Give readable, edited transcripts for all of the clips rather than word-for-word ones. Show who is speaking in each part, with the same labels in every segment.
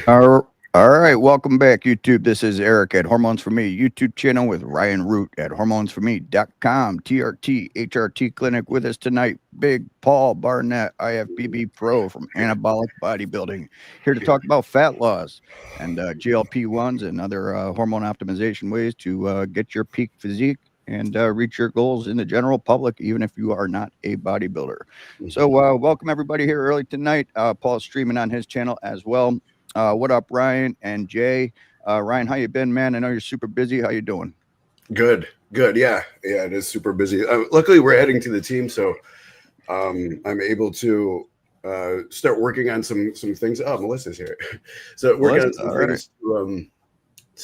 Speaker 1: All right, welcome back, YouTube. This is Eric at Hormones for Me YouTube channel with Ryan Root at hormonesforme.com, TRT, HRT Clinic. With us tonight, Big Paul Barnett, IFBB Pro from Anabolic Bodybuilding, here to talk about fat loss and GLP-1s and other hormone optimization ways to get your peak physique and reach your goals in the general public, even if you are not a bodybuilder. So welcome everybody here early tonight. Paul's streaming on his channel as well. What up, Ryan and Jay? Ryan, how you been, man? I know you're super busy. How you doing?
Speaker 2: Good. Yeah, it is super busy. Luckily, we're adding to the team, so I'm able to start working on some things. Oh, Melissa's here. So working on some things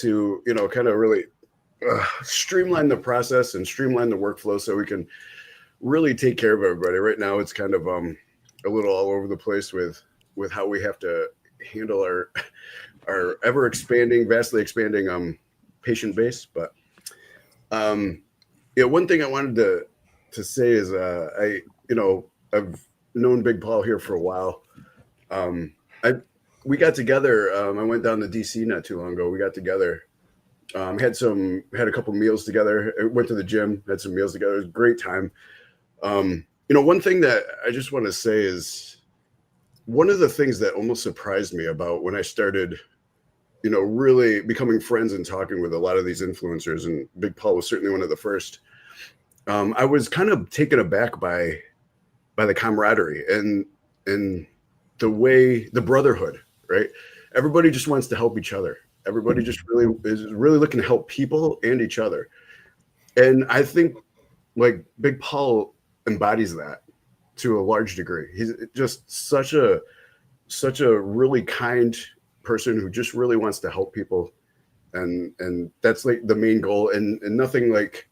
Speaker 2: to kind of really streamline the process and streamline the workflow, so we can really take care of everybody. Right now, it's kind of a little all over the place with how we have to handle our ever expanding, vastly expanding patient base. But one thing I wanted to say is I've known Big Paul here for a while. We got together. I went down to DC not too long ago. We got together. Had a couple meals together. I went to the gym, had some meals together. It was a great time. One thing that I just want to say is, one of the things that almost surprised me about when I started, really becoming friends and talking with a lot of these influencers, and Big Paul was certainly one of the first, I was kind of taken aback by the camaraderie and the brotherhood, right? Everybody just wants to help each other. Everybody just is really looking to help people and each other. And I think like Big Paul embodies that to a large degree. He's just such a really kind person who just really wants to help people, and that's like the main goal. And nothing like,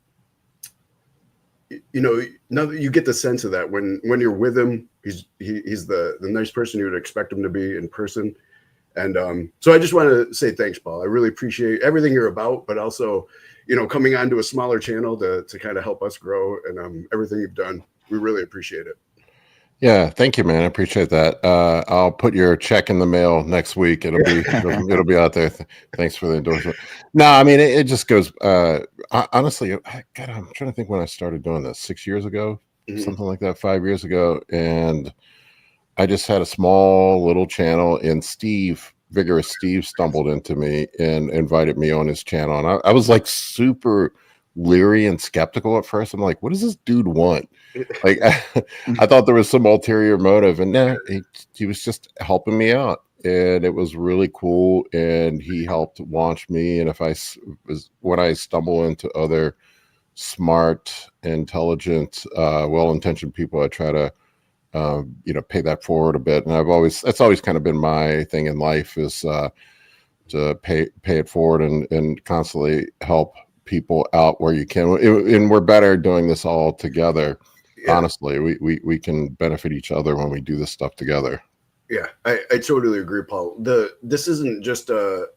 Speaker 2: you get the sense of that when you're with him. He's the nice person you would expect him to be in person. And so I just want to say thanks, Paul. I really appreciate everything you're about, but also coming onto a smaller channel to kind of help us grow, and everything you've done. We really appreciate it.
Speaker 3: Yeah, thank you, man. I appreciate that. I'll put your check in the mail next week. It'll be out there. Thanks for the endorsement. No, I mean it just goes. Honestly, I'm trying to think when I started doing this. 6 years ago, something like that. 5 years ago, and I just had a small little channel, and Vigorous Steve stumbled into me and invited me on his channel, and I was like super leery and skeptical at first. I'm like, what does this dude want? Like, I thought there was some ulterior motive, and no, he was just helping me out, and it was really cool. And he helped launch me. And when I stumble into other smart, intelligent, well-intentioned people, I try to pay that forward a bit. And that's always kind of been my thing in life, is to pay it forward and constantly help people out where you can. And we're better doing this all together. Yeah. Honestly, we can benefit each other when we do this stuff together.
Speaker 2: Yeah, I totally agree, Paul. This isn't just a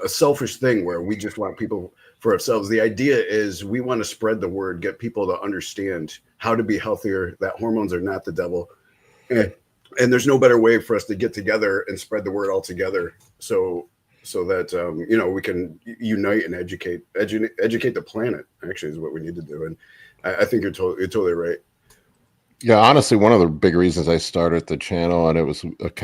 Speaker 2: selfish thing where we just want people for ourselves. The idea is we want to spread the word, get people to understand how to be healthier, that hormones are not the devil. And there's no better way for us to get together and spread the word all together. So that we can unite and educate the planet. Actually, is what we need to do, and I think you're totally right.
Speaker 3: Yeah, honestly, one of the big reasons I started the channel, and it was it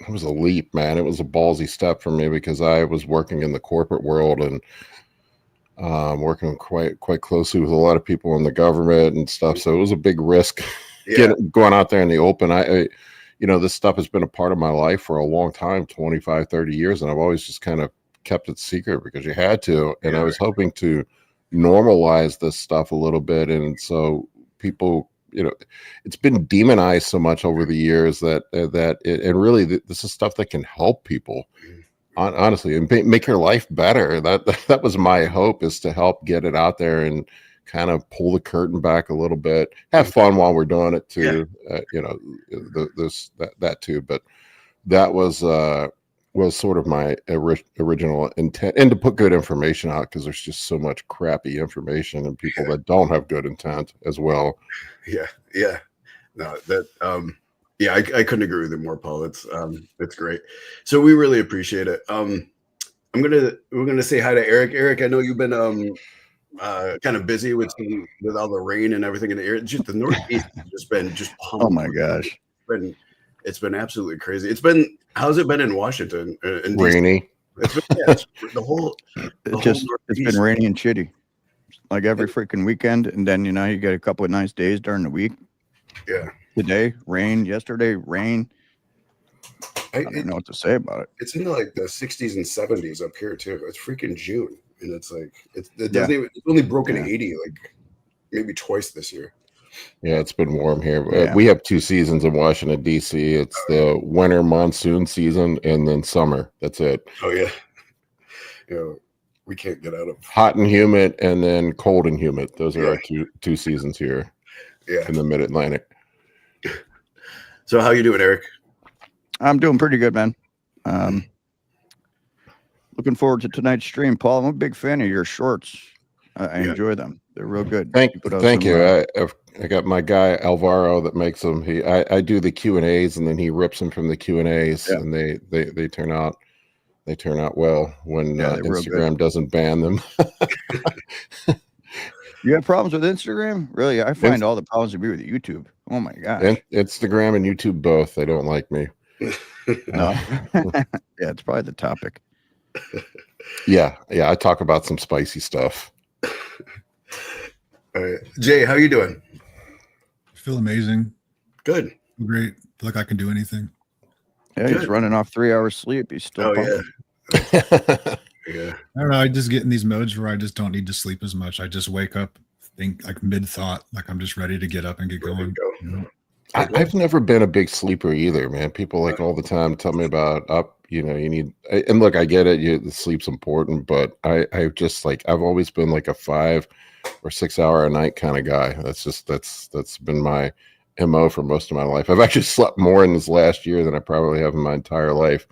Speaker 3: was a leap, man. It was a ballsy step for me, because I was working in the corporate world and working quite closely with a lot of people in the government and stuff. So it was a big risk going out there in the open. This stuff has been a part of my life for a long time, 25, 30 years. And I've always just kind of kept it secret because you had to. And I was hoping to normalize this stuff a little bit. And so people, it's been demonized so much over the years and really this is stuff that can help people, honestly, and make your life better. That was my hope, is to help get it out there and kind of pull the curtain back a little bit, have fun while we're doing it too. That too. But that was sort of my original intent, and to put good information out, because there's just so much crappy information and people that don't have good intent as well.
Speaker 2: Yeah. No, that Yeah, I couldn't agree with you more, Paul. It's great. So we really appreciate it. We're gonna say hi to Eric. Eric, I know you've been kind of busy with all the rain and everything in the air. Just the Northeast has just been
Speaker 1: Oh my gosh.
Speaker 2: It's been absolutely crazy. How's it been in Washington? In DC?
Speaker 3: Rainy.
Speaker 2: It's been, the whole
Speaker 1: It's been rainy and shitty, like every freaking weekend. And then you get a couple of nice days during the week.
Speaker 2: Yeah.
Speaker 1: Today, rain. Yesterday, rain. I don't know what to say about it.
Speaker 2: It's into like the 60s and 70s up here too. It's freaking June, and it's like it doesn't even. It's only broken 80 like maybe twice this year.
Speaker 3: Yeah, it's been warm here. We have 2 seasons in Washington, D.C. It's the winter monsoon season and then summer. That's it.
Speaker 2: Oh, yeah. We can't get out of
Speaker 3: hot and humid and then cold and humid. Those are our two seasons here in the Mid-Atlantic.
Speaker 2: So how you doing, Eric?
Speaker 1: I'm doing pretty good, man. Looking forward to tonight's stream, Paul. I'm a big fan of your shorts. I enjoy them. They're real good.
Speaker 3: Thank you. I got my guy Alvaro that makes them. I do the Q&As and then he rips them from the Q&As and they turn out well when Instagram doesn't ban them.
Speaker 1: You have problems with Instagram? Really? I find all the problems to be with YouTube. Oh my gosh.
Speaker 3: Instagram and YouTube both. They don't like me.
Speaker 1: No. Yeah, it's probably the topic.
Speaker 3: Yeah. I talk about some spicy stuff.
Speaker 2: All right. Jay, how you doing?
Speaker 4: I feel amazing.
Speaker 2: Good.
Speaker 4: Great. Feel like I can do anything.
Speaker 1: Yeah, he's running off 3 hours sleep. He's still
Speaker 2: yeah.
Speaker 4: I don't know. I just get in these modes where I just don't need to sleep as much. I just wake up, think like mid-thought, like I'm just ready to get up and get going.
Speaker 3: I've never been a big sleeper either, man. People like all the time tell me about you need, and look, I get it. The sleep's important, but I just like, I've always been like a 5 or 6 hour a night kind of guy. That's been my MO for most of my life. I've actually slept more in this last year than I probably have in my entire life.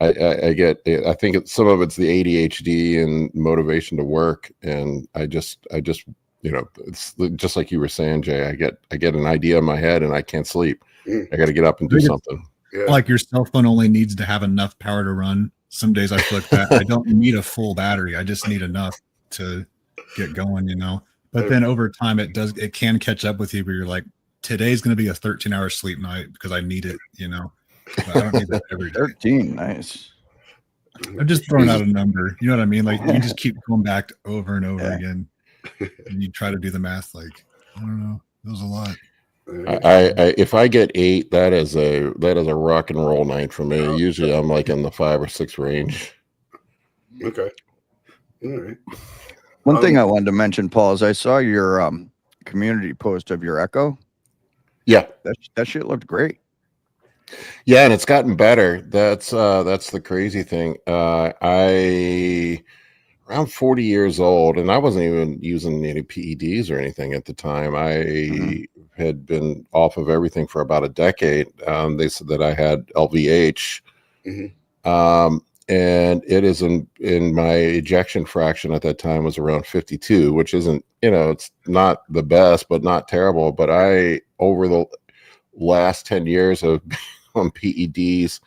Speaker 3: I think some of it's the ADHD and motivation to work. And I just, it's just like you were saying, Jay, I get an idea in my head and I can't sleep. I got to get up and do something.
Speaker 4: Yeah. Like your cell phone only needs to have enough power to run. Some days I feel like that. I don't need a full battery. I just need enough to get going, but then over time it can catch up with you where you're like, today's going to be a 13-hour sleep night because I need it, But I don't need that every day.
Speaker 1: 13, nice.
Speaker 4: I'm just throwing out a number. You know what I mean? Like you just keep going back over and over again. And you try to do the math. Like, I don't know. It was a lot.
Speaker 3: If I get 8, that is a rock and roll night for me. Usually I'm like in the 5 or 6 range.
Speaker 2: Okay. All right.
Speaker 1: One thing I wanted to mention, Paul, is I saw your community post of your Echo.
Speaker 3: Yeah.
Speaker 1: That shit looked great.
Speaker 3: Yeah, and it's gotten better. That's the crazy thing. I around 40 years old, and I wasn't even using any PEDs or anything at the time. I had been off of everything for about a decade. They said that I had LVH. And it is in my ejection fraction at that time was around 52, which isn't, it's not the best, but not terrible. But I, over the last 10 years of on PEDs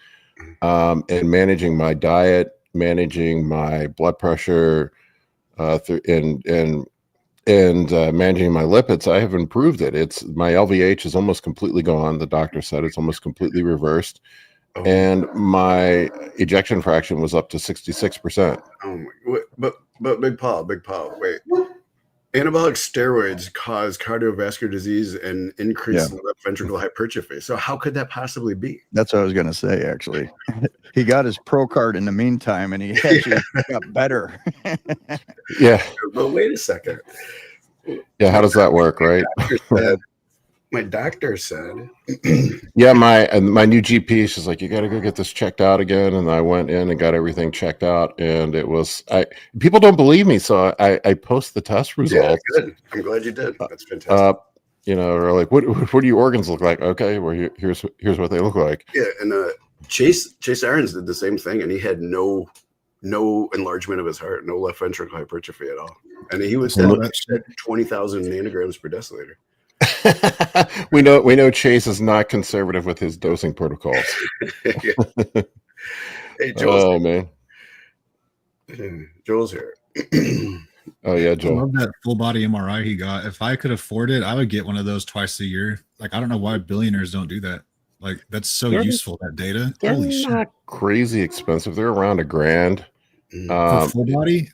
Speaker 3: and managing my diet, managing my blood pressure, and managing my lipids, I have improved it. My LVH is almost completely gone. The doctor said it's almost completely reversed. And my ejection fraction was up to 66%.
Speaker 2: Oh my! But Big Paul, wait. Anabolic steroids cause cardiovascular disease and increase left ventricular hypertrophy. So how could that possibly be?
Speaker 1: That's what I was going to say, actually. He got his pro card in the meantime, and he actually got better.
Speaker 3: Yeah.
Speaker 2: But wait a second.
Speaker 3: Yeah, how does that work, right?
Speaker 2: My doctor said,
Speaker 3: yeah, my new GP, she's like, you got to go get this checked out again. And I went in and got everything checked out, and it was, people don't believe me. So I post the test results.
Speaker 2: Yeah, good. I'm glad you did. That's fantastic.
Speaker 3: Or like, what do your organs look like? Okay, well, here's what they look like.
Speaker 2: Yeah. And Chase Irons did the same thing, and he had no enlargement of his heart, no left ventricular hypertrophy at all. And he was at 20,000 nanograms per deciliter.
Speaker 3: We know Chase is not conservative with his dosing protocols.
Speaker 2: Yeah. Hey, Joel's
Speaker 3: Oh man.
Speaker 2: Joel's here.
Speaker 3: Oh yeah,
Speaker 4: I
Speaker 3: Joel.
Speaker 4: love that full body MRI he got. If I could afford it, I would get one of those twice a year. Like, I don't know why billionaires don't do that. Like, that's so
Speaker 3: They're-
Speaker 4: useful, that data.
Speaker 3: They're
Speaker 4: Holy shit.
Speaker 3: not crazy expensive. They're around $1,000.
Speaker 4: For full body,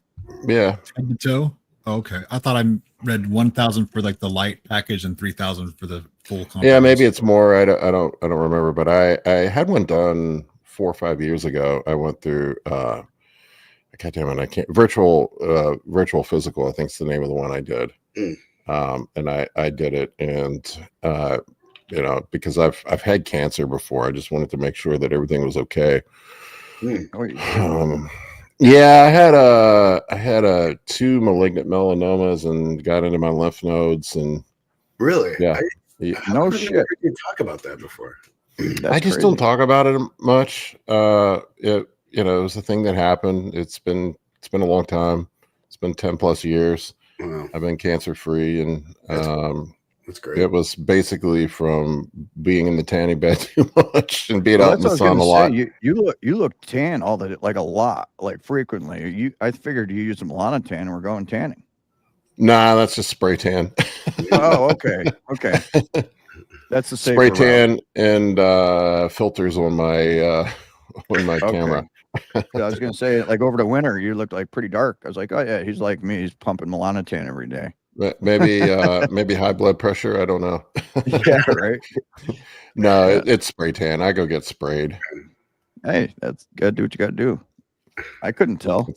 Speaker 3: Yeah.
Speaker 4: head to toe. Oh, okay. I thought I read 1,000 for like the light package and 3,000 for the full.
Speaker 3: Yeah, maybe it's more. I don't remember, but I had one done 4 or 5 years ago. I went through God damn it, I can't virtual physical, I think is the name of the one I did. And I did it, and you know, because I've had cancer before, I just wanted to make sure that everything was okay. Yeah, I had 2 malignant melanomas and got into my lymph nodes, and
Speaker 2: Really?
Speaker 3: yeah.
Speaker 2: No shit. I didn't talk about that before.
Speaker 3: I just don't talk about it much. It was a thing that happened. It's been a long time. It's been 10 plus years.
Speaker 2: Wow.
Speaker 3: I've been cancer free, and
Speaker 2: that's great.
Speaker 3: It was basically from being in the tanning bed too much and being out in the sun a lot.
Speaker 1: You look tan a lot, like frequently. I figured you used some Melanotan and we're going tanning.
Speaker 3: Nah, that's just spray tan.
Speaker 1: Oh, okay. That's the
Speaker 3: spray tan
Speaker 1: route.
Speaker 3: And filters on my camera.
Speaker 1: I was gonna say, like, over the winter, you looked like pretty dark. I was like, oh yeah, he's like me. He's pumping Melanotan every day.
Speaker 3: Maybe high blood pressure. I don't know.
Speaker 1: Yeah, right.
Speaker 3: No, it's spray tan. I go get sprayed.
Speaker 1: Hey, that's gotta do what you gotta do. I couldn't tell.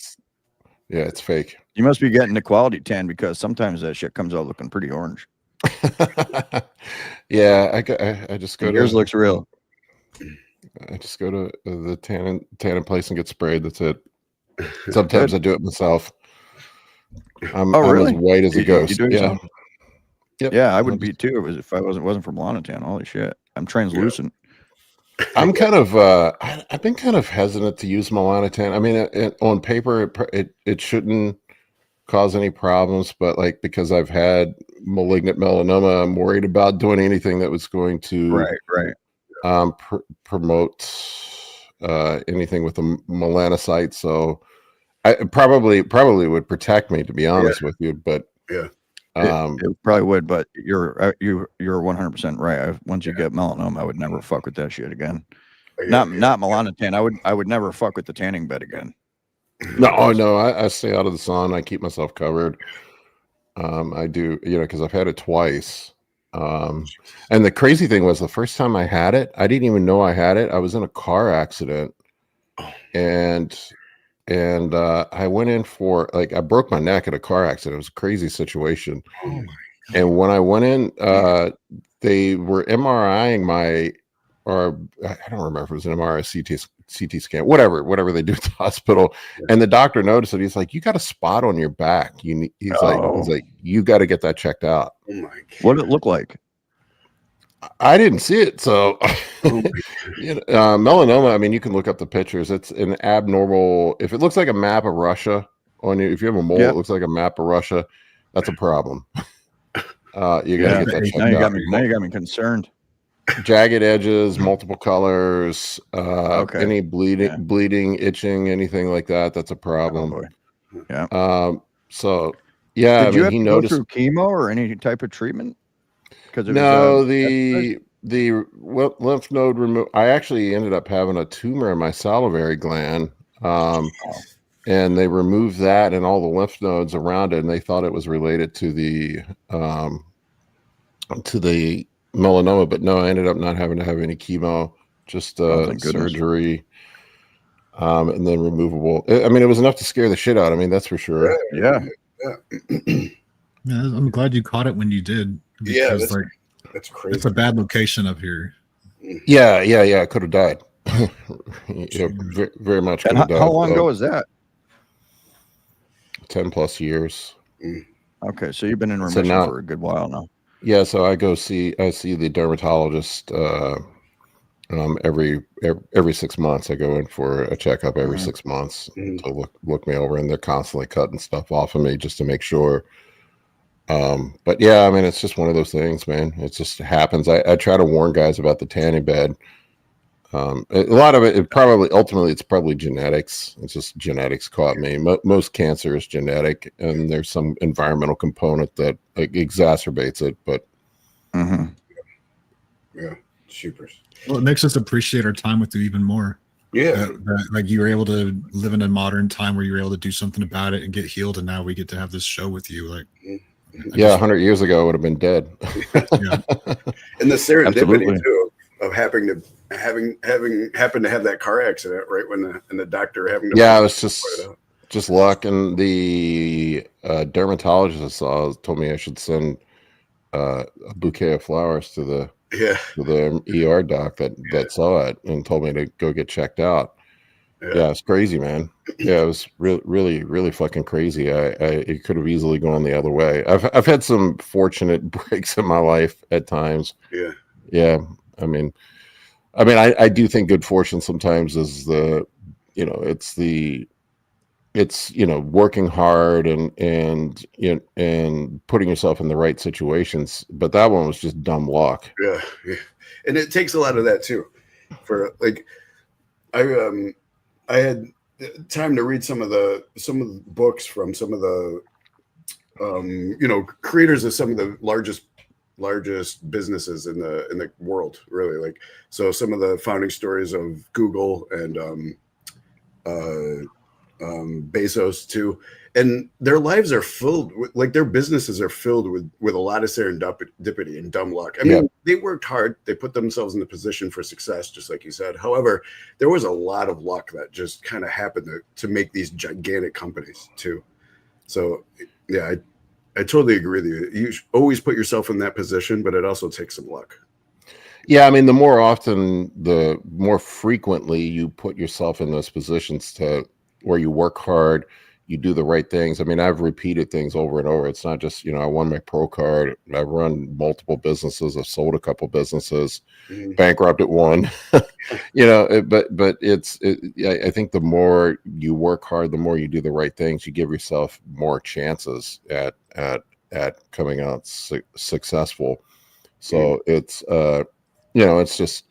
Speaker 3: It's fake.
Speaker 1: You must be getting the quality tan, because sometimes that shit comes out looking pretty orange.
Speaker 3: Yeah, I just go.
Speaker 1: Yours looks real.
Speaker 3: I just go to the tanning place and get sprayed. That's it. Sometimes I do it myself. I'm
Speaker 1: really?
Speaker 3: as white as a ghost.
Speaker 1: Yeah.
Speaker 3: Yep.
Speaker 1: Yeah, I would be too if I wasn't from Melanotan. Holy shit, I'm translucent.
Speaker 3: I'm kind of I've been kind of hesitant to use Melanotan. I mean, on paper, it shouldn't cause any problems, but like, because I've had malignant melanoma, I'm worried about doing anything that was going to promote anything with the melanocyte. So I probably would protect me, to be honest with you, but
Speaker 2: yeah.
Speaker 1: It probably would, but you're 100% right. Once you get melanoma, I would never fuck with that shit again. Not Melanotan. I would never fuck with the tanning bed again.
Speaker 3: No, I stay out of the sun. I keep myself covered. I do, because I've had it twice. And the crazy thing was, the first time I had it, I didn't even know I had it. I was in a car accident, and I went in for, like, I broke my neck at a car accident. It was a crazy situation. Oh my God. And when I went in, they were MRIing or I don't remember if it was an MRI, CT scan, whatever they do at the hospital. Yeah. And the doctor noticed it. He's like, "You got a spot on your back. He's like, you got to get that checked out."
Speaker 2: Oh my God.
Speaker 1: What did it look like?
Speaker 3: I didn't see it. So melanoma, I mean, you can look up the pictures. It's an abnormal. If it looks like a map of Russia on you, if you have a mole, it looks like a map of Russia, that's a problem. You got to get that checked out.
Speaker 1: Now you got me concerned.
Speaker 3: Jagged edges, multiple colors, any bleeding, itching, anything like that, that's a problem.
Speaker 1: Oh, yeah.
Speaker 3: So yeah,
Speaker 1: did you have to go through chemo or any type of treatment?
Speaker 3: Because the lymph node removal, I actually ended up having a tumor in my salivary gland, and they removed that and all the lymph nodes around it, and they thought it was related to the melanoma, but no, I ended up not having to have any chemo, just surgery, and then removable. I mean, it was enough to scare the shit out of me, that's for sure.
Speaker 1: Yeah.
Speaker 4: I'm glad you caught it when you did.
Speaker 2: Yeah, that's crazy.
Speaker 4: It's a bad location up here.
Speaker 3: Yeah. I could have died. Very much.
Speaker 1: And how long ago was that?
Speaker 3: 10 plus years.
Speaker 1: Okay, so you've been in remission for a good while now.
Speaker 3: Yeah, so I see the dermatologist every 6 months. I go in for a checkup every 6 months to look me over, and they're constantly cutting stuff off of me just to make sure But yeah, I mean, it's just one of those things, man. It just happens. I try to warn guys about the tanning bed. A lot of it probably ultimately it's probably genetics. It's just genetics caught me. Most cancer is genetic, and there's some environmental component that exacerbates it. But
Speaker 2: yeah, super.
Speaker 4: Well, it makes us appreciate our time with you even more.
Speaker 2: Yeah,
Speaker 4: like you were able to live in a modern time where you were able to do something about it and get healed, and now we get to have this show with you. Like,
Speaker 3: yeah, 100 years ago I would have been dead.
Speaker 4: Yeah.
Speaker 2: And the serendipity
Speaker 1: Absolutely.
Speaker 2: too of having happened to have that car accident right when the doctor having to
Speaker 3: Yeah, it was just luck, and the dermatologist I saw told me I should send a bouquet of flowers to the ER doc that saw it and told me to go get checked out. Yeah, it's crazy, man. Yeah, it was really, really fucking crazy. It could have easily gone the other way. I've had some fortunate breaks in my life at times. Yeah. I mean, I do think good fortune sometimes is it's working hard and putting yourself in the right situations. But that one was just dumb luck.
Speaker 2: Yeah. And it takes a lot of that too. For like, I had time to read some of the books from some of the creators of some of the largest businesses in the world, really. Like, so some of the founding stories of Google and Bezos too, and their lives are filled with, like, their businesses are filled with a lot of serendipity and dumb luck. I mean, they worked hard, they put themselves in the position for success, just like you said. However, there was a lot of luck that just kind of happened to make these gigantic companies too. So yeah, I totally agree with you. You always put yourself in that position, but it also takes some luck.
Speaker 3: Yeah, I mean, the more frequently you put yourself in those positions where you work hard, you do the right things. I mean, I've repeated things over and over. It's not just, I won my pro card. I've run multiple businesses. I've sold a couple businesses, bankrupted one, but I think the more you work hard, the more you do the right things, you give yourself more chances at coming out successful. So it's just,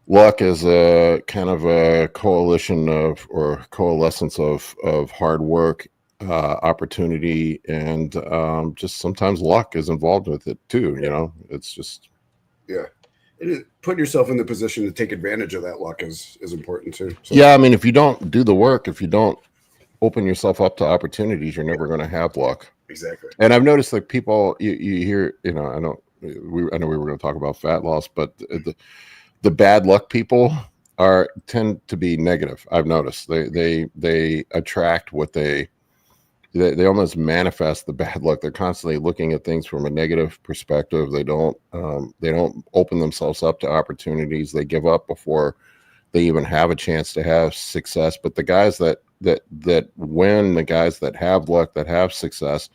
Speaker 3: luck is a kind of a coalition or coalescence of hard work, opportunity, and just sometimes luck is involved with it too. It's just
Speaker 2: put yourself in the position to take advantage of that luck is important too. So.
Speaker 3: Yeah, I mean, if you don't do the work, if you don't open yourself up to opportunities, you're never going to have luck.
Speaker 2: Exactly.
Speaker 3: And I've noticed, like, people you hear, I know we were going to talk about fat loss, but the bad luck people tend to be negative. I've noticed they attract what they almost manifest the bad luck. They're constantly looking at things from a negative perspective. They don't open themselves up to opportunities. They give up before they even have a chance to have success. But the guys that win, the guys that have luck, that have success,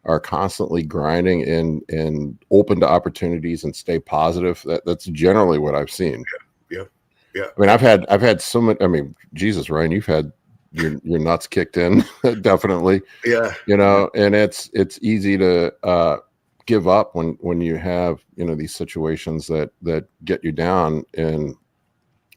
Speaker 3: are constantly grinding and open to opportunities and stay positive. That's generally what I've seen.
Speaker 2: Yeah.
Speaker 3: I mean, I've had so much. I mean, Jesus, Ryan, you've had your nuts kicked in, definitely.
Speaker 2: Yeah.
Speaker 3: And it's easy to give up when you have these situations that get you down. And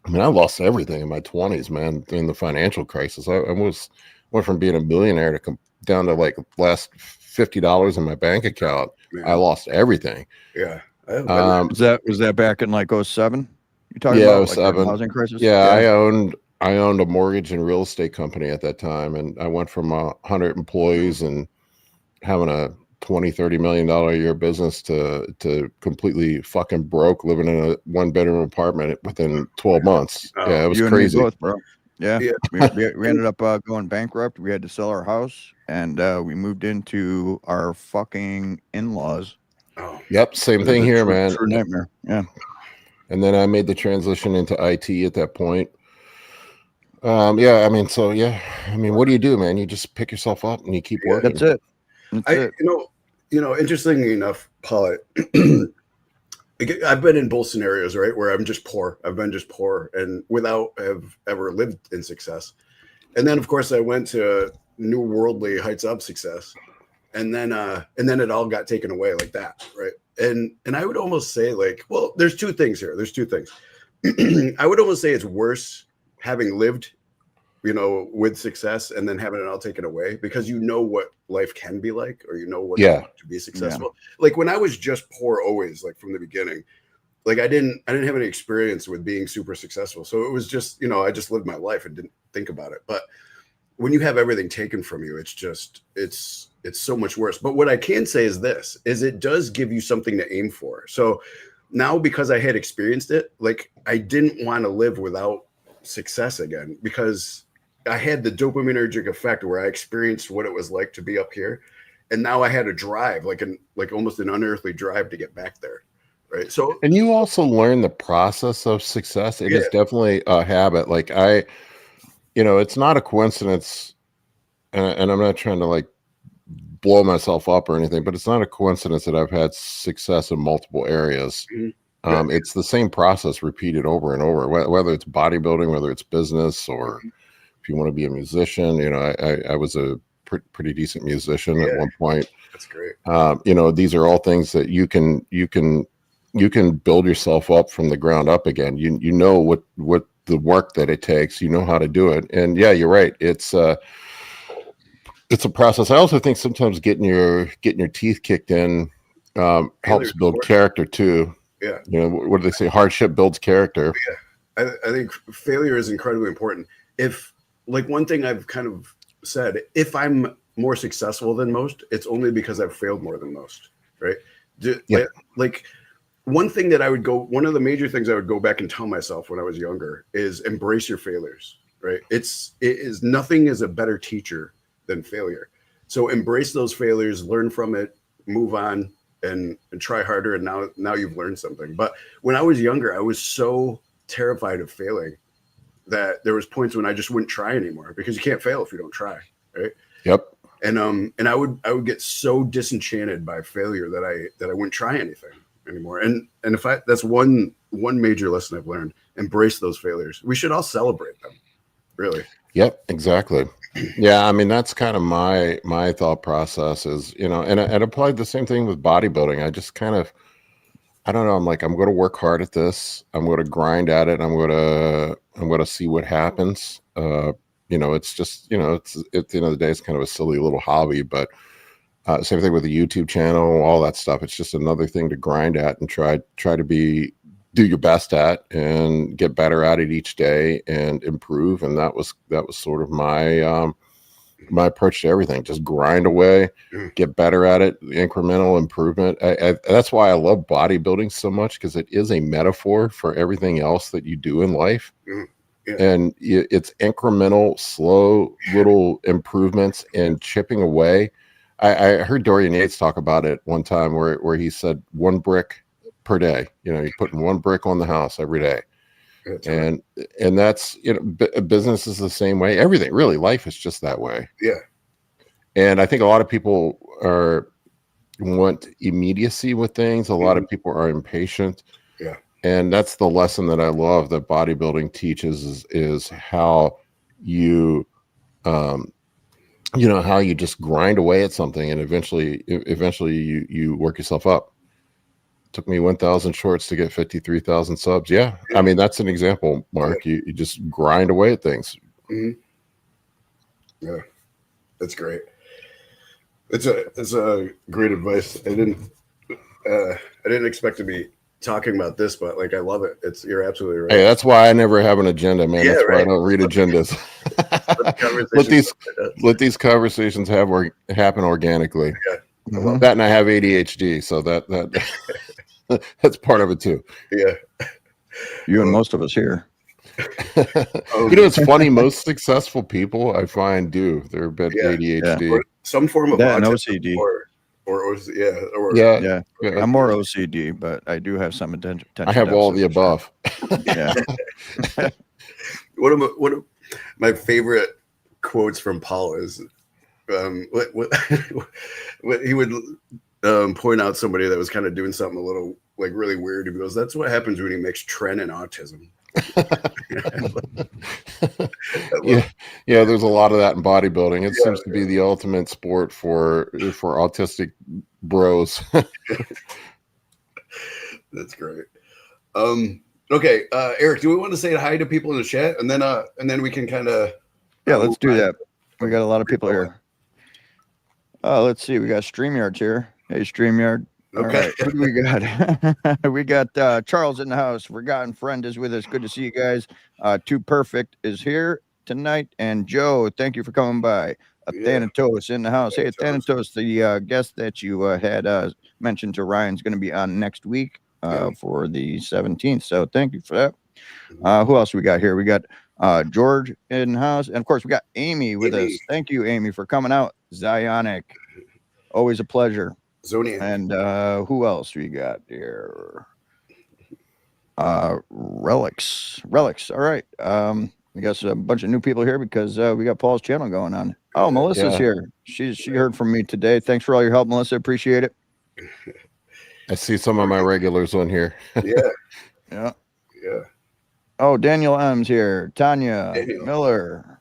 Speaker 3: I mean, I lost everything in my 20s, man. In the financial crisis, I went from being a millionaire to down to like last $50 in my bank account. Man. I lost everything.
Speaker 2: Yeah.
Speaker 1: Was that back in like 07? You talking about like the housing crisis?
Speaker 3: Yeah, I owned a mortgage and real estate company at that time, and I went from 100 employees and having a $20-30 million a year business to completely fucking broke, living in a 1-bedroom apartment within 12 months. Yeah, it was crazy.
Speaker 1: Both, bro. Yeah. We ended up going bankrupt. We had to sell our house, and we moved into our fucking in-laws.
Speaker 2: Oh,
Speaker 3: yep, same thing here, man.
Speaker 1: True nightmare. Yeah.
Speaker 3: And then I made the transition into IT at that point. I mean, what do you do, man? You just pick yourself up and you keep working.
Speaker 1: That's it.
Speaker 2: Interestingly enough, Paul, I've been in both scenarios, right, where I'm just poor. I've been just poor and without have ever lived in success. And then, of course, I went to new worldly heights of success. and then it all got taken away like that, right? And I would almost say, like, well, there's two things here. There's two things. I would almost say it's worse having lived, with success and then having it all taken away, because you know what life can be like, or what it's like to be successful. Like when I was just poor, always, like from the beginning, like I didn't have any experience with being super successful. So it was just, I just lived my life and didn't think about it. But when you have everything taken from you, it's so much worse. But what I can say is this, is it does give you something to aim for. So now, because I had experienced it, like I didn't want to live without success again, because I had the dopaminergic effect where I experienced what it was like to be up here. And now I had a drive, like almost an unearthly drive to get back there. Right. So,
Speaker 3: and you also learn the process of success. It is definitely a habit. Like it's not a coincidence, and I'm not trying to like blow myself up or anything, but it's not a coincidence that I've had success in multiple areas. Mm-hmm. It's the same process repeated over and over, whether it's bodybuilding, whether it's business, or if you want to be a musician. I was a pretty decent musician at one point.
Speaker 2: That's great.
Speaker 3: These are all things that you can build yourself up from the ground up again. You know what the work that it takes, how to do it. And yeah, you're right. It's a process. I also think sometimes getting your teeth kicked in helps build character too.
Speaker 2: Yeah.
Speaker 3: What do they say? Hardship builds character.
Speaker 2: Yeah. I think failure is incredibly important. If, like, one thing I've kind of said, if I'm more successful than most, it's only because I've failed more than most, right? Like one of the major things I would go back and tell myself when I was younger is embrace your failures, right? Nothing is a better teacher than failure. So embrace those failures, learn from it, move on, and try harder. And now you've learned something. But when I was younger, I was so terrified of failing that there was points when I just wouldn't try anymore, because you can't fail if you don't try, right?
Speaker 3: Yep.
Speaker 2: And I would get so disenchanted by failure that I wouldn't try anything anymore. And that's one major lesson I've learned: embrace those failures. We should all celebrate them, really.
Speaker 3: Yep, exactly. Yeah, I mean, that's kind of my thought process is, and I applied the same thing with bodybuilding. I just kind of, I don't know. I'm like, I'm going to work hard at this. I'm going to grind at it. I'm going to see what happens. It's just, it's at the end of the day, it's kind of a silly little hobby, but same thing with the YouTube channel, all that stuff. It's just another thing to grind at and try to do your best at and get better at it each day and improve. And that was sort of my approach to everything. Just grind away, get better at it, incremental improvement. That's why I love bodybuilding so much, because it is a metaphor for everything else that you do in life. Yeah. And it's incremental, slow little improvements and chipping away. I heard Dorian Yates talk about it one time where he said 1 brick per day. You're putting 1 brick on the house every day. That's and that's, business is the same way. Everything, really, life is just that way.
Speaker 2: Yeah.
Speaker 3: And I think a lot of people want immediacy with things. A lot of people are impatient.
Speaker 2: Yeah.
Speaker 3: And that's the lesson that I love that bodybuilding teaches is how you, how you just grind away at something, and eventually you work yourself up. Took me 1,000 shorts to get 53,000 subs. Yeah. I mean, that's an example, Mark. You just grind away at things.
Speaker 2: Mm-hmm. Yeah, that's great. It's a great advice. I didn't expect to be talking about this, but like, I love it. You're absolutely right.
Speaker 3: Hey, that's why I never have an agenda, man.
Speaker 2: Yeah,
Speaker 3: that's why I don't read agendas. Let these conversations happen organically.
Speaker 2: Yeah.
Speaker 3: Mm-hmm. That, and I have ADHD, so that that's part of it too.
Speaker 2: Yeah.
Speaker 1: You and most of us here.
Speaker 3: It's funny. Most successful people I find they're a bit ADHD,
Speaker 2: or some form of
Speaker 1: OCD,
Speaker 2: or
Speaker 1: yeah. I'm more OCD, but I do have some attention.
Speaker 3: I have all the above.
Speaker 1: Yeah.
Speaker 2: One of my favorite quotes from Paul is, what he would point out somebody that was kind of doing something a little like really weird. He goes, "That's what happens when you mix Tren and autism."
Speaker 3: Yeah, there's a lot of that in bodybuilding. It
Speaker 2: Yeah,
Speaker 3: seems to be the ultimate sport for autistic bros.
Speaker 2: That's great. Okay, Eric, do we want to say hi to people in the chat, and then we can kind of
Speaker 1: let's do that. We got a lot of people here. Let's see. We got StreamYards here. Hey, StreamYard. All
Speaker 2: Okay.
Speaker 1: right. Who do we got? We got Charles in the house. Forgotten Friend is with us. Good to see you guys. Too Perfect is here tonight. And Joe, thank you for coming by. Thanatos in the house. Hey, Thanatos, the guest that you had mentioned to Ryan's going to be on next week for the 17th. So thank you for that. Who else we got here? We got George in the house. And of course, we got Amy with us. Thank you, Amy, for coming out. Zionic. Always a pleasure.
Speaker 2: Zonian.
Speaker 1: And who else we got here? Relics. All right. We got a bunch of new people here because we got Paul's channel going on. Oh, Melissa's here. She heard from me today. Thanks for all your help, Melissa. Appreciate it.
Speaker 3: I see some of my regulars on here.
Speaker 2: Yeah.
Speaker 1: Oh, Daniel M's here. Tanya Miller.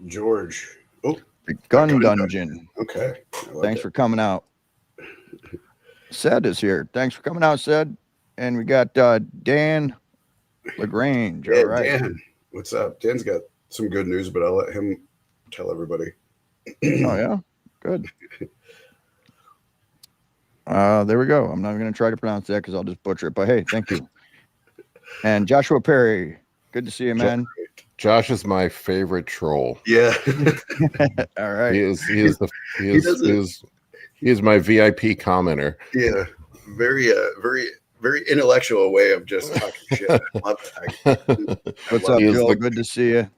Speaker 2: George. Oh,
Speaker 1: the Gun Dungeon.
Speaker 2: Okay.
Speaker 1: Thanks for coming out. Sed is here. Thanks for coming out, Sed. And we got Dan LaGrange. All right.
Speaker 2: Dan, what's up? Dan's got some good news, but I'll let him tell everybody.
Speaker 1: Oh, yeah? Good. There we go. I'm not going to try to pronounce that because I'll just butcher it. But hey, thank you. And Joshua Perry. Good to see you, man.
Speaker 3: Josh is my favorite troll.
Speaker 2: Yeah.
Speaker 1: All right.
Speaker 3: He is my VIP commenter.
Speaker 2: Yeah. Very intellectual way of just talking shit. I love that.
Speaker 1: What's up, Joel? Good to see you.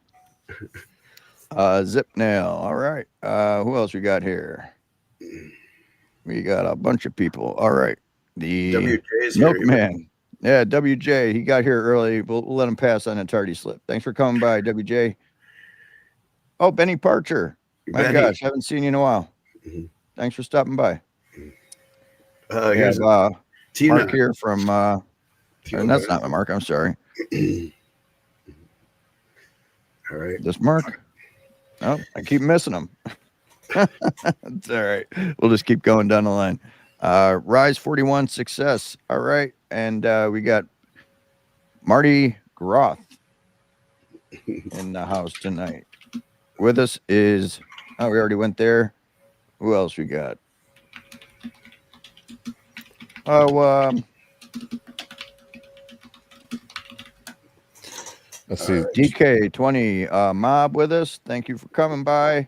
Speaker 1: Zip Nail. All right. Who else we got here? We got a bunch of people. All right. The
Speaker 2: WJ's
Speaker 1: Milkman. Yeah, WJ. He got here early. We'll let him pass on a tardy slip. Thanks for coming by, WJ. Oh, Benny Parcher. My gosh, haven't seen you in a while. Thanks for stopping by.
Speaker 2: Here's
Speaker 1: Mark
Speaker 2: Tina
Speaker 1: here from and that's not Mark, I'm sorry.
Speaker 2: All right.
Speaker 1: This Mark? Oh, I keep missing him. It's all right. We'll just keep going down the line. Rise 41 Success. All right. And we got Marty Groth in the house tonight. With us is we already went there. Who else we got?
Speaker 3: Let's see.
Speaker 1: DK20 Mob with us. Thank you for coming by.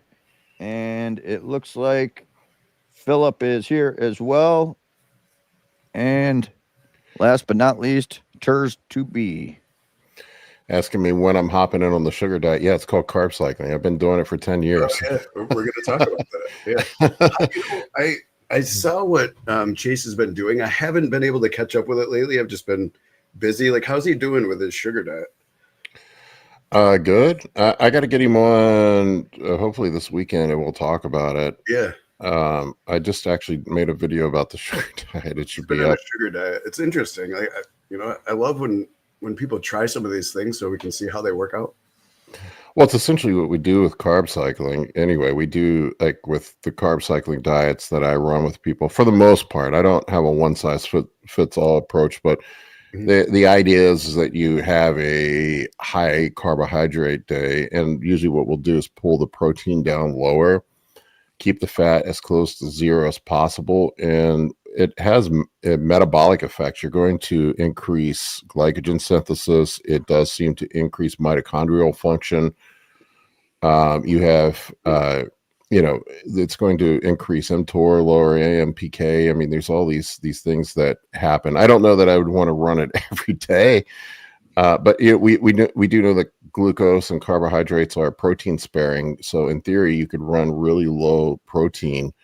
Speaker 1: And it looks like Philip is here as well. And last but not least, Turs to be.
Speaker 3: Asking me when I'm hopping in on the sugar diet. Yeah, it's called carb cycling. I've been doing it for 10 years.
Speaker 2: Yeah, we're going to talk about that. Yeah. I saw what Chase has been doing. I haven't been able to catch up with it lately. I've just been busy. Like, how's he doing with his sugar diet?
Speaker 3: Good. I got to get him on hopefully this weekend and we'll talk about it.
Speaker 2: Yeah.
Speaker 3: I just actually made a video about the sugar diet. It should be
Speaker 2: up.
Speaker 3: Up.
Speaker 2: Sugar diet. It's interesting. I love when people try some of these things so we can see how they work out.
Speaker 3: Well, it's essentially what we do with carb cycling. Anyway, we do like with the carb cycling diets that I run with people. For the most part, I don't have a one size fits all approach, but the idea is that you have a high carbohydrate day, and usually what we'll do is pull the protein down lower, keep the fat as close to zero as possible, and it has metabolic effects. You're going to increase glycogen synthesis. It does seem to increase mitochondrial function. You have, it's going to increase mTOR, lower AMPK. I mean, there's all these things that happen. I don't know that I would want to run it every day, but we do know that glucose and carbohydrates are protein sparing. So in theory, you could run really low protein.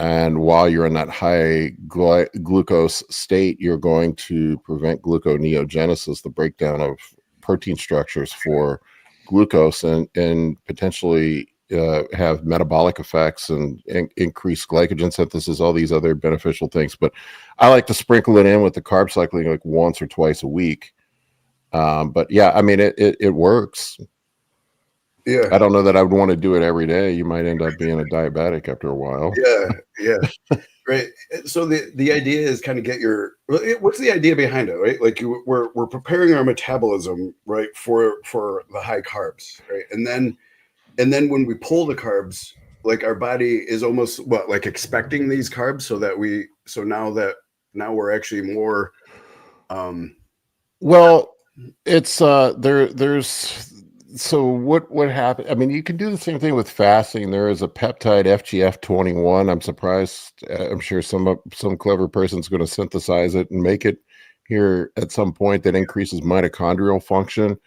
Speaker 3: And while you're in that high glucose state, you're going to prevent gluconeogenesis, the breakdown of protein structures for glucose, and potentially have metabolic effects and increase glycogen synthesis, all these other beneficial things. But I like to sprinkle it in with the carb cycling like once or twice a week. But yeah, I mean, it works.
Speaker 2: Yeah.
Speaker 3: I don't know that I would want to do it every day. You might end up being a diabetic after a while.
Speaker 2: Yeah. Right. So the idea is kind of get your, what's the idea behind it, right? Like we're preparing our metabolism, right, for the high carbs, right? And then when we pull the carbs, like our body is almost like expecting these carbs so now we're actually more
Speaker 3: Well, it's there's so what happened? I mean, you can do the same thing with fasting. There is a peptide FGF21. I'm surprised. I'm sure some clever person's going to synthesize it and make it here at some point that increases mitochondrial function.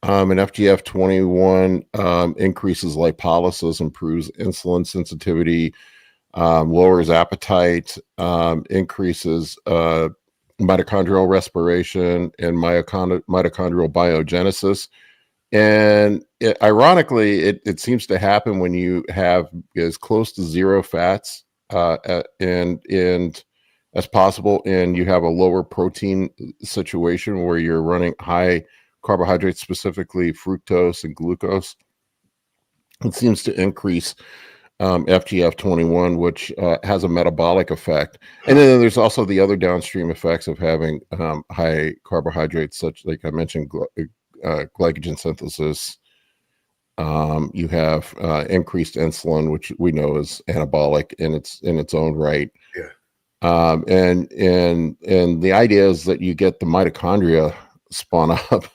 Speaker 3: And FGF21 increases lipolysis, improves insulin sensitivity, lowers appetite, increases mitochondrial respiration and mitochondrial biogenesis. And ironically, it seems to happen when you have as close to zero fats and as possible, and you have a lower protein situation where you're running high carbohydrates, specifically fructose and glucose. It seems to increase FGF21, which has a metabolic effect. And then there's also the other downstream effects of having high carbohydrates, such like I mentioned, glycogen synthesis. You have increased insulin, which we know is anabolic in its own right.
Speaker 2: Yeah.
Speaker 3: And the idea is that you get the mitochondria spun up,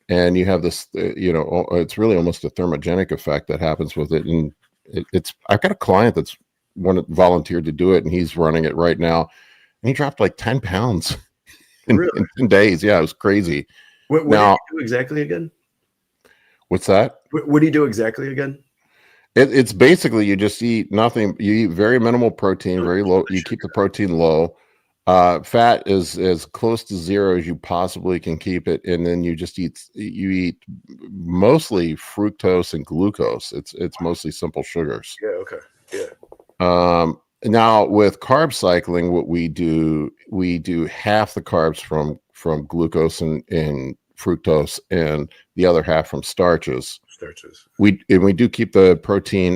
Speaker 3: and you have this, it's really almost a thermogenic effect that happens with it. And I've got a client that's volunteered to do it, and he's running it right now, and he dropped like 10 pounds in 10 days. Yeah, it was crazy.
Speaker 2: What do you do exactly again?
Speaker 3: What's that?
Speaker 2: What do you do exactly again?
Speaker 3: It's basically you just eat nothing. You eat very minimal protein, very low. You keep the protein low. Fat is as close to zero as you possibly can keep it, and then you eat mostly fructose and glucose. It's mostly simple sugars.
Speaker 2: Yeah. Okay. Yeah.
Speaker 3: Now with carb cycling, what we do half the carbs from glucose and fructose, and the other half from starches. We do keep the protein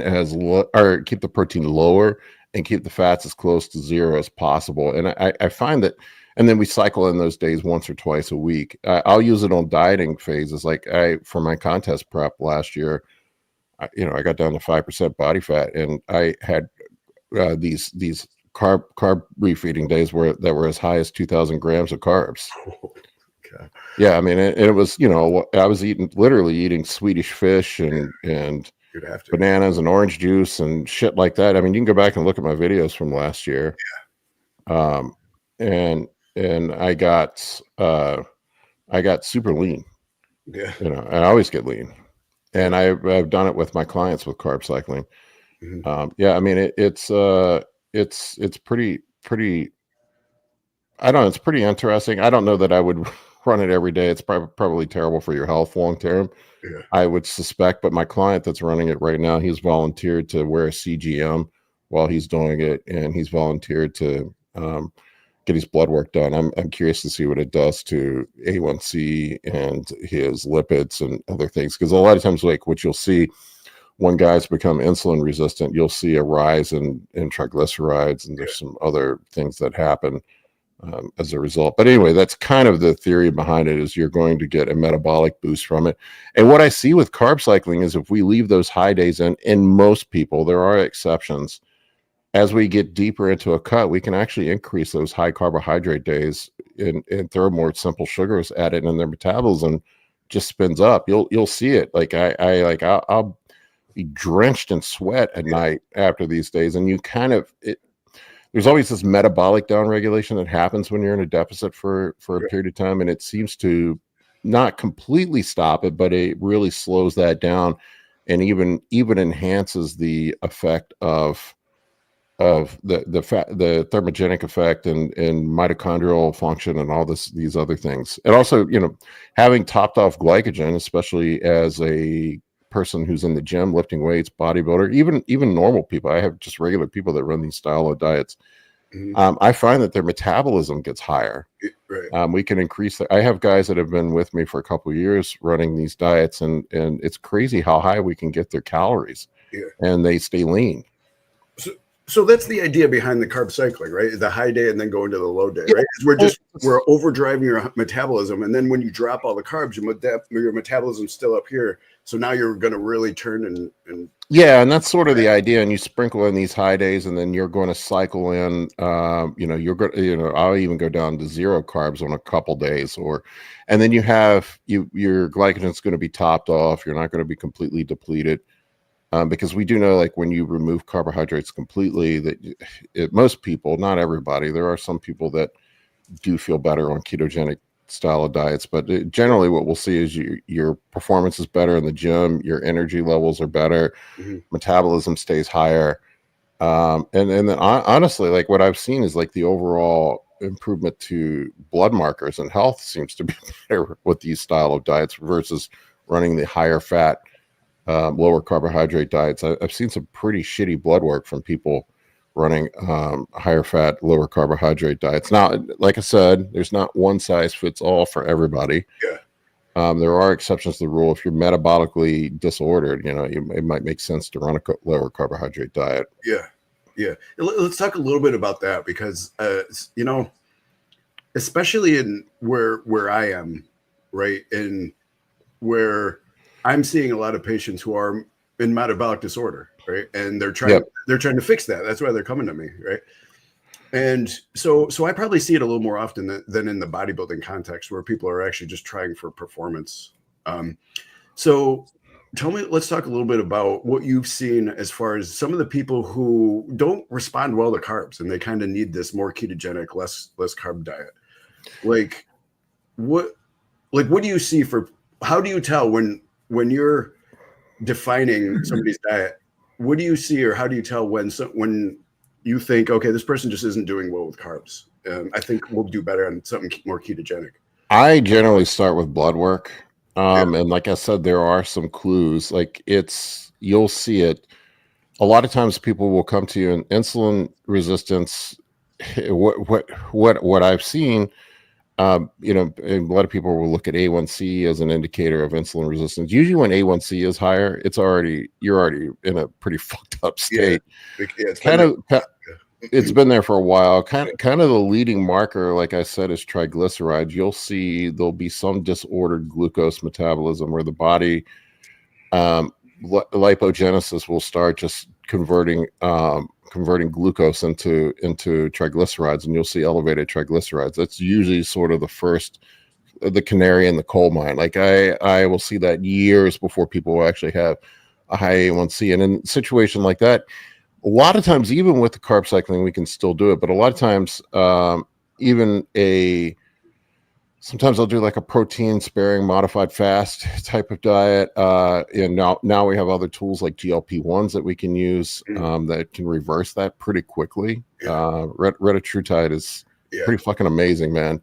Speaker 3: keep the protein lower and keep the fats as close to zero as possible. And I find that, and then we cycle in those days once or twice a week. I'll use it on dieting phases. Like for my contest prep last year, I got down to 5% body fat, and I had these carb refeeding days that were as high as 2,000 grams of carbs.
Speaker 2: Okay.
Speaker 3: Yeah, I mean, it was, I was literally eating Swedish fish and bananas and orange juice and shit like that. I mean, you can go back and look at my videos from last year. Yeah. And I got super lean.
Speaker 2: Yeah.
Speaker 3: I always get lean, and I've done it with my clients with carb cycling.
Speaker 2: Mm-hmm.
Speaker 3: Yeah, I mean, it's pretty. I don't know. It's pretty interesting. I don't know that I would run it every day. It's probably terrible for your health long term.
Speaker 2: Yeah.
Speaker 3: I would suspect, but my client that's running it right now, he's volunteered to wear a CGM while he's doing it, and he's volunteered to get his blood work done. I'm curious to see what it does to A1C and his lipids and other things, because a lot of times, like what you'll see when guys become insulin resistant, you'll see a rise in triglycerides, and there's some other things that happen as a result. But anyway, that's kind of the theory behind it, is you're going to get a metabolic boost from it. And what I see with carb cycling is if we leave those high days in most people, there are exceptions, as we get deeper into a cut, we can actually increase those high carbohydrate days and throw more simple sugars at it, and their metabolism just spins up. You'll see it. Like I'll be drenched in sweat at night after these days, and you kind of there's always this metabolic downregulation that happens when you're in a deficit for a period of time, and it seems to not completely stop it, but it really slows that down, and even enhances the effect of the thermogenic effect and mitochondrial function and all these other things. And also, having topped off glycogen, especially as a person who's in the gym lifting weights, bodybuilder, even normal people. I have just regular people that run these style of diets. I find that their metabolism gets higher.
Speaker 2: Right.
Speaker 3: We can increase that. I have guys that have been with me for a couple of years running these diets, and it's crazy how high we can get their calories, and they stay lean.
Speaker 2: So that's the idea behind the carb cycling, right? The high day and then go into the low day, right? We're overdriving your metabolism, and then when you drop all the carbs, your metabolism's still up here. So now you're going to really turn and
Speaker 3: yeah, and that's sort of the idea. And you sprinkle in these high days, and then you're going to cycle in. You're going. I'll even go down to 0 carbs on a couple days, and then you have your glycogen's going to be topped off. You're not going to be completely depleted. Because we do know, like, when you remove carbohydrates completely, that most people, not everybody, there are some people that do feel better on ketogenic style of diets, but generally what we'll see is your performance is better in the gym, your energy levels are better, metabolism stays higher, and then honestly, like, what I've seen is, like, the overall improvement to blood markers and health seems to be better with these style of diets versus running the higher fat, lower carbohydrate diets. I've seen some pretty shitty blood work from people running higher fat, lower carbohydrate diets. Now, like I said, there's not one size fits all for everybody. There are exceptions to the rule. If you're metabolically disordered, it might make sense to run a lower carbohydrate diet.
Speaker 2: Yeah. Let's talk a little bit about that, because especially in where I am, right, and where I'm seeing a lot of patients who are in metabolic disorder, right? And they're trying to fix that. That's why they're coming to me, right? And so I probably see it a little more often than in the bodybuilding context, where people are actually just trying for performance. So let's talk a little bit about what you've seen as far as some of the people who don't respond well to carbs, and they kind of need this more ketogenic, less carb diet. What do you see how do you tell when you're defining somebody's diet? What do you see, or how do you tell when you think, okay, this person just isn't doing well with carbs? I think we'll do better on something more ketogenic.
Speaker 3: I generally start with blood work. And like I said, there are some clues. Like, you'll see it. A lot of times people will come to you in insulin resistance. What I've seen, a lot of people will look at A1C as an indicator of insulin resistance. Usually when A1C is higher, you're already in a pretty fucked up state. It's been there for a while. Kind of the leading marker, like I said, is triglycerides. You'll see there'll be some disordered glucose metabolism where the body lipogenesis will start just converting glucose into triglycerides, and you'll see elevated triglycerides. That's usually sort of the canary in the coal mine. Like, I will see that years before people will actually have a high A1C. And in a situation like that, a lot of times, even with the carb cycling, we can still do it. But a lot of times, sometimes I'll do like a protein sparing modified fast type of diet. And now we have other tools like GLP-1s that we can use that can reverse that pretty quickly. Retatrutide is pretty fucking amazing, man.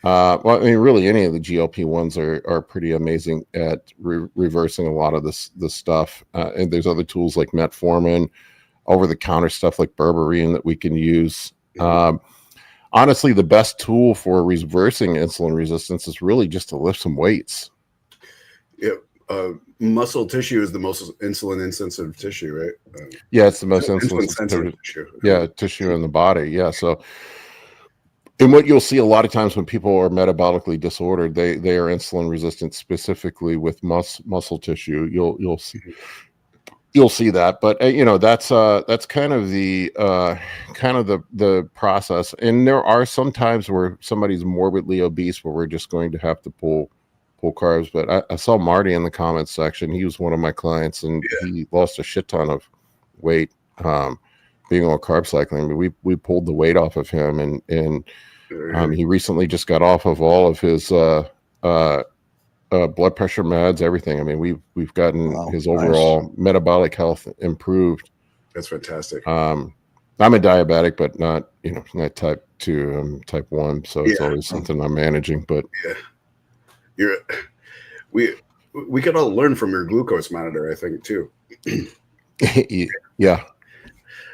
Speaker 3: Well, I mean, really, any of the GLP-1s are pretty amazing at reversing a lot of this stuff. And there's other tools like metformin, over-the-counter stuff like berberine that we can use. Honestly, the best tool for reversing insulin resistance is really just to lift some weights.
Speaker 2: Muscle tissue is the most insulin insensitive tissue, right?
Speaker 3: It's the most insulin sensitive tissue. Tissue in the body. So, and what you'll see a lot of times when people are metabolically disordered, they are insulin resistant, specifically with muscle tissue. You'll see that, but that's kind of the process. And there are some times where somebody's morbidly obese where we're just going to have to pull carbs. But I saw Marty in the comments section. He was one of my clients, and he lost a shit ton of weight being on carb cycling. But we pulled the weight off of him, and he recently just got off of all of his blood pressure meds, everything. I mean, we've gotten his overall metabolic health improved.
Speaker 2: That's fantastic.
Speaker 3: I'm a diabetic, but not type 2. I'm type 1, so it's always something I'm managing. But
Speaker 2: we could all learn from your glucose monitor, I think, too.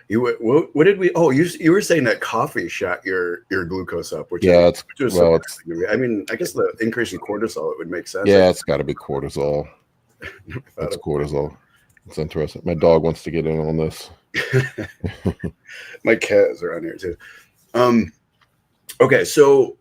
Speaker 2: What did we? Oh, you were saying that coffee shot your glucose up, which
Speaker 3: Yeah,
Speaker 2: which was
Speaker 3: well,
Speaker 2: surprising to me. I mean, I guess the increase in cortisol, it would make sense.
Speaker 3: yeah, it's got to be cortisol.
Speaker 2: Thought
Speaker 3: It's
Speaker 2: of-
Speaker 3: cortisol. It's interesting. My dog wants to get in on this.
Speaker 2: My cat is around here too. Okay, so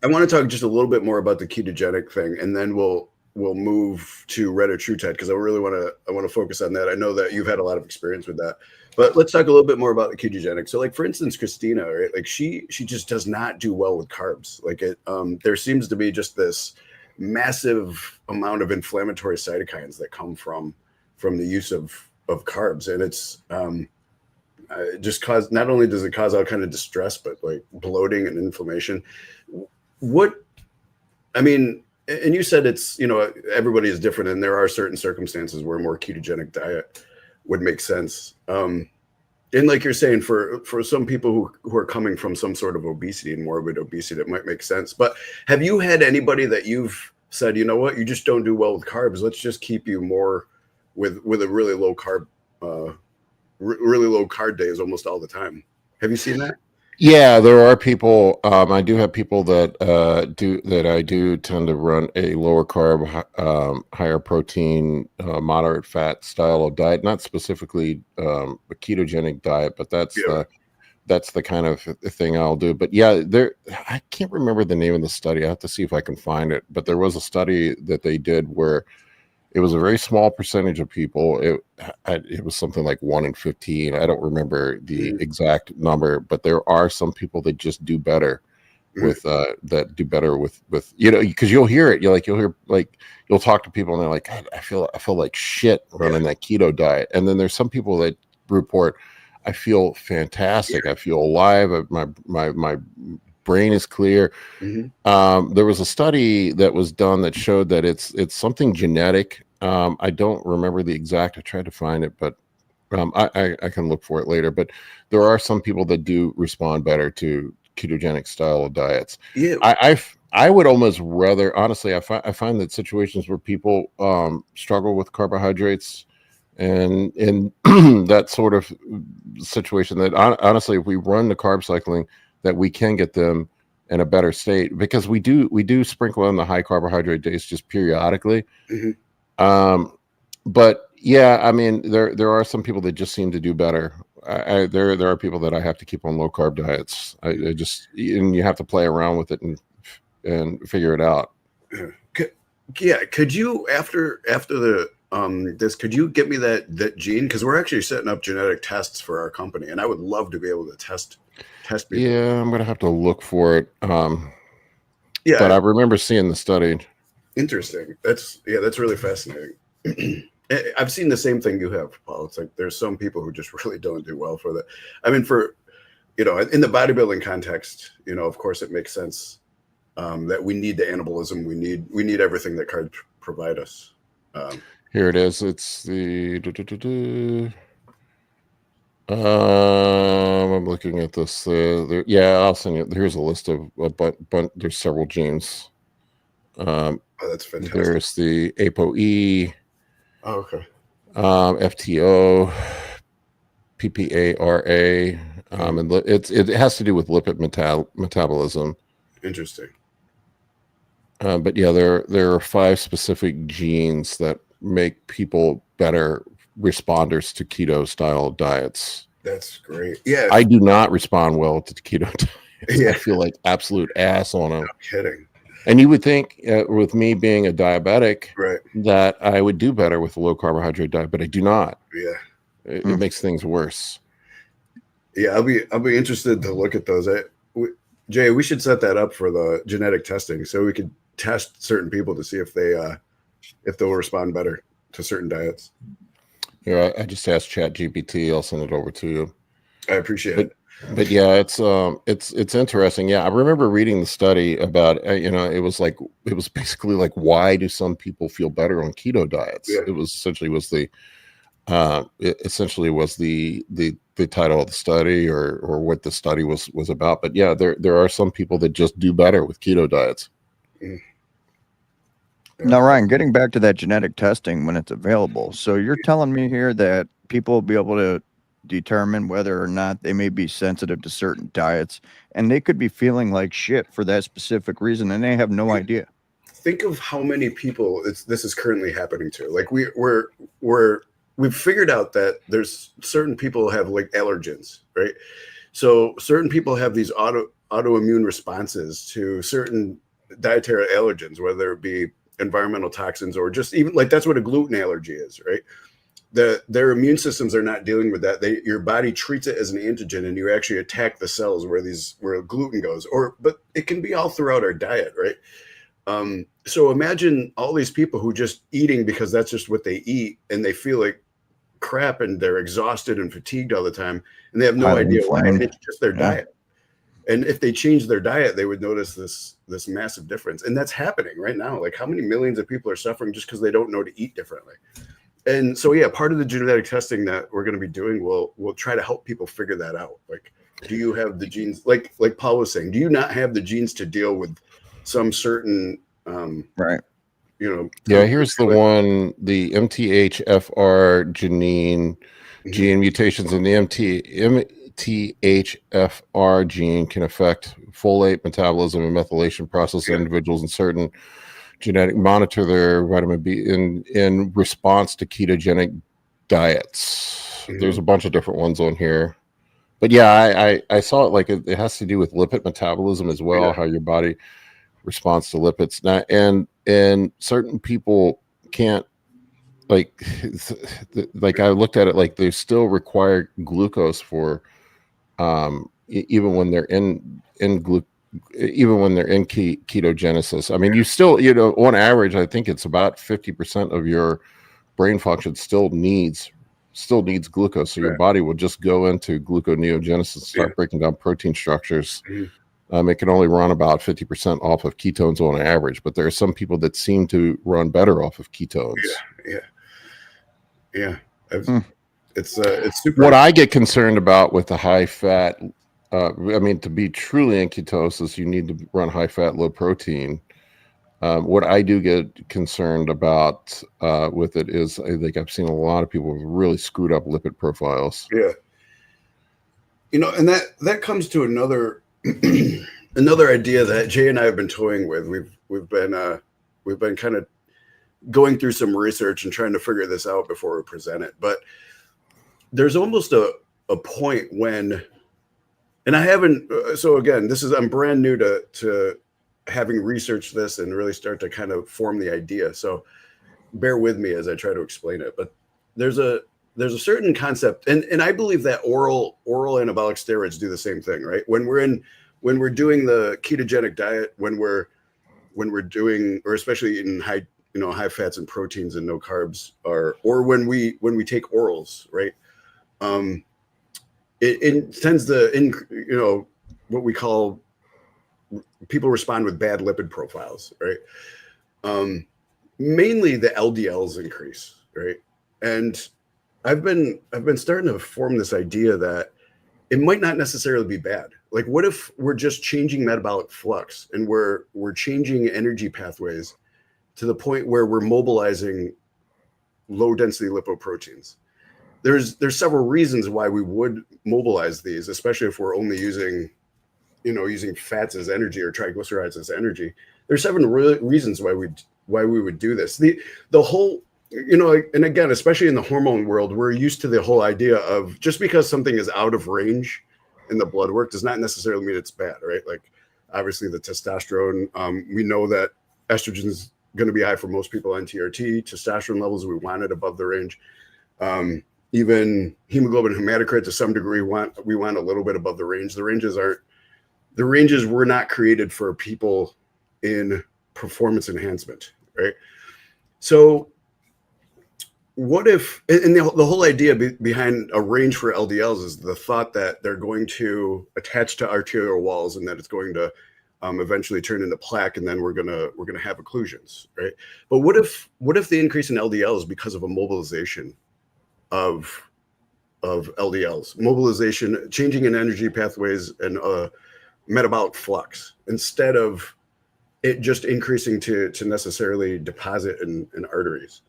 Speaker 2: I want to talk just a little bit more about the ketogenic thing, and then we'll move to Retatrutide because I want to focus on that. I know that you've had a lot of experience with that, but let's talk a little bit more about the ketogenic. So, like for instance, Christina, right? Like she just does not do well with carbs. Like there seems to be just this massive amount of inflammatory cytokines that come from the use of carbs, and it's just cause, not only does it cause all kind of distress, but like bloating and inflammation. I mean, and you said it's, everybody is different, and there are certain circumstances where a more ketogenic diet would make sense. And like you're saying, for some people who are coming from some sort of obesity and morbid obesity, it might make sense. But have you had anybody that you've said, you know what, you just don't do well with carbs, let's just keep you more with a really low carb, really low carb days almost all the time? Have you seen that?
Speaker 3: Yeah, there are people. I do have people that I do tend to run a lower carb, higher protein, moderate fat style of diet. Not specifically a ketogenic diet, but that's the kind of thing I'll do. But yeah, I can't remember the name of the study. I have to see if I can find it. But there was a study that they did where it was a very small percentage of people. It was something like 1 in 15. I don't remember the exact number, but there are some people that just do better with because you'll hear it. You'll hear you'll talk to people and they're like, God, I feel like shit running that keto diet. And then there's some people that report, I feel fantastic. I feel alive. My brain is clear. There was a study that was done that showed that it's something genetic. I don't remember the exact. I tried to find it, but I can look for it later. But there are some people that do respond better to ketogenic style of diets.
Speaker 2: Yeah,
Speaker 3: I would almost rather, honestly, I find that situations where people struggle with carbohydrates and in that sort of situation, that honestly, if we run the carb cycling, that we can get them in a better state, because we do sprinkle in the high carbohydrate days just periodically. But yeah, I mean, there are some people that just seem to do better. There are people that I have to keep on low carb diets. I just, and you have to play around with it and figure it out.
Speaker 2: Yeah, could you after the this, could you get me that gene, because we're actually setting up genetic tests for our company, and I would love to be able to test people.
Speaker 3: Yeah, I'm gonna have to look for it.
Speaker 2: Yeah,
Speaker 3: but I remember seeing the study.
Speaker 2: Interesting. That's really fascinating. I've seen the same thing you have, Paul. It's like there's some people who just really don't do well for that. I mean, for in the bodybuilding context, of course it makes sense that we need the anabolism. We need everything that carbs provide us.
Speaker 3: Here it is. It's the. I'm looking at this. Yeah, I'll send you. Here's a list of but there's several genes.
Speaker 2: Oh, that's fantastic.
Speaker 3: There's the ApoE.
Speaker 2: Oh, okay.
Speaker 3: FTO, PPARA, and it has to do with lipid metabolism.
Speaker 2: Interesting.
Speaker 3: But yeah, there are 5 specific genes that make people better responders to keto style diets.
Speaker 2: That's great. Yeah,
Speaker 3: I do not respond well to keto diets.
Speaker 2: Yeah.
Speaker 3: I feel like absolute ass on them.
Speaker 2: No kidding.
Speaker 3: And you would think, with me being a diabetic,
Speaker 2: Right,
Speaker 3: that I would do better with a low carbohydrate diet, but I do not.
Speaker 2: yeah.
Speaker 3: It makes things worse.
Speaker 2: Yeah, I'll be interested to look at those. Jay, we should set that up for the genetic testing, so we could test certain people to see if they'll respond better to certain diets.
Speaker 3: Yeah, I just asked ChatGPT. I'll send it over to you.
Speaker 2: I appreciate it.
Speaker 3: But yeah, it's interesting. Yeah, I remember reading the study about it was basically like, why do some people feel better on keto diets?
Speaker 2: Yeah.
Speaker 3: It was essentially the title of the study or what the study was about. But yeah, there are some people that just do better with keto diets.
Speaker 2: Yeah.
Speaker 1: Now, Ryan, getting back to that genetic testing when it's available. So you're telling me here that people will be able to determine whether or not they may be sensitive to certain diets, and they could be feeling like shit for that specific reason, and they have no idea.
Speaker 2: Think of how many people this is currently happening to. Like we've figured out that there's certain people have like allergens, right? So certain people have these autoimmune responses to certain dietary allergens, whether it be environmental toxins or just even like that's what a gluten allergy is, right? Their immune systems are not dealing with that. Your body treats it as an antigen, and you actually attack the cells where gluten goes. But it can be all throughout our diet, right? So imagine all these people who just eating because that's just what they eat, and they feel like crap, and they're exhausted and fatigued all the time, and they have no
Speaker 1: Highly
Speaker 2: idea why. And
Speaker 1: inflamed.
Speaker 2: it's just their diet. And if they change their diet, they would notice this massive difference. And that's happening right now. Like how many millions of people are suffering just because they don't know to eat differently. And so, yeah, part of the genetic testing that we're going to be doing, we'll try to help people figure that out. Like, do you have the genes? Like Paul was saying, do you not have the genes to deal with some certain,
Speaker 1: Right.
Speaker 3: Yeah, here's the one, the MTHFR gene mutations in the MTHFR gene can affect folate metabolism and methylation process in individuals in certain genetic monitor their vitamin B in response to ketogenic diets. There's a bunch of different ones on here. But yeah, I saw it like it has to do with lipid metabolism as well, how your body responds to lipids. Now, and certain people can't like I looked at it like they still require glucose for even when they're in ketogenesis. I mean, you still, on average, I think it's about 50% of your brain function still needs glucose. So your body will just go into gluconeogenesis, start breaking down protein structures. It can only run about 50% off of ketones on average, but there are some people that seem to run better off of ketones.
Speaker 2: Yeah. It's super.
Speaker 3: What I get concerned about with the high fat, to be truly in ketosis, you need to run high fat, low protein. What I do get concerned about with it is I think I've seen a lot of people with really screwed up lipid profiles.
Speaker 2: Yeah. And that comes to another another idea that Jay and I have been toying with. We've been kind of going through some research and trying to figure this out before we present it. But there's almost a point when, and I haven't. So again, I'm brand new to having researched this and really start to kind of form the idea. So bear with me as I try to explain it. But there's a certain concept, and I believe that oral anabolic steroids do the same thing, right? When we're doing the ketogenic diet, when we're doing, or especially in high fats and proteins and no carbs, or when we take orals, right? It tends to what we call, people respond with bad lipid profiles, right? Mainly the LDLs increase, right? And I've been starting to form this idea that it might not necessarily be bad. Like, what if we're just changing metabolic flux and we're changing energy pathways to the point where we're mobilizing low density lipoproteins? There's several reasons why we would mobilize these, especially if we're only using fats as energy or triglycerides as energy. There's seven reasons why we would do this. The whole, and again, especially in the hormone world, we're used to the whole idea of just because something is out of range in the blood work does not necessarily mean it's bad, right? Like obviously the testosterone, we know that estrogen is going to be high for most people on TRT. Testosterone levels, we want it above the range. Even hemoglobin hematocrit to some degree, we want a little bit above the range. The ranges were not created for people in performance enhancement, right? So what if, and the whole idea behind a range for LDLs is the thought that they're going to attach to arterial walls and that it's going to eventually turn into plaque, and then we're gonna have occlusions, right? But what if the increase in LDL is because of a mobilization of LDLs, mobilization, changing in energy pathways and metabolic flux, instead of it just increasing to necessarily deposit in arteries?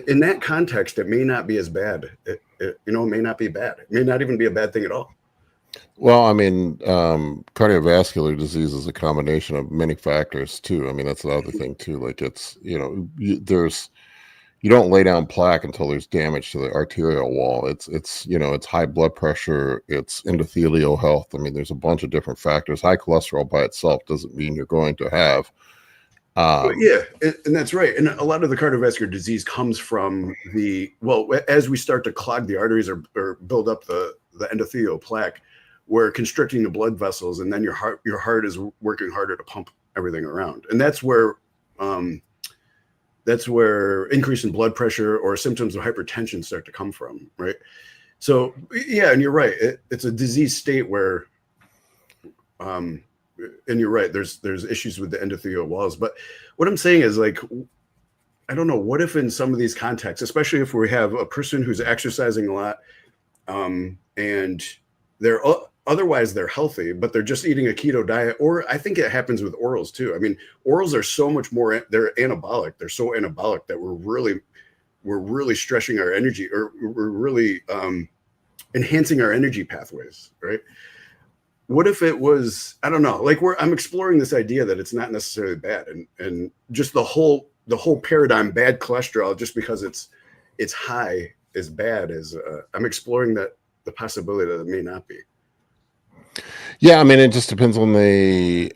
Speaker 2: In that context, it may not be as bad it may not be bad. It may not even be a bad thing at all.
Speaker 3: Well, I mean, cardiovascular disease is a combination of many factors too. I mean, that's the other thing too. Like it's, you don't lay down plaque until there's damage to the arterial wall. It's high blood pressure, it's endothelial health. I mean, there's a bunch of different factors. High cholesterol by itself doesn't mean you're going to have.
Speaker 2: Yeah, and that's right. And a lot of the cardiovascular disease comes from as we start to clog the arteries or build up the endothelial plaque, we're constricting the blood vessels, and then your heart is working harder to pump everything around. And that's where increase in blood pressure or symptoms of hypertension start to come from, right? So yeah, and you're right. It's a disease state where, and you're right. There's issues with the endothelial walls. But what I'm saying is, like, I don't know. What if in some of these contexts, especially if we have a person who's exercising a lot, and they're otherwise they're healthy, but they're just eating a keto diet, or I think it happens with orals too. I mean, orals are so much more, they're anabolic. They're so anabolic that we're really stretching our energy, or we're really enhancing our energy pathways, right? What if it was, I don't know, like I'm exploring this idea that it's not necessarily bad, and just the whole paradigm, bad cholesterol, just because it's high is bad, is I'm exploring the possibility that it may not be.
Speaker 3: Yeah, I mean, it just depends on the.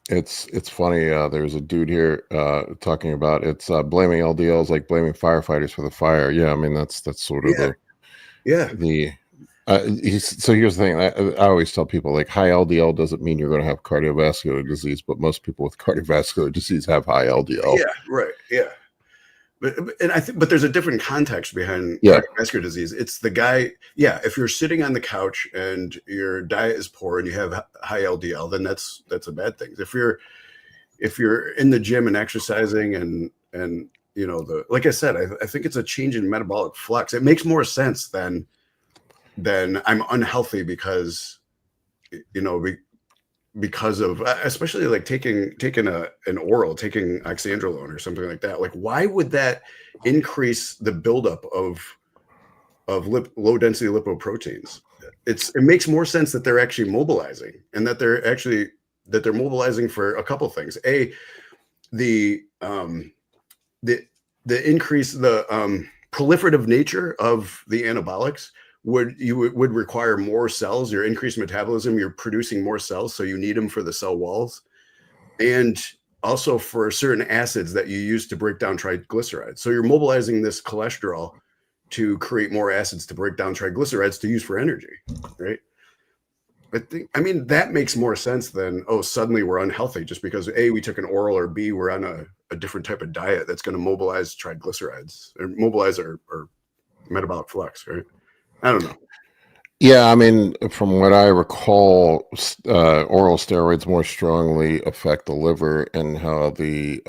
Speaker 3: It's funny. There's a dude here talking about it's blaming LDLs like blaming firefighters for the fire. Yeah, I mean that's sort of so here's the thing. I always tell people, like, high LDL doesn't mean you're going to have cardiovascular disease, but most people with cardiovascular disease have high LDL.
Speaker 2: Yeah, right. Yeah. But there's a different context behind cardiovascular disease. It's the guy. Yeah, if you're sitting on the couch and your diet is poor and you have high LDL, then that's a bad thing. If you're in the gym and exercising and like I said, I think it's a change in metabolic flux. It makes more sense than I'm unhealthy because of, especially like taking an oral, taking oxandrolone or something like that. Like, why would that increase the buildup of low density lipoproteins? It makes more sense that they're actually mobilizing, and that they're mobilizing for a couple things. The increase, the proliferative nature of the anabolics would require more cells. Your increased metabolism, you're producing more cells, so you need them for the cell walls, and also for certain acids that you use to break down triglycerides. So you're mobilizing this cholesterol to create more acids to break down triglycerides to use for energy, right? I mean, that makes more sense than, suddenly we're unhealthy just because A, we took an oral, or B, we're on a different type of diet that's going to mobilize triglycerides or mobilize our metabolic flux, right? I don't know.
Speaker 3: Yeah, I mean, from what I recall, oral steroids more strongly affect the liver and how the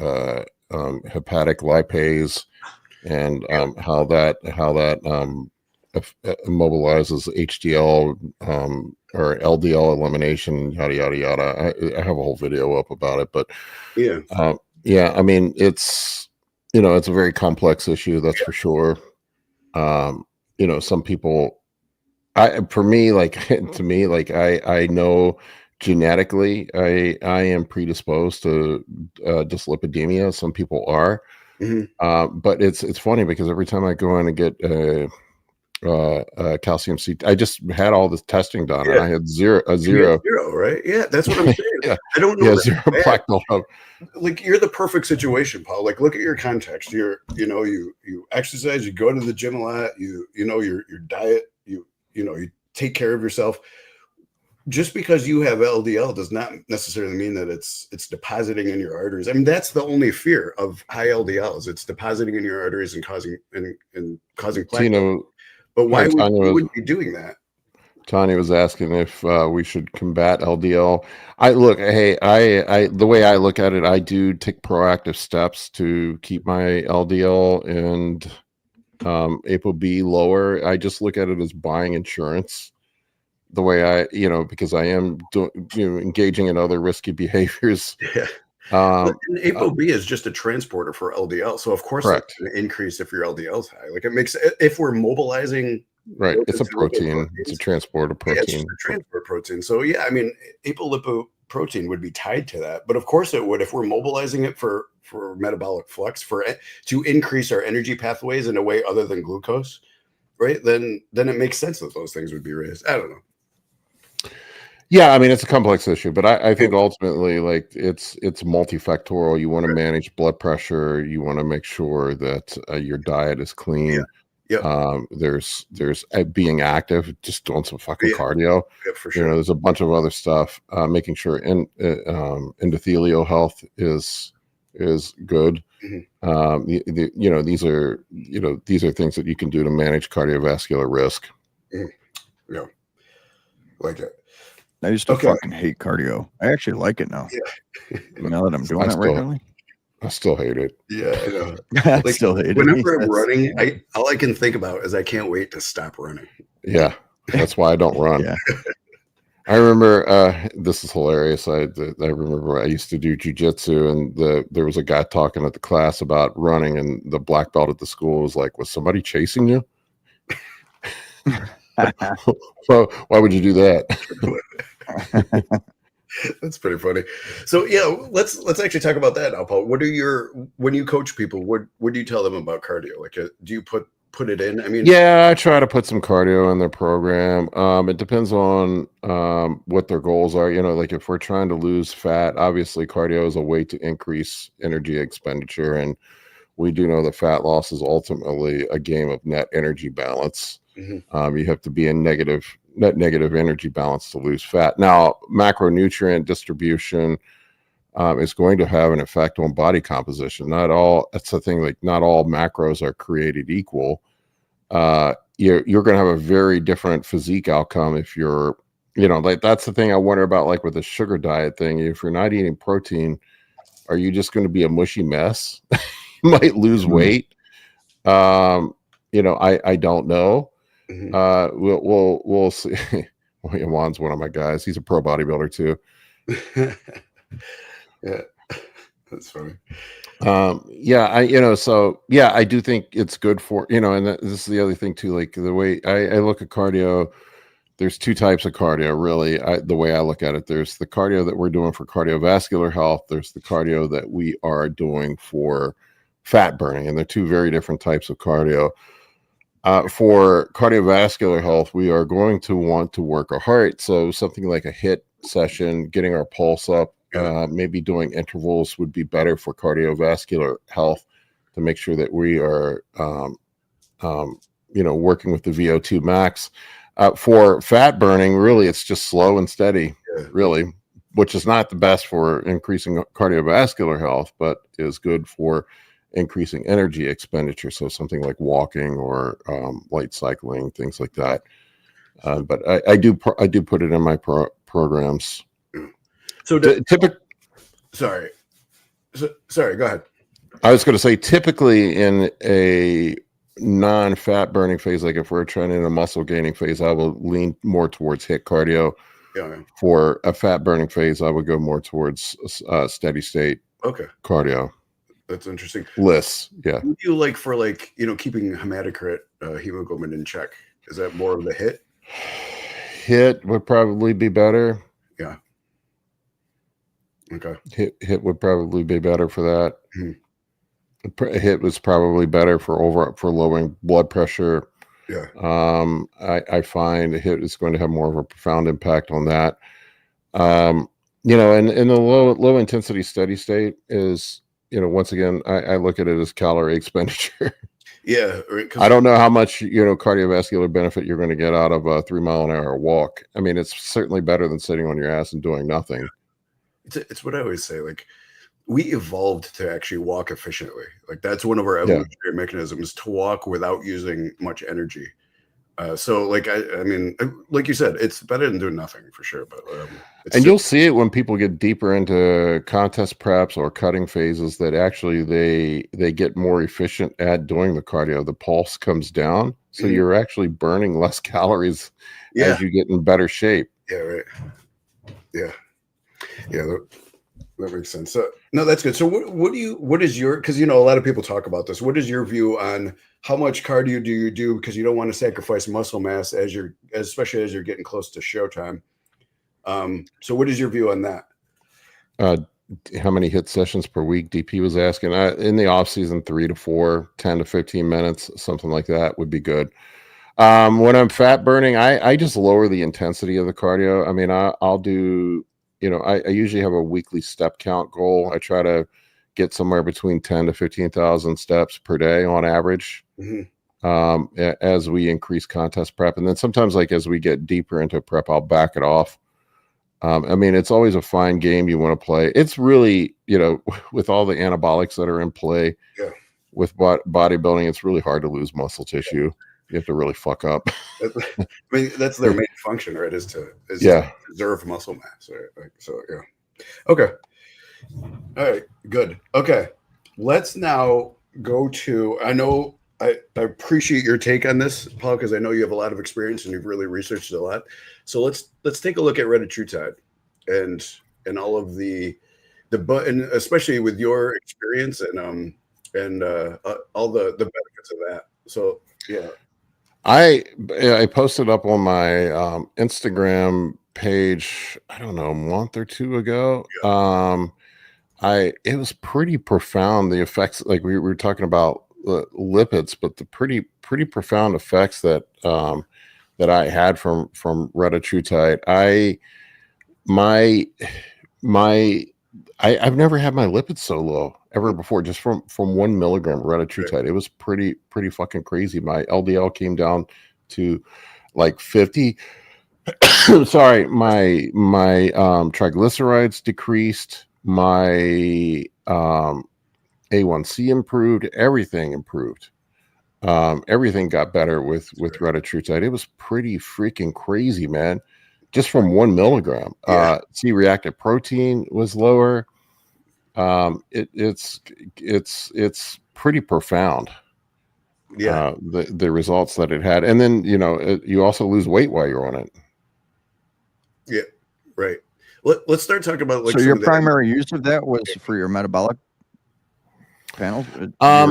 Speaker 3: hepatic lipase and how that mobilizes HDL or LDL elimination, yada yada yada. I have a whole video up about it, but yeah, I mean, it's it's a very complex issue, that's for sure. Some people, I know genetically I am predisposed to dyslipidemia. Some people are, but it's funny because every time I go in and get calcium CT, I just had all this testing done, and I had zero,
Speaker 2: right? Yeah, that's what I'm saying.
Speaker 3: Yeah.
Speaker 2: I don't know.
Speaker 3: Yeah, zero plaque buildup.
Speaker 2: Like, you're the perfect situation, Paul. Like, look at your context. You exercise, you go to the gym a lot, your diet, you take care of yourself. Just because you have LDL does not necessarily mean that it's depositing in your arteries. I mean, that's the only fear of high LDLs. It's depositing in your arteries and causing plaque. But why would you be doing that?
Speaker 3: Tanya was asking if we should combat LDL. The way I look at it, I do take proactive steps to keep my LDL and ApoB lower. I just look at it as buying insurance. The way because I am engaging in other risky behaviors.
Speaker 2: Yeah. And ApoB is just a transporter for LDL. So of course that's
Speaker 3: correct.
Speaker 2: going to increase if your LDL is high. Like it makes, if we're mobilizing.
Speaker 3: Right. It's a
Speaker 2: lipids and
Speaker 3: protein. It's a
Speaker 2: lipoproteins,
Speaker 3: transporter
Speaker 2: yeah, it's just
Speaker 3: protein.
Speaker 2: a transport protein. So yeah, I mean, apolipoprotein would be tied to that, but of course it would if we're mobilizing it for metabolic flux to increase our energy pathways in a way other than glucose, right? Then it makes sense that those things would be raised. I don't know.
Speaker 3: Yeah, I mean it's a complex issue, but I think ultimately, like it's multifactorial. You want to manage blood pressure. You want to make sure that your diet is clean.
Speaker 2: Yeah.
Speaker 3: There's being active, just doing some fucking
Speaker 2: Yeah.
Speaker 3: cardio.
Speaker 2: Yeah, for sure.
Speaker 3: There's a bunch of other stuff. Making sure endothelial health is good.
Speaker 2: Mm-hmm.
Speaker 3: These are things that you can do to manage cardiovascular risk.
Speaker 2: Mm-hmm. Yeah, like it.
Speaker 1: I used to fucking hate cardio. I actually like it now.
Speaker 2: Yeah.
Speaker 1: Now that I'm doing it regularly.
Speaker 3: I still hate it.
Speaker 2: Yeah, I know.
Speaker 1: I still hate it.
Speaker 2: Whenever I'm running, all I can think about is I can't wait to stop running.
Speaker 3: Yeah, that's why I don't run.
Speaker 1: Yeah.
Speaker 3: I remember this is hilarious. I remember I used to do jujitsu, and there was a guy talking at the class about running, and the black belt at the school was like, "Was somebody chasing you?" Well, why would you do that?
Speaker 2: That's pretty funny. So yeah, let's actually talk about that now, Paul. When you coach people, what do you tell them about cardio? Like, do you put it in? I mean,
Speaker 3: yeah, I try to put some cardio in their program. It depends on what their goals are. Like if we're trying to lose fat, obviously cardio is a way to increase energy expenditure, and we do know that fat loss is ultimately a game of net energy balance.
Speaker 2: Mm-hmm.
Speaker 3: You have to be in net negative energy balance to lose fat. Now, macronutrient distribution is going to have an effect on body composition. That's the thing, like not all macros are created equal. You're going to have a very different physique outcome if you're, like that's the thing I wonder about, like with the sugar diet thing. If you're not eating protein, are you just going to be a mushy mess? You might lose weight. I don't know.
Speaker 2: Mm-hmm.
Speaker 3: We'll see. Juan's one of my guys. He's a pro bodybuilder too.
Speaker 2: Yeah, that's funny.
Speaker 3: I do think it's good for, and this is the other thing too, like the way I look at cardio, there's two types of cardio, really. The way I look at it, there's the cardio that we're doing for cardiovascular health. There's the cardio that we are doing for fat burning, and they're two very different types of cardio. For cardiovascular health, we are going to want to work our heart. So something like a HIIT session, getting our pulse up, maybe doing intervals would be better for cardiovascular health to make sure that we are, working with the VO2 max. For fat burning, really, it's just slow and steady, really, which is not the best for increasing cardiovascular health, but is good for increasing energy expenditure. So something like walking or light cycling, things like that. But I do put it in my programs.
Speaker 2: So sorry, go ahead.
Speaker 3: I was going to say, typically in a non-fat burning phase, like if we're trying in a muscle gaining phase, I will lean more towards HIIT cardio.
Speaker 2: Yeah.
Speaker 3: For a fat burning phase, I would go more towards steady state cardio.
Speaker 2: That's interesting.
Speaker 3: Lists, yeah.
Speaker 2: What do you like for keeping hematocrit hemoglobin in check? Is that more of the HIIT?
Speaker 3: HIIT would probably be better.
Speaker 2: Yeah. Okay.
Speaker 3: HIIT would probably be better for that.
Speaker 2: Mm-hmm.
Speaker 3: HIIT was probably better for lowering blood pressure.
Speaker 2: Yeah.
Speaker 3: I find HIIT is going to have more of a profound impact on that. And in the low intensity steady state is, once again, I look at it as calorie expenditure.
Speaker 2: Yeah. Right,
Speaker 3: I don't know how much, cardiovascular benefit you're going to get out of a 3 mile an hour walk. I mean, it's certainly better than sitting on your ass and doing nothing.
Speaker 2: It's what I always say. Like, we evolved to actually walk efficiently. Like, that's one of our evolutionary mechanisms, to walk without using much energy. So like, I mean, like you said, it's better than doing nothing for sure. But
Speaker 3: you'll see it when people get deeper into contest preps or cutting phases, that actually they get more efficient at doing the cardio. The pulse comes down, so you're actually burning less calories as you get in better shape.
Speaker 2: Yeah, right. Yeah. That makes sense. So no, that's good. So what is your, because a lot of people talk about this. What is your view on how much cardio do you do? Because you don't want to sacrifice muscle mass especially as you're getting close to showtime. So what is your view on that?
Speaker 3: How many hit sessions per week? DP was asking. In the off season, 3 to 4, 10 to 15 minutes, something like that would be good. When I'm fat burning, I just lower the intensity of the cardio. I mean, I'll do, I usually have a weekly step count goal. I try to get somewhere between 10 to 15,000 steps per day on average. As we increase contest prep. And then sometimes, like, as we get deeper into prep, I'll back it off. I mean, it's always a fine game you want to play. It's really, with all the anabolics that are in play with bodybuilding, it's really hard to lose muscle tissue. You have to really fuck up.
Speaker 2: I mean, that's their main function, right? Is to preserve muscle mass, right? Like, so, yeah. Okay. All right. Good. Okay. Let's now go to, I know I appreciate your take on this, Paul, because I know you have a lot of experience and you've really researched a lot. So let's take a look at Retatrutide and all of and especially with your experience and all the benefits of that. So yeah.
Speaker 3: I posted up on my Instagram page, I don't know, a month or two ago. It was pretty profound, the effects, like we were talking about lipids, but the pretty profound effects that I had from Retatrutide. I've never had my lipids so low ever before, just from 1 milligram Retatrutide. It was pretty fucking crazy. My LDL came down to like 50. Sorry, my triglycerides decreased. My A1C improved. Everything improved. Everything got better with Retatrutide. It was pretty freaking crazy, man. Just from 1 milligram. C-reactive protein was lower. It's pretty profound. The results that it had. And then you also lose weight while you're on it.
Speaker 2: Yeah, right. Let's start talking about, like,
Speaker 1: so your primary use of that was for your metabolic panels. I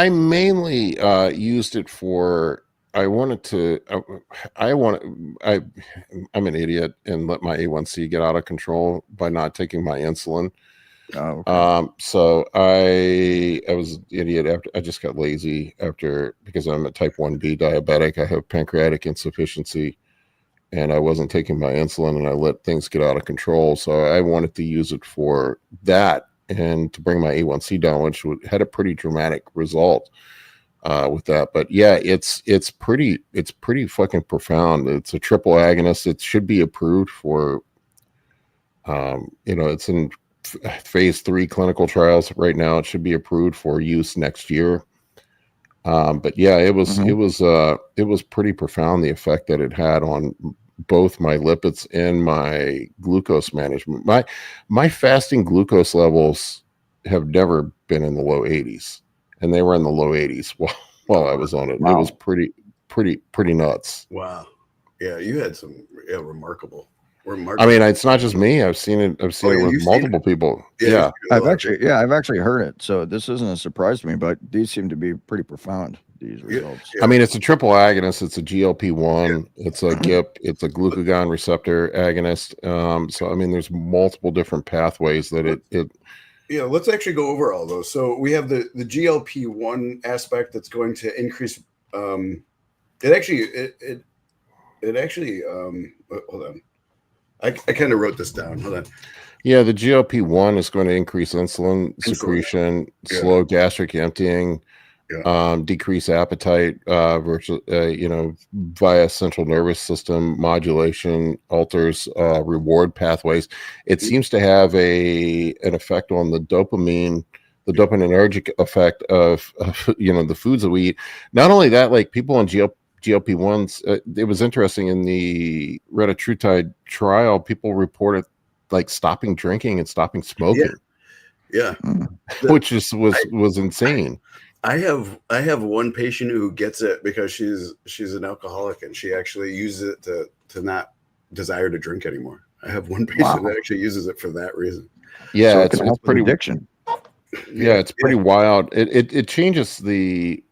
Speaker 3: mainly used it for, I'm an idiot and let my A1C get out of control by not taking my insulin.
Speaker 1: Oh, okay.
Speaker 3: So I was an idiot after I just got lazy because I'm a type 1B diabetic. I have pancreatic insufficiency and I wasn't taking my insulin and I let things get out of control. So I wanted to use it for that and to bring my A1C down, which had a pretty dramatic result with that. But yeah, it's pretty fucking profound. It's a triple agonist. It should be approved for, it's in phase 3 clinical trials right now. It should be approved for use next year. But yeah, it was pretty profound, the effect that it had on both my lipids and my glucose management. My fasting glucose levels have never been in the low 80s, and they were in the low 80s while I was on it. Wow. It was pretty nuts.
Speaker 2: Wow. Yeah, you had some remarkable.
Speaker 3: I mean, it's not just me. I've seen it with multiple people. Yeah.
Speaker 1: I've actually heard it. So this isn't a surprise to me, but these seem to be pretty profound, these results.
Speaker 3: I mean, it's a triple agonist. It's a GLP-1. It's a GIP. It's a glucagon receptor agonist. So I mean, there's multiple different pathways that it.
Speaker 2: Yeah, let's actually go over all those. So we have the GLP-1 aspect that's going to increase. It actually. Hold on. I kind of wrote this down. Hold on.
Speaker 3: Yeah, the GLP-1 is going to increase insulin secretion, slow gastric emptying, decrease appetite, via central nervous system modulation, alters reward pathways. It seems to have an effect on the dopamine, the dopaminergic effect of the foods that we eat. Not only that, like people on GLP-1s, it was interesting in the Retatrutide trial, people reported like stopping drinking and stopping smoking.
Speaker 2: Yeah.
Speaker 3: Which was insane.
Speaker 2: I have one patient who gets it because she's an alcoholic and she actually uses it to not desire to drink anymore. I have one patient
Speaker 1: Wow.
Speaker 2: that actually uses it for that reason.
Speaker 3: Yeah,
Speaker 1: So it
Speaker 3: it's
Speaker 1: can help with
Speaker 3: pretty.
Speaker 1: addiction.
Speaker 3: Yeah, it's pretty wild. It changes the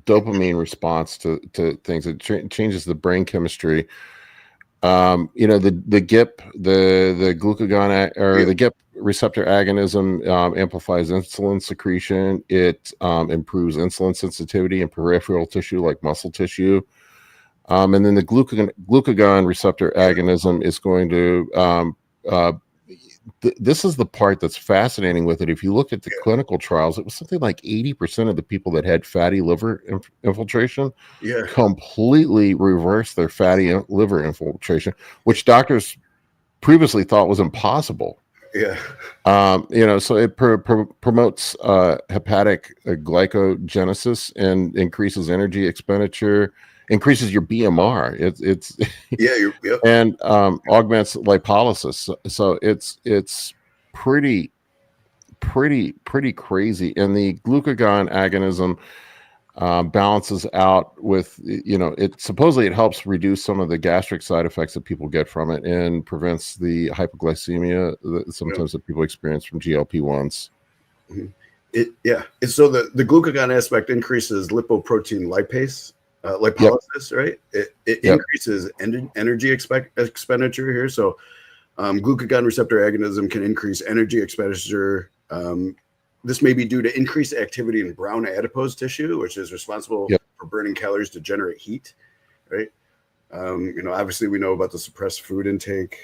Speaker 3: dopamine response to things. It changes the brain chemistry. You know, the GIP, the glucagon or the GIP receptor agonism amplifies insulin secretion. It improves insulin sensitivity in peripheral tissue like muscle tissue. And then the glucagon receptor agonism is going to this is the part that's fascinating with it. If you look at the clinical trials, it was something like 80% of the people that had fatty liver infiltration completely reversed their fatty liver infiltration, which doctors previously thought was impossible.
Speaker 2: Yeah.
Speaker 3: You know, so it promotes hepatic glycogenesis and increases energy expenditure, increases your BMR. It's and augments lipolysis. So it's pretty crazy. And the glucagon agonism balances out with, you know, it supposedly it helps reduce some of the gastric side effects that people get from it and prevents the hypoglycemia that sometimes that people experience from GLP-1s.
Speaker 2: So the glucagon aspect increases lipoprotein lipase. Lipolysis, right? It increases energy expenditure here. So glucagon receptor agonism can increase energy expenditure. This may be due to increased activity in brown adipose tissue, which is responsible for burning calories to generate heat, right? You know, obviously we know about the suppressed food intake.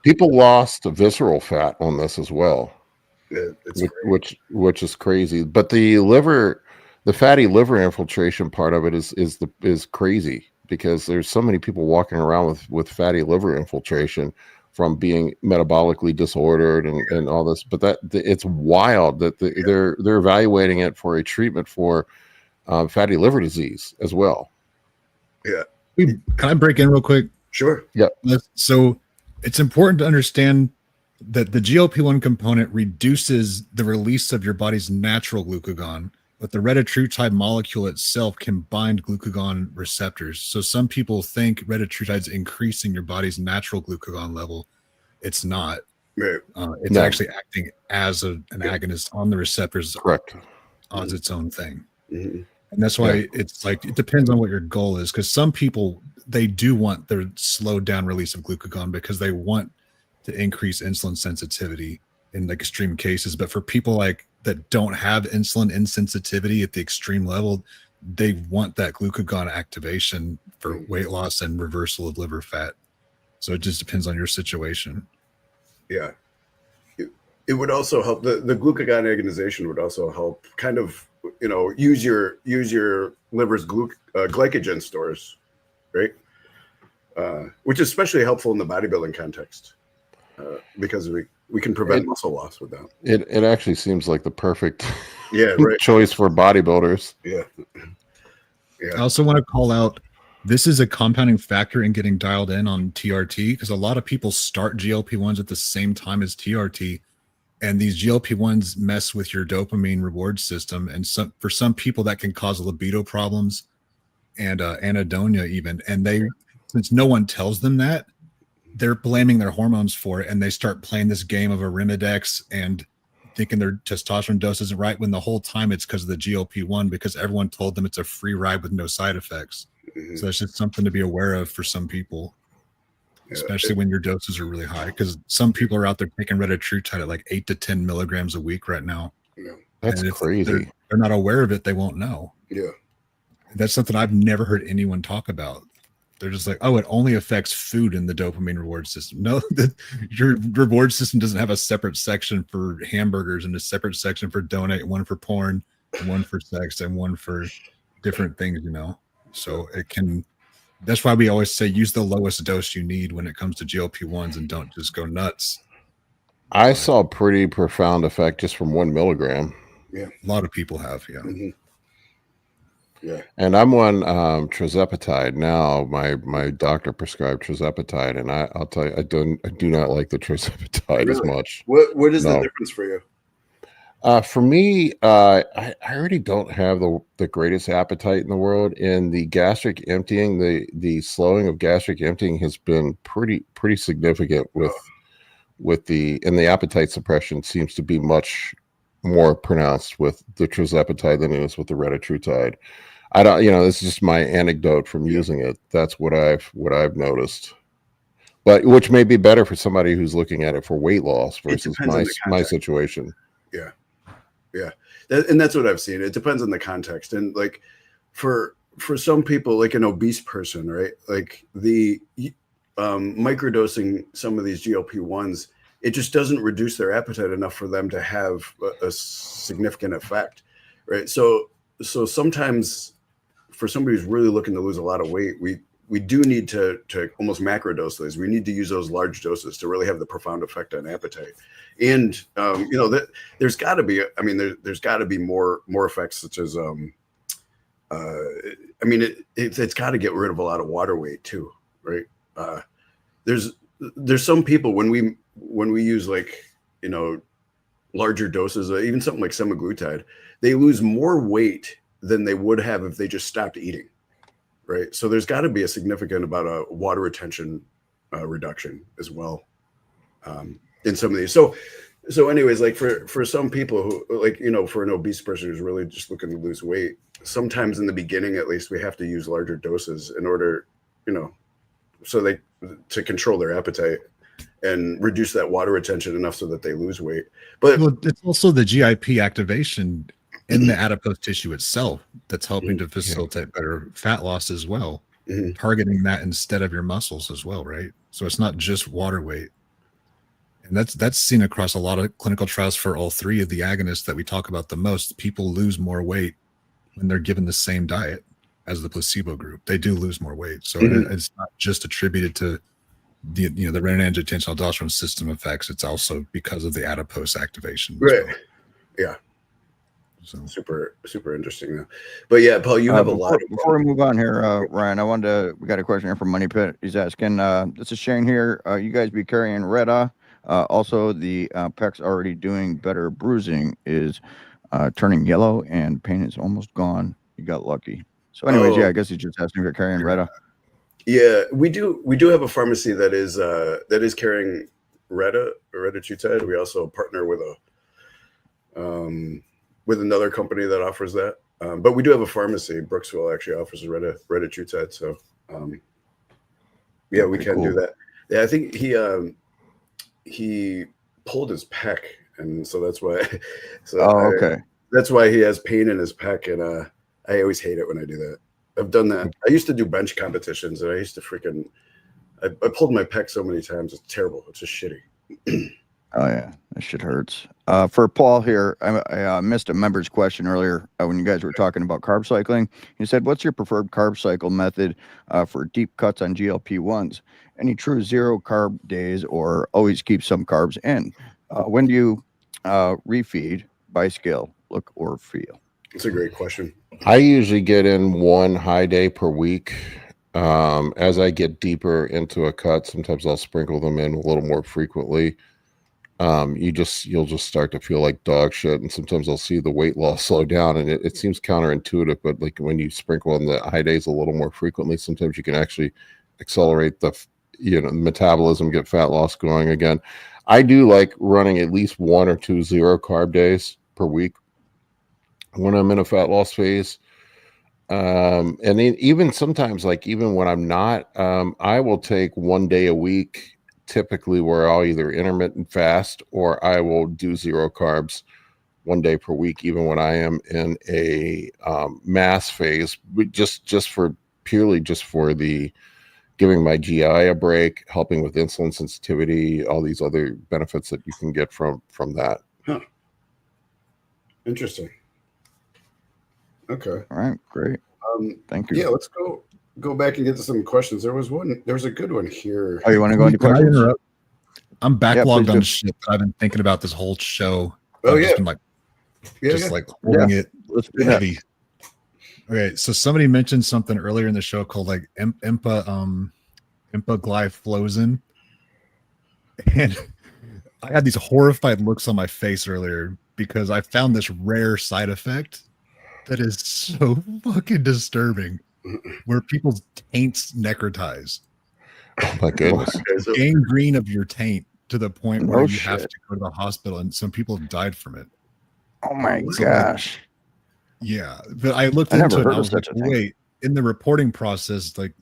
Speaker 3: People lost visceral fat on this as well, which is crazy. But the fatty liver infiltration part of it is crazy, because there's so many people walking around with fatty liver infiltration from being metabolically disordered and all this. But it's wild that they're evaluating it for a treatment for fatty liver disease as well.
Speaker 2: Yeah.
Speaker 4: Can I break in real quick?
Speaker 2: Sure.
Speaker 3: Yeah.
Speaker 4: So it's important to understand that the GLP-1 component reduces the release of your body's natural glucagon, but the retatrutide molecule itself can bind glucagon receptors. So some people think retatrutide is increasing your body's natural glucagon level. It's not.
Speaker 2: Right.
Speaker 4: It's actually acting as an agonist on the receptors.
Speaker 3: Correct.
Speaker 4: As its own thing.
Speaker 2: Mm-hmm.
Speaker 4: And that's why it's like, it depends on what your goal is. Because some people, they do want their slowed down release of glucagon because they want to increase insulin sensitivity in like extreme cases. But for people like that don't have insulin insensitivity at the extreme level, they want that glucagon activation for weight loss and reversal of liver fat. So it just depends on your situation.
Speaker 2: Yeah. It would also help, the glucagon agonization would also help kind of, you know, use your liver's glycogen stores, right? Which is especially helpful in the bodybuilding context, because we can prevent muscle loss with that.
Speaker 3: It actually seems like the perfect
Speaker 2: right.
Speaker 3: choice for bodybuilders.
Speaker 2: Yeah.
Speaker 4: I also want to call out, this is a compounding factor in getting dialed in on TRT, because a lot of people start GLP-1s at the same time as TRT, and these GLP-1s mess with your dopamine reward system. And for some people that can cause libido problems and anhedonia even. And since no one tells them that, they're blaming their hormones for it, and they start playing this game of Arimidex and thinking their testosterone dose isn't right, when the whole time it's because of the GLP-1, because everyone told them it's a free ride with no side effects. Mm-hmm. So that's just something to be aware of for some people, especially when your doses are really high, because some people are out there taking retatrutide at like 8 to 10 milligrams a week right now.
Speaker 3: That's crazy.
Speaker 4: They're not aware of it, they won't know. That's something I've never heard anyone talk about. They're just like, oh, it only affects food in the dopamine reward system. No, your reward system doesn't have a separate section for hamburgers and a separate section for donut, one for porn, one for sex, and one for different things, you know? So that's why we always say use the lowest dose you need when it comes to GLP-1s, and don't just go nuts.
Speaker 3: I saw a pretty profound effect just from 1 milligram.
Speaker 4: Yeah. A lot of people have, yeah.
Speaker 2: Mm-hmm. Yeah.
Speaker 3: And I'm on tirzepatide now. My doctor prescribed tirzepatide, and I'll tell you, I do not like the tirzepatide as much.
Speaker 2: What is the difference for you?
Speaker 3: For me, I already don't have the greatest appetite in the world, and the gastric emptying, the slowing of gastric emptying has been pretty significant with the appetite suppression seems to be much more pronounced with the tirzepatide than it is with the retatrutide. I don't, this is just my anecdote from using it. That's what I've noticed. But which may be better for somebody who's looking at it for weight loss versus my situation.
Speaker 2: Yeah. Yeah. And that's what I've seen. It depends on the context. And like for some people, like an obese person, right? Like the microdosing some of these GLP-1s, it just doesn't reduce their appetite enough for them to have a significant effect, right? So sometimes for somebody who's really looking to lose a lot of weight, we do need to almost macrodose those. We need to use those large doses to really have the profound effect on appetite. And there's got to be, I mean, there's got to be more effects such as, it's got to get rid of a lot of water weight too, right? There's some people when we use like, larger doses, even something like semaglutide, they lose more weight than they would have if they just stopped eating, right? So there's got to be a significant amount of water retention reduction as well in some of these. So anyways, like for some people who like, for an obese person who's really just looking to lose weight, sometimes in the beginning, at least, we have to use larger doses in order, so to control their appetite and reduce that water retention enough so that they lose weight. But
Speaker 4: it's also the GIP activation in the adipose tissue itself that's helping to facilitate better fat loss as well, targeting that instead of your muscles as well, right? So it's not just water weight. And that's seen across a lot of clinical trials for all three of the agonists that we talk about the most. People lose more weight when they're given the same diet as the placebo group. They do lose more weight. So it's not just attributed to the renin-angiotensin aldosterone system effects. It's also because of the adipose activation.
Speaker 2: Right. Well. Yeah. So super interesting though. But yeah, Paul, you have a lot.
Speaker 1: Before we move on here, Ryan, we got a question here from Money Pit. He's asking, this is Shane here. You guys be carrying Reta. Also, the pecs already doing better. Bruising is turning yellow and pain is almost gone. You got lucky. So anyways, I guess he's just asking if you're carrying Reta.
Speaker 2: Yeah, we do have a pharmacy that is carrying Retatrutide. We also partner with another company that offers that. But we do have a pharmacy. Brooksville actually offers Retatrutide. So we can do that. Yeah, I think he pulled his pec, and so that's why. Okay. That's why he has pain in his pec, and I always hate it when I do that. I've done that. I used to do bench competitions, and I used to I pulled my pec so many times. It's terrible. It's just shitty.
Speaker 1: Oh yeah, that shit hurts. For Paul here, I missed a member's question earlier when you guys were talking about carb cycling. He said, "What's your preferred carb cycle method for deep cuts on GLP-1s? Any true zero carb days, or always keep some carbs in? When do you refeed by scale, look, or feel?"
Speaker 2: It's a great question.
Speaker 3: I usually get in one high day per week. As I get deeper into a cut, sometimes I'll sprinkle them in a little more frequently. You'll just start to feel like dog shit, and sometimes I'll see the weight loss slow down, and it seems counterintuitive, but like when you sprinkle in the high days a little more frequently, sometimes you can actually accelerate the metabolism, get fat loss going again. I do like running at least 1 or 2 zero carb days per week when I'm in a fat loss phase. And even sometimes, like even when I'm not, I will take 1 day a week, typically where I'll either intermittent fast or I will do zero carbs 1 day per week, even when I am in a mass phase, just for the giving my GI a break, helping with insulin sensitivity, all these other benefits that you can get from that.
Speaker 2: Huh. Interesting. Okay.
Speaker 1: All right. Great. Thank you.
Speaker 2: Yeah, let's go back and get to some questions. There was a good one here.
Speaker 1: Oh, you want to go into questions?
Speaker 4: I'm backlogged on shit that I've been thinking about this whole show.
Speaker 2: Oh,
Speaker 4: I've just been holding it heavy. Okay, so somebody mentioned something earlier in the show called like empagliflozin, and I had these horrified looks on my face earlier because I found this rare side effect that is so fucking disturbing, where people's taints necrotize.
Speaker 3: Oh my goodness.
Speaker 2: Okay, so
Speaker 4: Gangrene of your taint to the point where
Speaker 1: Oh,
Speaker 4: you have
Speaker 1: shit.
Speaker 4: to go to the hospital, and some people have died from it.
Speaker 1: Oh my
Speaker 4: So, like,
Speaker 1: gosh.
Speaker 4: yeah, but I looked
Speaker 1: I never
Speaker 4: into it and
Speaker 1: heard
Speaker 4: I
Speaker 1: of
Speaker 4: was like,
Speaker 1: such a thing.
Speaker 4: wait, in the reporting process, like,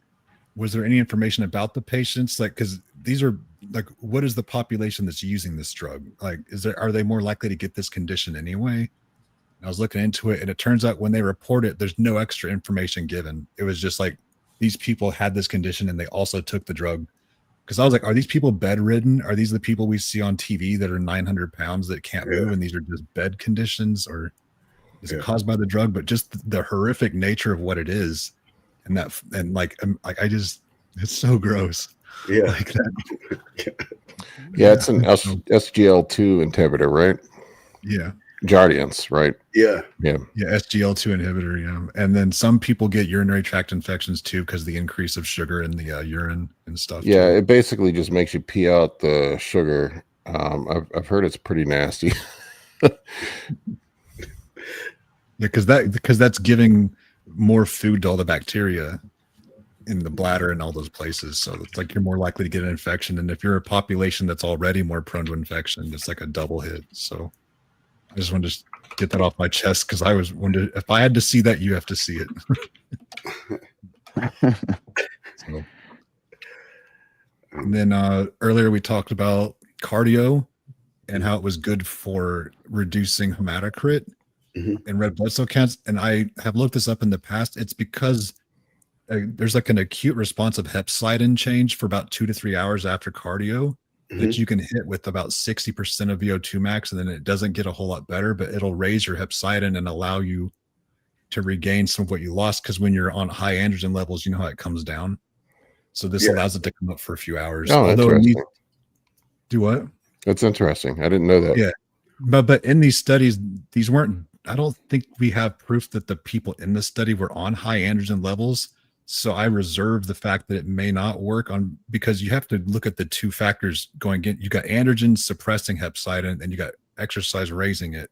Speaker 4: was there any information about the patients? Like, because these are like, what is the population that's using this drug? Like, are they more likely to get this condition anyway? And I was looking into it, and it turns out when they report it, there's no extra information given. It was just like these people had this condition and they also took the drug. Because I was like, are these people bedridden? Are these the people we see on TV that are 900 pounds that can't move, and these are just bed conditions, or is it caused by the drug? But just the horrific nature of what it is, and I just, it's so gross.
Speaker 2: yeah.
Speaker 4: Like that.
Speaker 3: Yeah, it's an SGL2 inhibitor, right?
Speaker 4: Yeah.
Speaker 3: Jardiance, right?
Speaker 2: Yeah.
Speaker 3: Yeah.
Speaker 4: Yeah, SGL2 inhibitor. Yeah, and then some people get urinary tract infections too because of the increase of sugar in the urine and stuff.
Speaker 3: Yeah,
Speaker 4: too.
Speaker 3: it basically just makes you pee out the sugar. I've heard it's pretty nasty.
Speaker 4: Yeah, because that's giving more food to all the bacteria in the bladder and all those places. So it's like you're more likely to get an infection. And if you're a population that's already more prone to infection, it's like a double hit. So I just wanted to get that off my chest because I was wondering if I had to see that, you have to see it. So, and then earlier we talked about cardio and how it was good for reducing hematocrit and red blood cell counts. And I have looked this up in the past. It's because there's like an acute response of hepcidin change for about 2 to 3 hours after cardio that you can hit with about 60% of VO2 max, and then it doesn't get a whole lot better, but it'll raise your hepcidin and allow you to regain some of what you lost, because when you're on high androgen levels, you know how it comes down. So this allows it to come up for a few hours.
Speaker 3: Oh, interesting.
Speaker 4: Do what?
Speaker 3: That's interesting. I didn't know that.
Speaker 4: Yeah. But in these studies, these weren't, I don't think we have proof that the people in the study were on high androgen levels. So I reserve the fact that it may not work on, because you have to look at the two factors going in. You got androgen suppressing hepcidin and you got exercise raising it.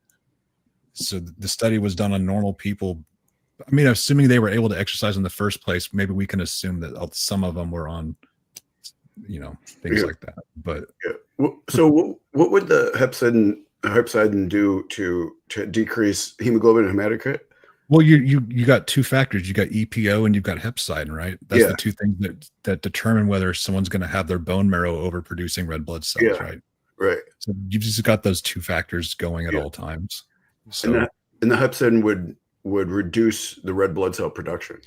Speaker 4: So the study was done on normal people. I mean, assuming they were able to exercise in the first place, maybe we can assume that some of them were on, things like that. But
Speaker 2: so what would the hepcidin do to decrease hemoglobin and hematocrit?
Speaker 4: Well, you got two factors. You got EPO and you've got hepcidin, right? That's the two things that determine whether someone's going to have their bone marrow overproducing red blood cells, right?
Speaker 2: Right.
Speaker 4: So you've just got those two factors going at all times. So,
Speaker 2: and the hepcidin would reduce the red blood cell production.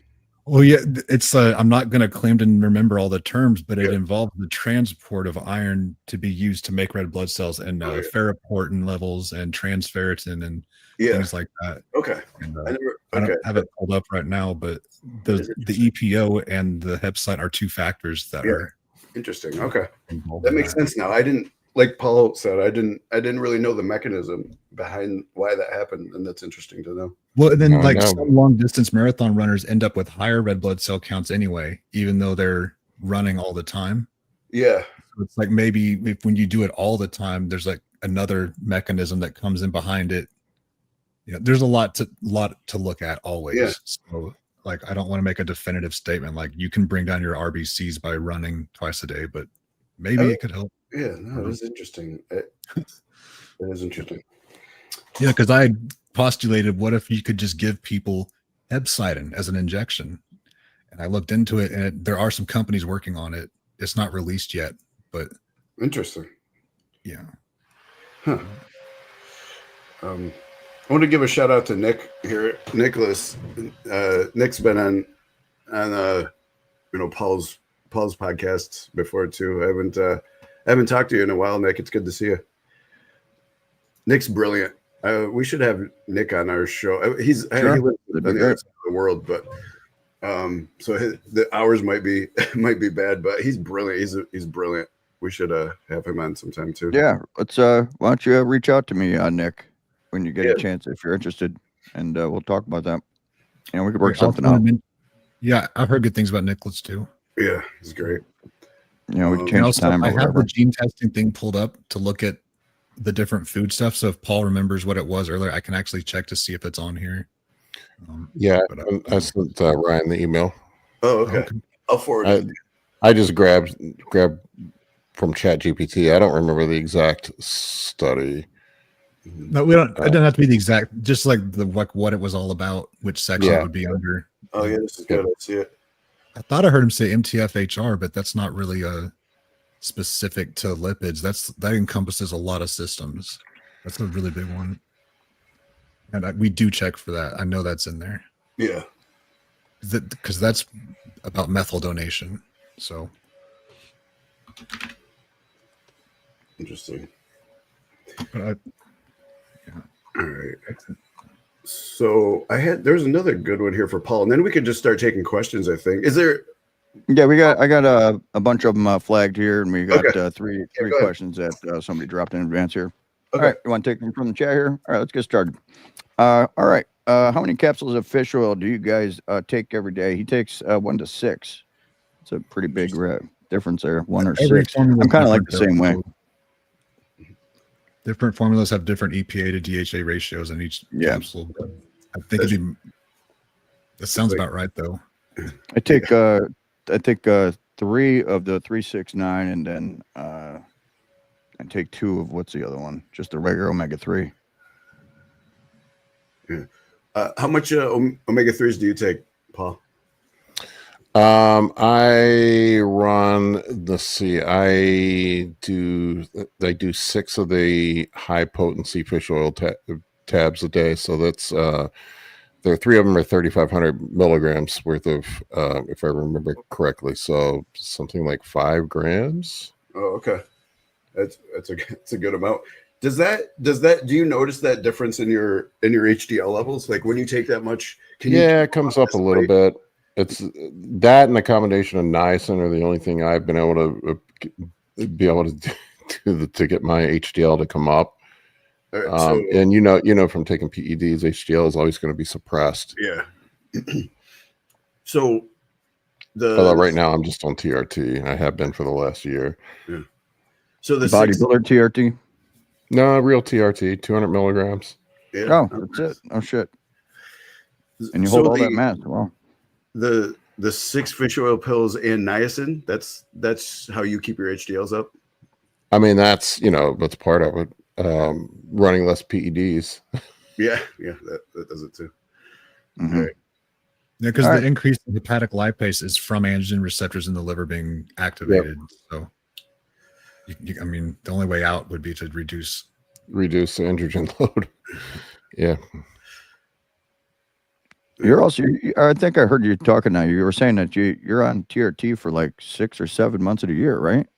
Speaker 4: Well, yeah, it's I'm not going to claim to remember all the terms, but it involves the transport of iron to be used to make red blood cells, and ferroportin levels and transferritin and things like that.
Speaker 2: Okay.
Speaker 4: And, I don't have it pulled up right now, but the EPO and the hepcidin are two factors that are
Speaker 2: interesting. Okay, that makes sense now. I didn't, like Paul said, I didn't really know the mechanism behind why that happened, and that's interesting to know.
Speaker 4: Well, and then some long distance marathon runners end up with higher red blood cell counts anyway, even though they're running all the time.
Speaker 2: Yeah.
Speaker 4: So it's like maybe when you do it all the time, there's like another mechanism that comes in behind it. There's a lot to look at always. Yeah. So like, I don't want to make a definitive statement like you can bring down your RBCs by running twice a day, but maybe it could help.
Speaker 2: Yeah, no, it's interesting. It is interesting.
Speaker 4: Yeah, because I postulated, what if you could just give people hepcidin as an injection? And I looked into it, and there are some companies working on it. It's not released yet, but
Speaker 2: interesting.
Speaker 4: Yeah.
Speaker 2: Huh. I want to give a shout out to Nick here, Nicholas. Nick's been on Paul's podcasts before too. I haven't talked to you in a while, Nick. It's good to see you. Nick's brilliant. We should have Nick on our show. He lives on the other side of the world, but so the hours might be bad, but he's brilliant. He's brilliant. We should have him on sometime too.
Speaker 1: Yeah, let's. Why don't you reach out to me, Nick, when you get a chance, if you're interested, and we'll talk about that. We could work something out.
Speaker 4: Yeah, I've heard good things about Nicholas too.
Speaker 2: Yeah, he's great.
Speaker 1: We can change the time.
Speaker 4: I have the gene testing thing pulled up to look at the different food stuff. So if Paul remembers what it was earlier, I can actually check to see if it's on here.
Speaker 3: Yeah,
Speaker 4: but,
Speaker 3: I sent Ryan the email.
Speaker 2: Oh, okay. I'll forward it.
Speaker 3: I just grabbed from ChatGPT. I don't remember the exact study.
Speaker 4: No, we don't. It doesn't have to be the exact. Just like what it was all about, which section would be under.
Speaker 2: Oh yeah, this is good. I see it.
Speaker 4: I thought I heard him say MTFHR, but that's not really specific to lipids. That encompasses a lot of systems. That's a really big one, and we do check for that. I know that's in there.
Speaker 2: Yeah,
Speaker 4: because that's about methyl donation. So
Speaker 2: interesting.
Speaker 4: But
Speaker 2: all right. So there's another good one here for Paul, and then we could just start taking questions. I think. Is there?
Speaker 1: Yeah, I got a bunch of them flagged here, and we got three questions that somebody dropped in advance here.
Speaker 2: Okay.
Speaker 1: All right, you want to take them from the chat here? All right, let's get started. All right, how many capsules of fish oil do you guys take every day? He takes 1 to 6. It's a pretty big difference there, 1 or 6. I'm kind of like the same way.
Speaker 4: Different formulas have different EPA to DHA ratios in each capsule. But I think that sounds about right, though.
Speaker 1: I take 3 of the 369, and then I take 2 of what's the other one? Just the regular omega-3.
Speaker 2: Yeah. How much omega-3s do you take, Paul?
Speaker 3: I run. Let's see. I do 6 of the high potency fish oil tabs a day. So that's there are 3 of them are 3,500 milligrams worth of, if I remember correctly. So something like 5 grams.
Speaker 2: Oh, okay. That's a good amount. Do you notice that difference in your HDL levels? Like when you take that much?
Speaker 3: It comes up a little bit. It's that and the combination of niacin are the only thing I've been able to do to get my HDL to come up. Right, and you know from taking PEDs, HDL is always going to be suppressed.
Speaker 2: Yeah. So
Speaker 3: although right now I'm just on TRT. I have been for the last year.
Speaker 2: Yeah. So the
Speaker 1: bodybuilder TRT?
Speaker 3: No, real TRT, 200 milligrams.
Speaker 2: Yeah.
Speaker 1: Oh, that's it. Oh shit. And you hold all that mass. Wow.
Speaker 2: The 6 fish oil pills and niacin, that's how you keep your HDLs up.
Speaker 3: I mean, that's part of it. Running less PEDs.
Speaker 2: Yeah, that does it too.
Speaker 1: Mm-hmm.
Speaker 2: Right.
Speaker 4: Yeah, because the increase in hepatic lipase is from androgen receptors in the liver being activated. Yep. So, I mean, the only way out would be to reduce
Speaker 3: the androgen load. Yeah.
Speaker 1: You're also, I think I heard you talking now. You were saying that you're on TRT for like 6 or 7 months of the year, right?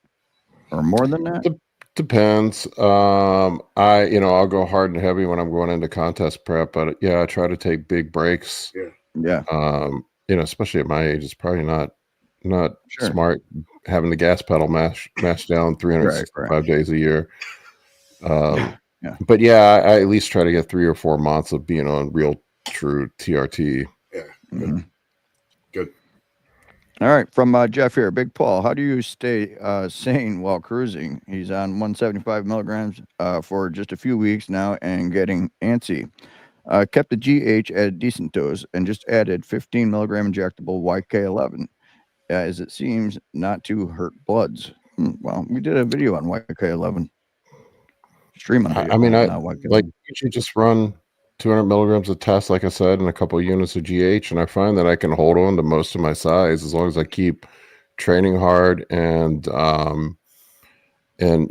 Speaker 1: Or more than that?
Speaker 3: Depends. I'll go hard and heavy when I'm going into contest prep, but yeah, I try to take big breaks.
Speaker 1: Yeah.
Speaker 3: Especially at my age, it's probably not smart having the gas pedal mash down 365 days a year. But yeah, I at least try to get 3 or 4 months of being on real true TRT.
Speaker 2: Yeah.
Speaker 1: Mm-hmm.
Speaker 2: Good.
Speaker 1: All right. From Jeff here. Big Paul, how do you stay sane while cruising? He's on 175 milligrams for just a few weeks now and getting antsy. Kept the GH at a decent dose and just added 15 milligram injectable YK11 as it seems not to hurt bloods. Well, we did a video on YK11. Streaming.
Speaker 3: I mean, you just run 200 milligrams of test, like I said, and a couple of units of GH, and I find that I can hold on to most of my size as long as I keep training hard and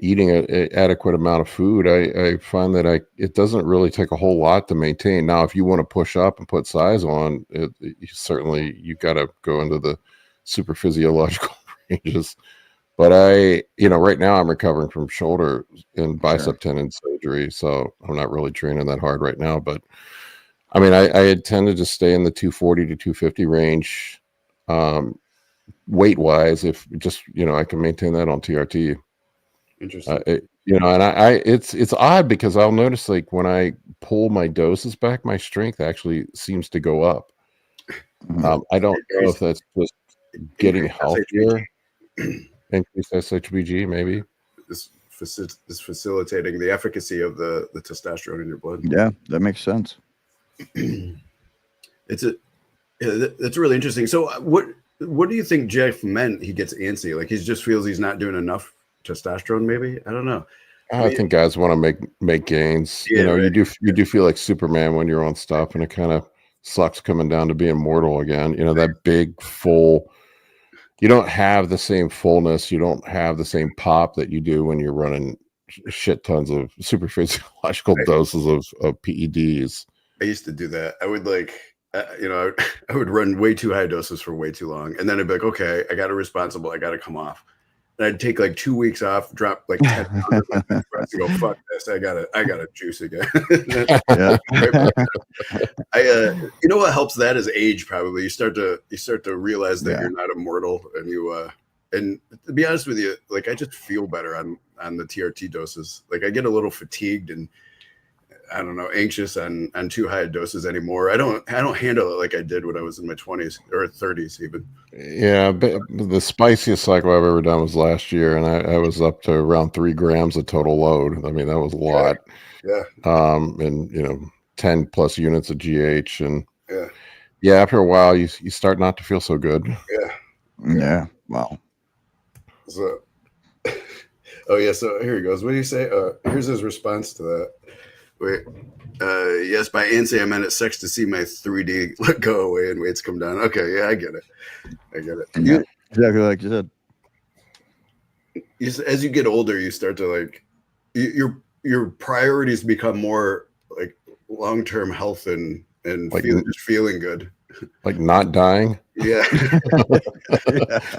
Speaker 3: eating an adequate amount of food. I find that it doesn't really take a whole lot to maintain. Now, if you want to push up and put size on, you got to go into the super physiological ranges. But right now I'm recovering from shoulder and bicep tendon surgery, so I'm not really training that hard right now. But I mean, I tend to just stay in the 240 to 250 range, weight wise. If just I can maintain that on TRT.
Speaker 2: Interesting.
Speaker 3: It's odd because I'll notice like when I pull my doses back, my strength actually seems to go up. I don't know if that's just getting healthier. Increase SHBG, maybe.
Speaker 2: facilitating the efficacy of the testosterone in your blood.
Speaker 1: Yeah, that makes sense.
Speaker 2: That's really interesting. So what do you think Jeff meant? He gets antsy, like he just feels he's not doing enough testosterone. Maybe, I don't know.
Speaker 3: I think guys want to make gains.
Speaker 2: Yeah, right.
Speaker 3: You do feel like Superman when you're on stuff, and it kind of sucks coming down to being mortal again. That big full. You don't have the same fullness. You don't have the same pop that you do when you're running shit tons of super physiological doses of PEDs.
Speaker 2: I used to do that. I would I would run way too high doses for way too long, and then I'd be like, okay, I got to responsible. I got to come off. And I'd take like 2 weeks off, drop like 10 pounds to go, fuck this. I gotta juice again.
Speaker 1: Yeah.
Speaker 2: You know what helps that is age. Probably you start to realize that you're not immortal, and and to be honest with you, like I just feel better on the TRT doses. Like I get a little fatigued and I don't know, anxious on too high doses anymore. I don't handle it like I did when I was in my 20s or 30s even.
Speaker 3: Yeah, but the spiciest cycle I've ever done was last year, and I was up to around 3 grams of total load. I mean, that was a lot.
Speaker 2: Yeah.
Speaker 3: And 10 plus units of GH, and after a while you start not to feel so good.
Speaker 1: Yeah. Wow.
Speaker 2: So so here he goes. What do you say? Here's his response to that. Wait, yes, by antsy I meant it sucks to see my 3D go away and weights come down. Okay, yeah, I get it.
Speaker 1: Yeah, exactly like you said.
Speaker 2: As you get older, you start to like your priorities become more like long-term health and
Speaker 3: like,
Speaker 2: just feeling good,
Speaker 3: like not dying.
Speaker 2: Yeah.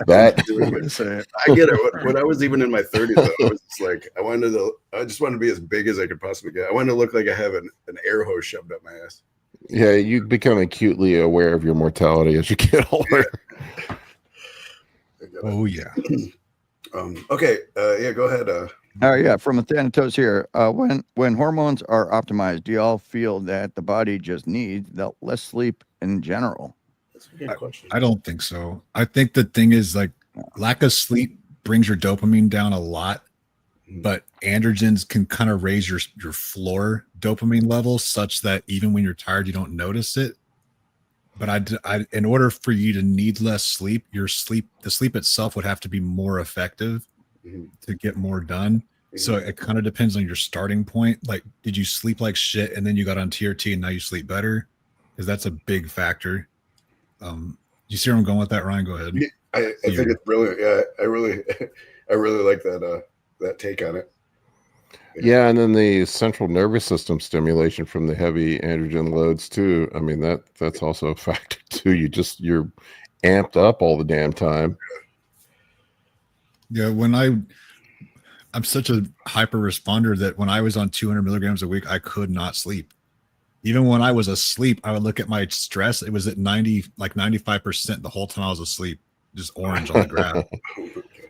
Speaker 3: That
Speaker 2: I get it. When I was even in my 30s, though, I was just like, I just wanted to be as big as I could possibly get. I wanted to look like I have an air hose shoved up my ass.
Speaker 3: Yeah, you become acutely aware of your mortality as you get older.
Speaker 4: Oh yeah.
Speaker 2: Okay. Go ahead.
Speaker 1: From Thanatos here. When hormones are optimized, do y'all feel that the body just needs less sleep in general?
Speaker 2: That's a good question.
Speaker 4: I don't think so. I think the thing is like lack of sleep brings your dopamine down a lot, but androgens can kind of raise your floor dopamine levels such that even when you're tired, you don't notice it. But in order for you to need less sleep, the sleep itself would have to be more effective to get more done. So it kind of depends on your starting point. Like, did you sleep like shit and then you got on TRT and now you sleep better? Because that's a big factor. You see where I'm going with that, Ryan? Go ahead.
Speaker 2: I think it's brilliant. Yeah, I really like that take on it.
Speaker 3: Yeah, and then the central nervous system stimulation from the heavy androgen loads too. I mean, that's also a factor too. You're amped up all the damn time.
Speaker 4: Yeah, I'm such a hyper responder that when I was on 200 milligrams a week, I could not sleep. Even when I was asleep, I would look at my stress. It was at 95% the whole time I was asleep, just orange on the graph.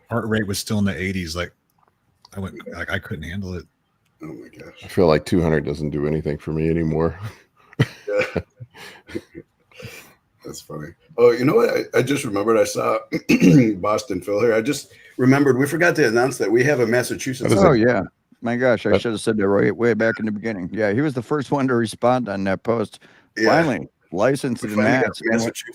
Speaker 4: Heart rate was still in the 80s. Like I couldn't handle it.
Speaker 2: Oh my gosh.
Speaker 3: I feel like 200 doesn't do anything for me anymore.
Speaker 2: Yeah. That's funny. Oh, you know what? I just remembered I saw Boston Phil here. I just remembered we forgot to announce that we have a Massachusetts.
Speaker 1: Oh, yeah. My gosh, I should have said that way back in the beginning. Yeah, he was the first one to respond on that post. Yeah. Finally, licensed in Mass.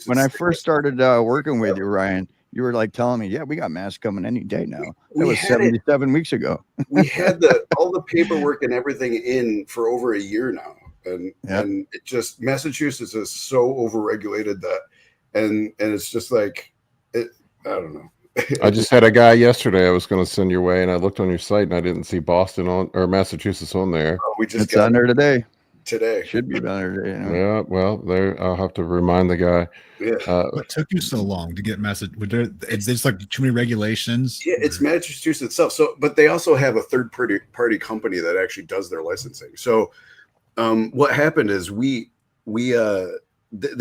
Speaker 1: When I first started working with you, Ryan, you were like telling me, yeah, we got Mass coming any day now. That was 77 weeks ago.
Speaker 2: We had all the paperwork and everything in for over a year now. And it just, Massachusetts is so overregulated that, and it's just like, I don't know.
Speaker 3: I just had a guy yesterday I was going to send your way, and I looked on your site and I didn't see Boston or Massachusetts on there.
Speaker 2: Oh,
Speaker 1: it's on there today.
Speaker 2: Should
Speaker 1: be on there today.
Speaker 3: Yeah, well, I'll have to remind the guy.
Speaker 2: Yeah.
Speaker 4: What took you so long to get Massachusetts? There's like too many regulations.
Speaker 2: Yeah, it's Massachusetts itself. So, but they also have a third party company that actually does their licensing. So, what happened is they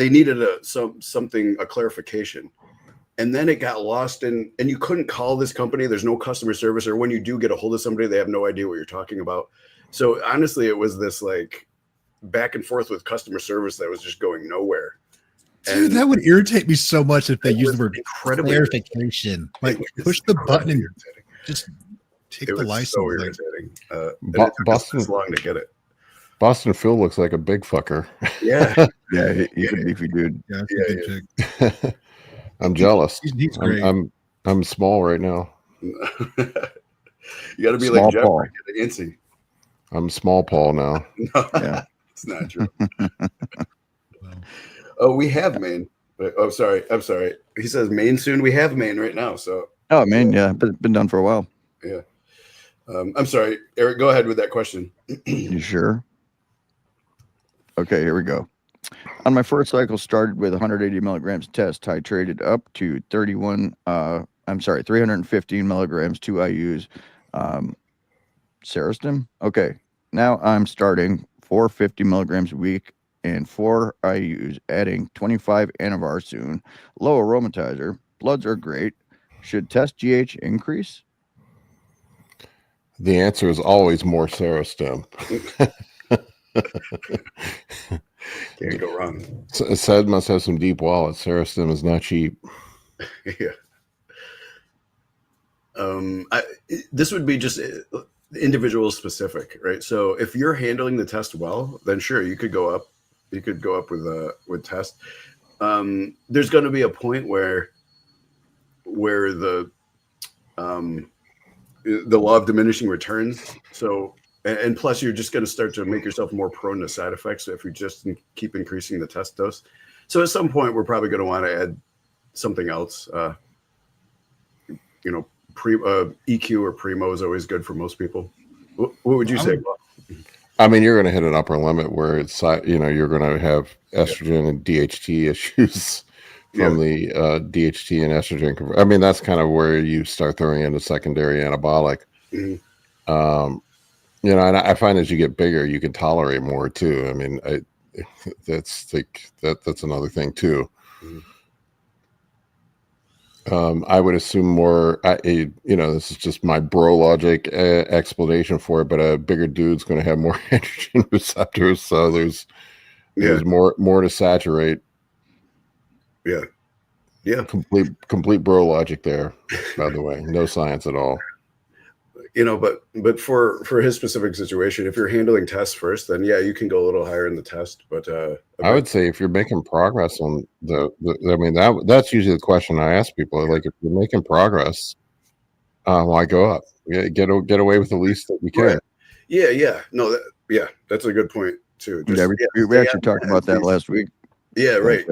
Speaker 2: needed a clarification. And then it got lost and you couldn't call this company. There's no customer service, or when you do get a hold of somebody, they have no idea what you're talking about. So honestly, it was this like back and forth with customer service that was just going nowhere.
Speaker 4: Dude, that would irritate me so much if they used the word clarification. Like push the button and just Take
Speaker 2: It
Speaker 4: the
Speaker 2: was
Speaker 4: license.
Speaker 2: so
Speaker 4: like,
Speaker 2: irritating. And
Speaker 3: Bo-
Speaker 2: it took us
Speaker 3: Boston
Speaker 2: this long to get it.
Speaker 3: Boston Phil looks like a big fucker.
Speaker 2: Yeah.
Speaker 1: Yeah, he's a beefy dude.
Speaker 4: yeah, that's a
Speaker 2: Yeah,
Speaker 4: good
Speaker 2: yeah.
Speaker 4: chick.
Speaker 3: I'm jealous.
Speaker 4: He's great.
Speaker 3: I'm small right now.
Speaker 2: You got to be
Speaker 1: Small
Speaker 2: like Jeff
Speaker 1: Paul.
Speaker 2: to get antsy.
Speaker 3: I'm small Paul now.
Speaker 2: No,
Speaker 1: Yeah.
Speaker 2: it's not true.
Speaker 4: Well,
Speaker 2: Oh, we have Maine. Oh, sorry. I'm sorry. He says Maine soon. We have Maine right now. So,
Speaker 1: Oh man, yeah, been done for a while.
Speaker 2: yeah. I'm sorry, Eric. Go ahead with that question.
Speaker 1: You sure? Okay, here we go. On my first cycle, started with 180 milligrams test, titrated up to 315 milligrams, 2 IUs, Serostim. Okay, now I'm starting 450 milligrams a week and 4 IUs, adding 25 Anavar soon. Low aromatizer. Bloods are great. Should test GH increase?
Speaker 3: The answer is always more Serostim.
Speaker 2: Can't go wrong.
Speaker 3: Sed must have some deep wallets. Serostim is not cheap.
Speaker 2: Yeah. This would be just individual specific, right? So if you're handling the test well, then sure, you could go up. You could go up with test. There's going to be a point where the law of diminishing returns. So, and plus you're just going to start to make yourself more prone to side effects if you just keep increasing the test dose. So at some point we're probably going to want to add something else. EQ or Primo is always good for most people. What would you say?
Speaker 3: I mean, you're going to hit an upper limit where it's, you're going to have estrogen and DHT issues from the DHT and estrogen. I mean, that's kind of where you start throwing in a secondary anabolic. Mm-hmm. And I find as you get bigger, you can tolerate more too. I mean, that's another thing too. Mm-hmm. I would assume more, this is just my bro logic explanation for it, but a bigger dude's going to have more androgen receptors. So there's more to saturate.
Speaker 2: Yeah. Yeah.
Speaker 3: Complete bro logic there, by the way. No science at all.
Speaker 2: But for his specific situation, if you're handling tests first, then yeah, you can go a little higher in the test. But
Speaker 3: I would say if you're making progress on that's usually the question I ask people. Like, if you're making progress, why go up? Get away with the least that you can.
Speaker 2: Right. Yeah. No, that's a good point too.
Speaker 1: We actually talked about that last week.
Speaker 2: Yeah, right.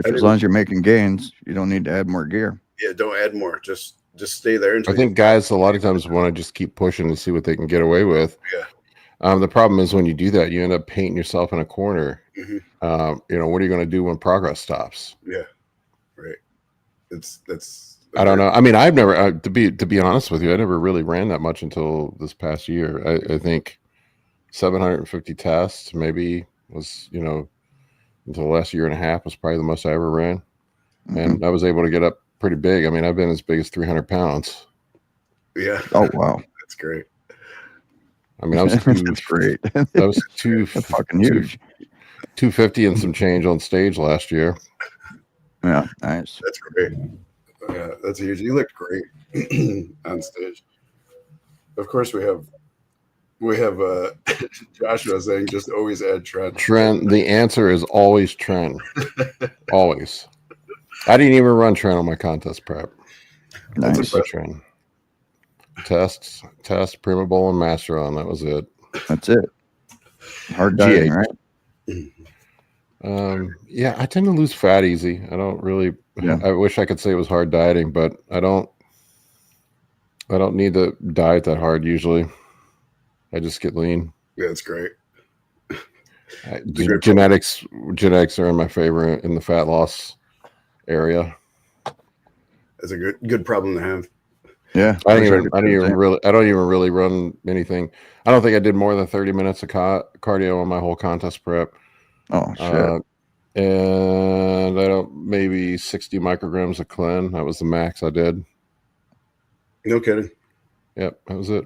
Speaker 1: As long as you're making gains, you don't need to add more gear.
Speaker 2: Yeah, don't add more. Just stay there.
Speaker 3: I think guys a lot of times want to just keep pushing to see what they can get away with.
Speaker 2: Yeah.
Speaker 3: The problem is when you do that, you end up painting yourself in a corner. Mm-hmm. What are you going to do when progress stops?
Speaker 2: Yeah, right. That's.
Speaker 3: I don't know. I mean, I've never, to be honest with you, I never really ran that much until this past year. I think 750 tests maybe was, until the last year and a half was probably the most I ever ran. Mm-hmm. And I was able to get up pretty big. I mean, I've been as big as 300 pounds.
Speaker 2: Yeah.
Speaker 1: Oh, wow.
Speaker 2: That's great.
Speaker 3: I mean, I was
Speaker 1: that's great.
Speaker 3: That was
Speaker 1: that's fucking huge.
Speaker 3: 250 and some change on stage last year.
Speaker 1: Yeah, nice.
Speaker 2: That's great. Yeah, that's huge. You looked great on stage. Of course, we have Joshua saying just always add trend.
Speaker 3: Trend. The answer is always trend. Always. I didn't even run trend on my contest prep.
Speaker 1: Nice.
Speaker 3: Trend. Test, Prima Bowl, and Master on. That was it.
Speaker 1: That's it. Hard dieting, right?
Speaker 3: Yeah, I tend to lose fat easy. I don't really. Yeah. I wish I could say it was hard dieting, but I don't need to diet that hard usually. I just get lean.
Speaker 2: Yeah, that's great.
Speaker 3: Genetics are in my favor in the fat loss area.
Speaker 2: That's a good problem to have.
Speaker 1: Yeah,
Speaker 3: I don't even really run anything. I don't think I did more than 30 minutes of cardio on my whole contest prep.
Speaker 1: Oh shit!
Speaker 3: And I don't maybe 60 micrograms of clen. That was the max I did.
Speaker 2: No kidding.
Speaker 3: Yep, that was it.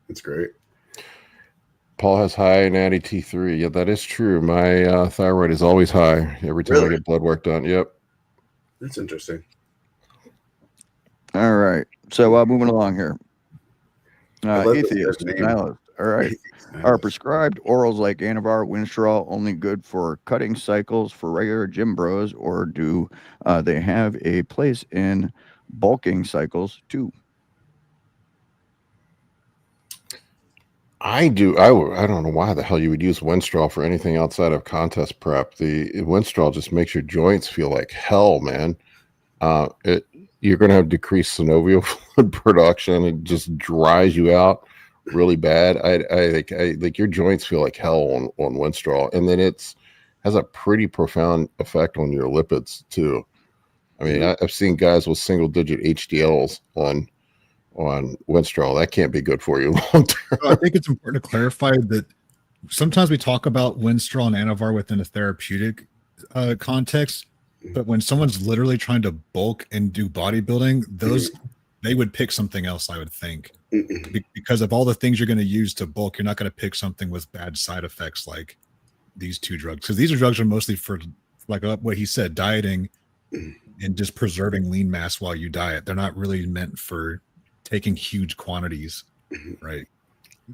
Speaker 2: That's great.
Speaker 3: Paul has high natty T3. Yeah, that is true. My thyroid is always high every time I get blood work done. Yep.
Speaker 2: That's interesting.
Speaker 1: All right. So moving along here.
Speaker 2: I love this
Speaker 1: Atheist,
Speaker 2: name.
Speaker 1: nihilist. All right. Are prescribed orals like Anavar, Winstrol only good for cutting cycles for regular gym bros, or do they have a place in bulking cycles too?
Speaker 3: I don't know why the hell you would use Winstrol for anything outside of contest prep. The Winstrol just makes your joints feel like hell, man. You're going to have decreased synovial fluid production. It just dries you out really bad. I think your joints feel like hell on Winstrol, and then has a pretty profound effect on your lipids too. I mean, I've seen guys with single-digit HDLs on Winstrol. That can't be good for you long term.
Speaker 4: I think it's important to clarify that sometimes we talk about Winstrol and Anavar within a therapeutic context, but when someone's literally trying to bulk and do bodybuilding, they would pick something else, I would think, because of all the things you're going to use to bulk. You're not going to pick something with bad side effects like these two drugs, because these drugs are mostly for, like what he said, dieting and just preserving lean mass while you diet. They're not really meant for taking huge quantities, right?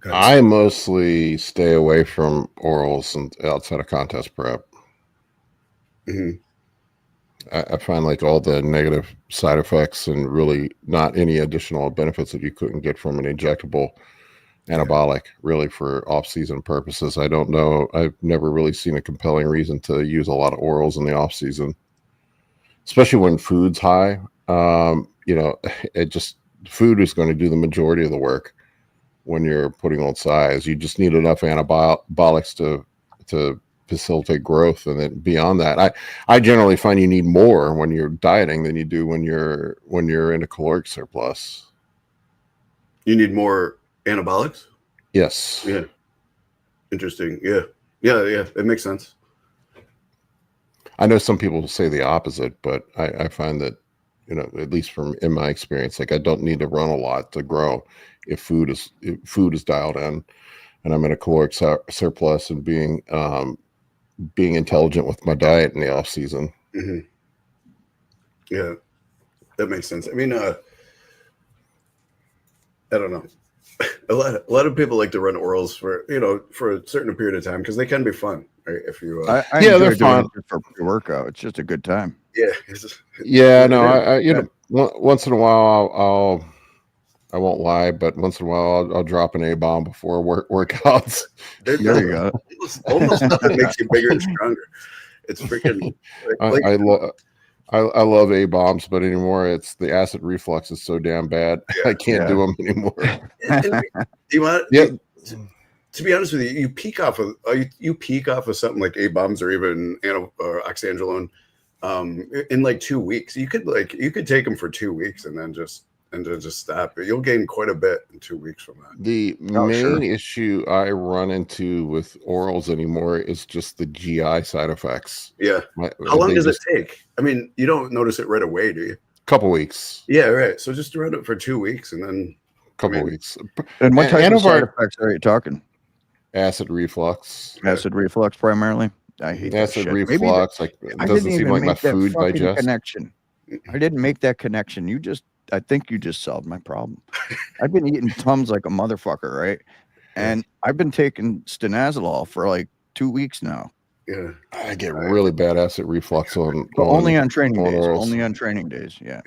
Speaker 3: I mostly stay away from orals and outside of contest prep. I find like all the negative side effects and really not any additional benefits that you couldn't get from an injectable anabolic, really, for off-season purposes. I don't know. I've never really seen a compelling reason to use a lot of orals in the off-season, especially when food's high. Food is going to do the majority of the work when you're putting on size. You just need enough anabolics to facilitate growth, and then beyond that, I generally find you need more when you're dieting than you do when you're in a caloric surplus.
Speaker 2: You need more anabolics?
Speaker 3: Yes.
Speaker 2: Yeah. Interesting. Yeah. It makes sense.
Speaker 3: I know some people say the opposite, but I find that, at least in my experience, like I don't need to run a lot to grow if food is dialed in, and I'm in a caloric surplus and being intelligent with my diet in the off season.
Speaker 2: Yeah, that makes sense. I mean, I don't know. A lot of people like to run orals for a certain period of time because they can be fun, right? If you,
Speaker 1: they're fun for pre-workout. It's just a good time.
Speaker 2: Yeah.
Speaker 3: Once in a while I won't lie, but once in a while I'll drop an A-bomb before workouts.
Speaker 2: There you go. Almost nothing makes you bigger and stronger. It's freaking.
Speaker 3: I love A-bombs, but anymore it's the acid reflux is so damn bad. I can't do them anymore.
Speaker 2: To be honest with you, you peak off of something like A-bombs or even oxandrolone in like 2 weeks. You could take them for 2 weeks and then just stop. You'll gain quite a bit in 2 weeks from that.
Speaker 3: The main issue I run into with orals anymore is just the GI side effects.
Speaker 2: Yeah. How long does it take? I mean, you don't notice it right away, do you?
Speaker 3: Couple weeks.
Speaker 2: Yeah, right. So just run it for 2 weeks and then
Speaker 3: couple weeks.
Speaker 1: And what type of side effects are you talking?
Speaker 3: Acid reflux.
Speaker 1: Acid reflux primarily. I hate
Speaker 3: acid reflux. It doesn't seem like my food digests.
Speaker 1: Connection. I didn't make that connection. I think you just solved my problem. I've been eating Tums like a motherfucker, right? And I've been taking stanazolol for like 2 weeks now.
Speaker 2: Yeah,
Speaker 3: I get really bad acid reflux
Speaker 1: only on training days. Only on training days. Yeah.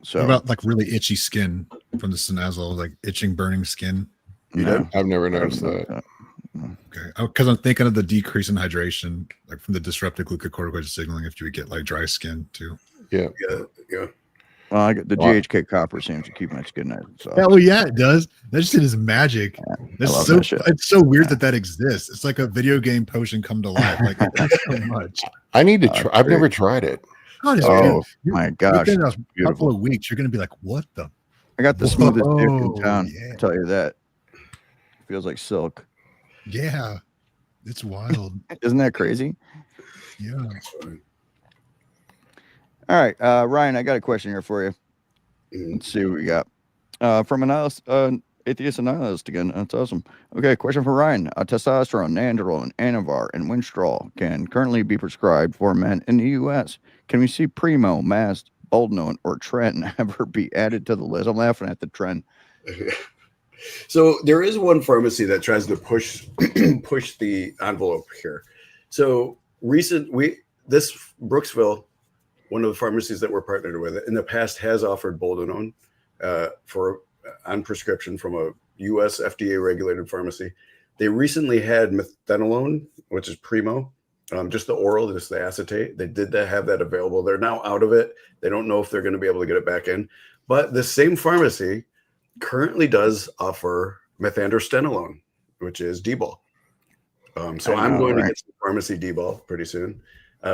Speaker 1: So
Speaker 4: what about like really itchy skin from the stanazolol, like itching, burning skin?
Speaker 1: No,
Speaker 3: I've never noticed that.
Speaker 4: Okay, because I'm thinking of the decrease in hydration, like from the disrupted glucocorticoid signaling. If you would get like dry skin too.
Speaker 2: Yeah.
Speaker 1: Well, I got the GHK copper seems to keep my skin nice. So.
Speaker 4: Oh yeah, it does. That shit is magic.
Speaker 1: I love that shit.
Speaker 4: It's so weird that exists. It's like a video game potion come to life. Like it does so much.
Speaker 3: I need to try. I've never tried it.
Speaker 1: God, my gosh!
Speaker 4: Within a couple of weeks, you're gonna be like, "What the?"
Speaker 1: I got the smoothest dick in town. Yeah. I'll tell you that. It feels like silk.
Speaker 4: Yeah, it's wild.
Speaker 1: Isn't that crazy?
Speaker 4: Yeah.
Speaker 1: All right, Ryan, I got a question here for you. Let's see what we got. From an atheist and nihilist again. That's awesome. Okay, question for Ryan. Testosterone, nandrolone, anavar, and winstrol can currently be prescribed for men in the U.S. Can we see primo, mass boldenone or tren ever be added to the list? I'm laughing at the tren.
Speaker 2: So there is one pharmacy that tries to push push the envelope here. So this Brooksville, one of the pharmacies that we're partnered with in the past, has offered boldenone on prescription from a U.S. FDA regulated pharmacy. They recently had methanolone, which is Primo, just the oral, just the acetate. They did have that available. They're now out of it. They don't know if they're going to be able to get it back in. But the same pharmacy currently does offer methandrostenolone, which is D-ball. So I'm going to get some pharmacy D-ball pretty soon.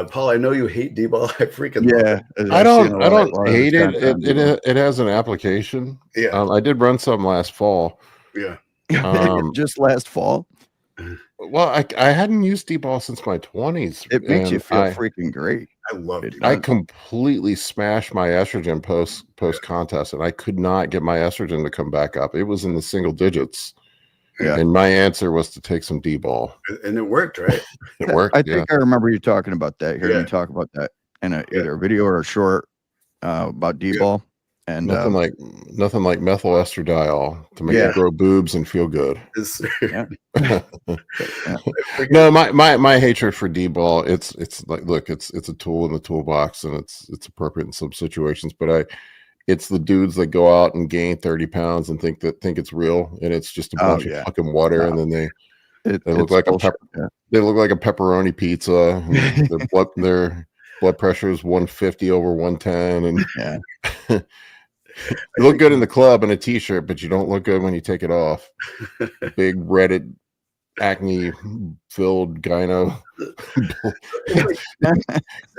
Speaker 2: Paul, I know you hate D-ball. I freaking love it.
Speaker 3: I don't hate it. It has an application.
Speaker 2: Yeah.
Speaker 3: I did run some last fall.
Speaker 2: Yeah.
Speaker 1: Just last fall.
Speaker 3: Well, I hadn't used D-ball since my 20s.
Speaker 1: It makes you feel freaking great.
Speaker 2: I love it.
Speaker 3: I completely smashed my estrogen post contest, and I could not get my estrogen to come back up. It was in the single digits. Yeah. And my answer was to take some D-ball.
Speaker 2: And it worked, right?
Speaker 3: It worked.
Speaker 1: I think I remember you talking about that. Hearing you talk about that in either a video or a short about D-ball. And
Speaker 3: nothing like methyl estradiol to make you grow boobs and feel good. No, my hatred for D-ball, it's like, look, it's a tool in the toolbox, and it's appropriate in some situations, but it's the dudes that go out and gain 30 pounds and think it's real, and it's just a bunch of fucking water, and then they look like they look like a pepperoni pizza. And their blood pressure is 150 over 110, and you look good in the club in a t-shirt, but you don't look good when you take it off. Big Reddit acne filled gyno.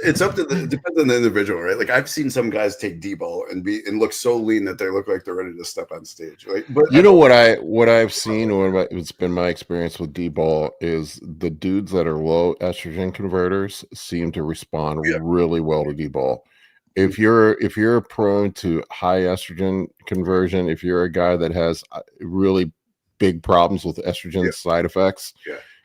Speaker 2: It's depends on the individual, right? Like I've seen some guys take D-ball and look so lean that they look like they're ready to step on stage, right? But
Speaker 3: you know what I've seen, it's been my experience with D-ball, is the dudes that are low estrogen converters seem to respond really well to D-ball. If you're prone to high estrogen conversion, if you're a guy that has really big problems with estrogen side effects,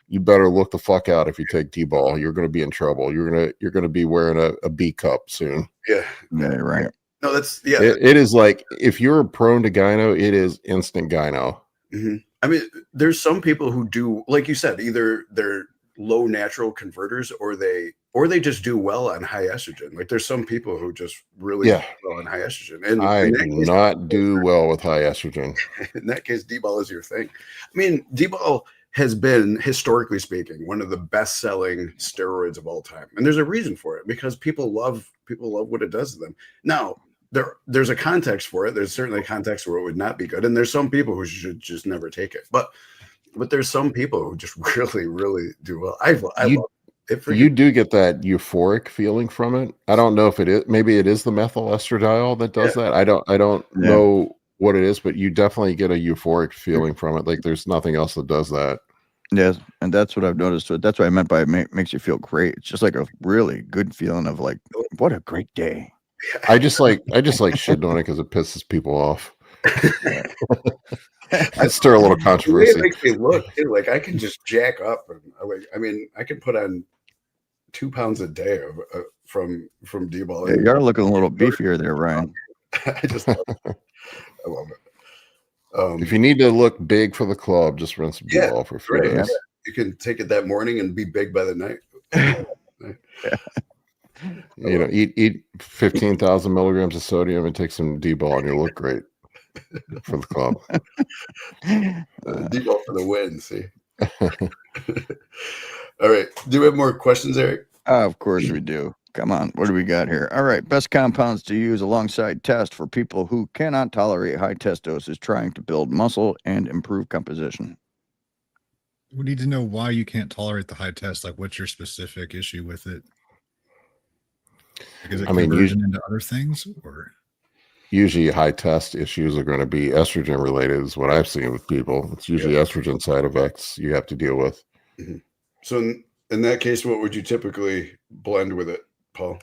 Speaker 3: you better look the fuck out if you take D-ball. You're going to be in trouble. You're going to be wearing a B cup soon.
Speaker 1: Yeah, right.
Speaker 2: No, that's
Speaker 3: It is like, if you're prone to gyno, it is instant gyno.
Speaker 2: Mm-hmm. I mean, there's some people who do, like you said, either they're low natural converters or they just do well on high estrogen. Like there's some people who just really do well on high estrogen. And
Speaker 3: I do not do well with high estrogen.
Speaker 2: In that case, D-ball is your thing. I mean, D-ball has been, historically speaking, one of the best selling steroids of all time. And there's a reason for it, because people love what it does to them. Now, there's a context for it. There's certainly a context where it would not be good. And there's some people who should just never take it. But there's some people who just really, really do well. I love it.
Speaker 3: You do get that euphoric feeling from it. I don't know if it is. Maybe it is the methyl estradiol that does that. I don't know what it is, but you definitely get a euphoric feeling from it. Like there's nothing else that does that.
Speaker 1: Yes, and that's what I've noticed. So that's what I meant by it makes you feel great. It's just like a really good feeling of like, what a great day.
Speaker 3: I just like shitting on it because it pisses people off. I stir a little controversy.
Speaker 2: It makes me look like I can just jack up, and I mean, I can put on 2 pounds a day from D-ball.
Speaker 1: Yeah, you're looking a little beefier there, Ryan.
Speaker 2: I just love it. I love it.
Speaker 3: If you need to look big for the club, just run some D-ball for a few days.
Speaker 2: Yeah. You can take it that morning and be big by the night.
Speaker 3: You know, eat 15,000 milligrams of sodium and take some D-ball, and you'll look great for the club.
Speaker 2: D-ball for the win. See. All right. Do we have more questions, Eric?
Speaker 1: Of course we do. Come on. What do we got here? All right. Best compounds to use alongside test for people who cannot tolerate high test doses trying to build muscle and improve composition.
Speaker 4: We need to know why you can't tolerate the high test. Like, what's your specific issue with it? Like, is it conversion into other things, or?
Speaker 3: Usually high test issues are going to be estrogen related, is what I've seen with people. It's usually estrogen side effects you have to deal with.
Speaker 2: Mm-hmm. So in that case, what would you typically blend with it, Paul?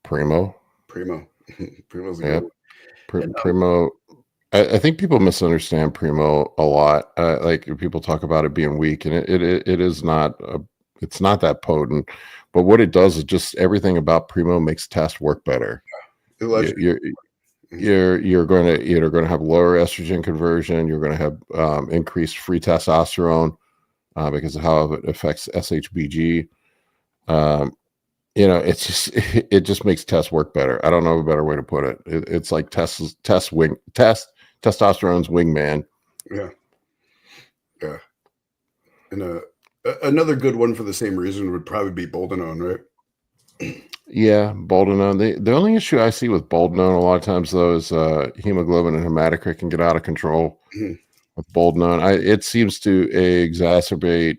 Speaker 3: Primo.
Speaker 2: Primo's a good
Speaker 3: Primo. I think people misunderstand Primo a lot. Like people talk about it being weak, and it is not. It's not that potent. But what it does is just everything about Primo makes test work better. you're going to have lower estrogen conversion. You're going to have increased free testosterone because of how it affects SHBG. It just makes tests work better. I don't know a better way to put it. It's like testosterone's wingman.
Speaker 2: Yeah. And another good one for the same reason would probably be boldenone, right?
Speaker 3: Yeah, boldenone. The only issue I see with boldenone a lot of times, though, is hemoglobin and hematocrit can get out of control with boldenone. It seems to exacerbate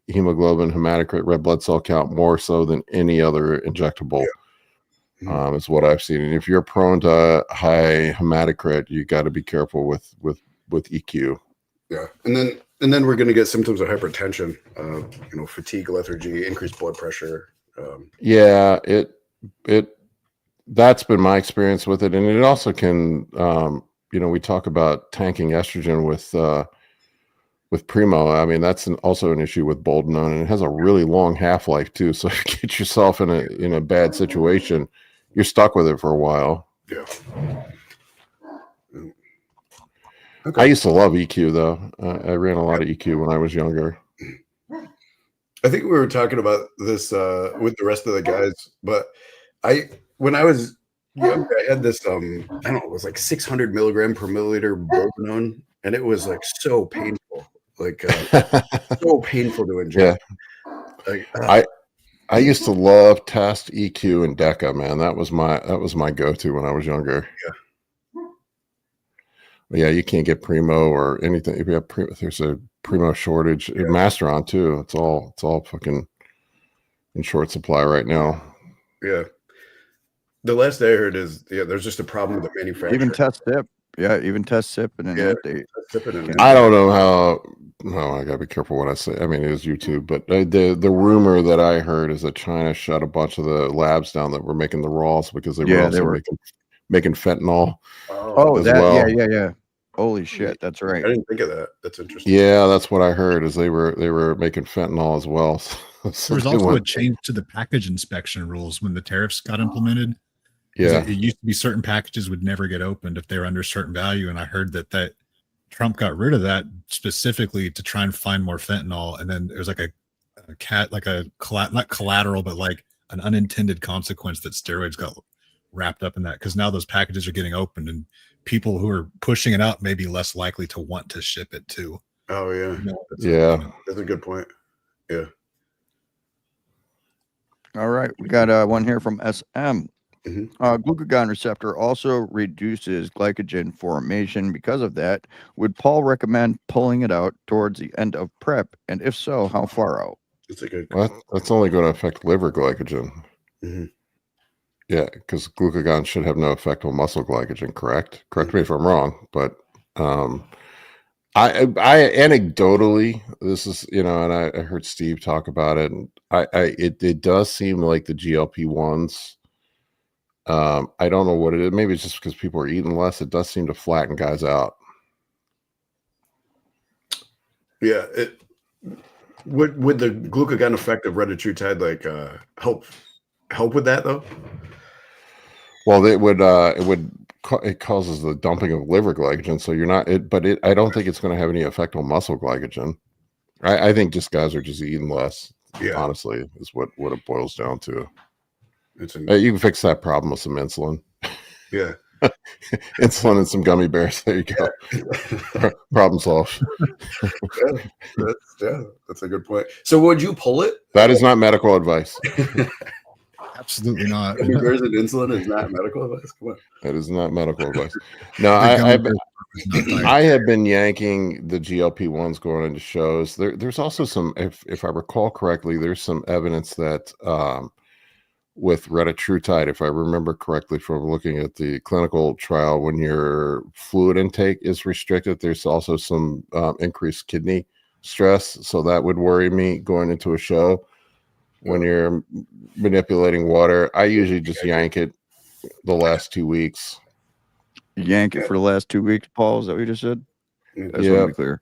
Speaker 3: hemoglobin, hematocrit, red blood cell count more so than any other injectable. Is what I've seen. And if you're prone to high hematocrit, you got to be careful with EQ.
Speaker 2: Yeah, and then we're going to get symptoms of hypertension, fatigue, lethargy, increased blood pressure.
Speaker 3: That's been my experience with it, and it also can, we talk about tanking estrogen with Primo. I mean, that's also an issue with boldenone, and it has a really long half-life too. So if you get yourself in a bad situation, you're stuck with it for a while.
Speaker 2: Yeah. Okay.
Speaker 3: I used to love EQ though. I ran a lot of EQ when I was younger.
Speaker 2: I think we were talking about this with the rest of the guys, but when I was young, I had this I don't know, it was like 600 milligram per milliliter boldenone, and it was like so painful, so painful to inject.
Speaker 3: Yeah. I used to love Test, EQ, and Deca, man. That was my go-to when I was younger.
Speaker 2: Yeah.
Speaker 3: But yeah, you can't get Primo or anything. If you have there's a Primo shortage. Yeah. Masteron too. It's all fucking in short supply right now.
Speaker 2: Yeah. The last I heard is there's just a problem with the manufacturer.
Speaker 1: Even Test Sip. Yeah, even Test Sipping and that.
Speaker 3: I don't know how. No, I gotta be careful what I say. I mean, it is YouTube, but the rumor that I heard is that China shut a bunch of the labs down that were making the raws because they were making fentanyl.
Speaker 1: Oh, yeah. Holy shit, that's right.
Speaker 2: I didn't think of that. That's interesting.
Speaker 3: Yeah, that's what I heard. Is they were making fentanyl as well.
Speaker 4: So there was also a change to the package inspection rules when the tariffs got implemented.
Speaker 3: Yeah,
Speaker 4: it used to be certain packages would never get opened if they were under a certain value, and I heard that Trump got rid of that specifically to try and find more fentanyl. And then there's like not collateral, but like an unintended consequence that steroids got wrapped up in that, because now those packages are getting opened and people who are pushing it out may be less likely to want to ship it too.
Speaker 2: Oh
Speaker 3: yeah,
Speaker 2: that's a good point. Yeah.
Speaker 1: All right, we got one here from SM. Glucagon receptor also reduces glycogen formation. Because of that, would Paul recommend pulling it out towards the end of prep? And if so, how far out?
Speaker 3: That's only going to affect liver glycogen. Yeah, because glucagon should have no effect on muscle glycogen. Correct me if I'm wrong, but I anecdotally, this is and I heard Steve talk about it, and it does seem like the GLP-1s. I don't know what it is. Maybe it's just because people are eating less. It does seem to flatten guys out.
Speaker 2: Yeah. Would the glucagon effect of Retatrutide help with that though?
Speaker 3: Well, it causes the dumping of liver glycogen, so you're not. I don't think it's going to have any effect on muscle glycogen. I think just guys are just eating less. Yeah, honestly, is what it boils down to. You can fix that problem with some insulin.
Speaker 2: Yeah.
Speaker 3: Insulin and some gummy bears. There you go. Yeah. Problem solved.
Speaker 2: That's a good point. So would you pull it?
Speaker 3: That is not medical advice.
Speaker 4: Absolutely not.
Speaker 2: Gummy bears and insulin is not medical advice. Come on.
Speaker 3: That is not medical advice. No, I have been yanking the GLP-1s going into shows. There's also some, if I recall correctly, there's some evidence that with Retatrutide, if I remember correctly from looking at the clinical trial, when your fluid intake is restricted, there's also some increased kidney stress. So that would worry me going into a show. When you're manipulating water, I usually just yank it the last 2 weeks.
Speaker 1: Yank it for the last 2 weeks, Paul? Is that what you just said? That's to be clear.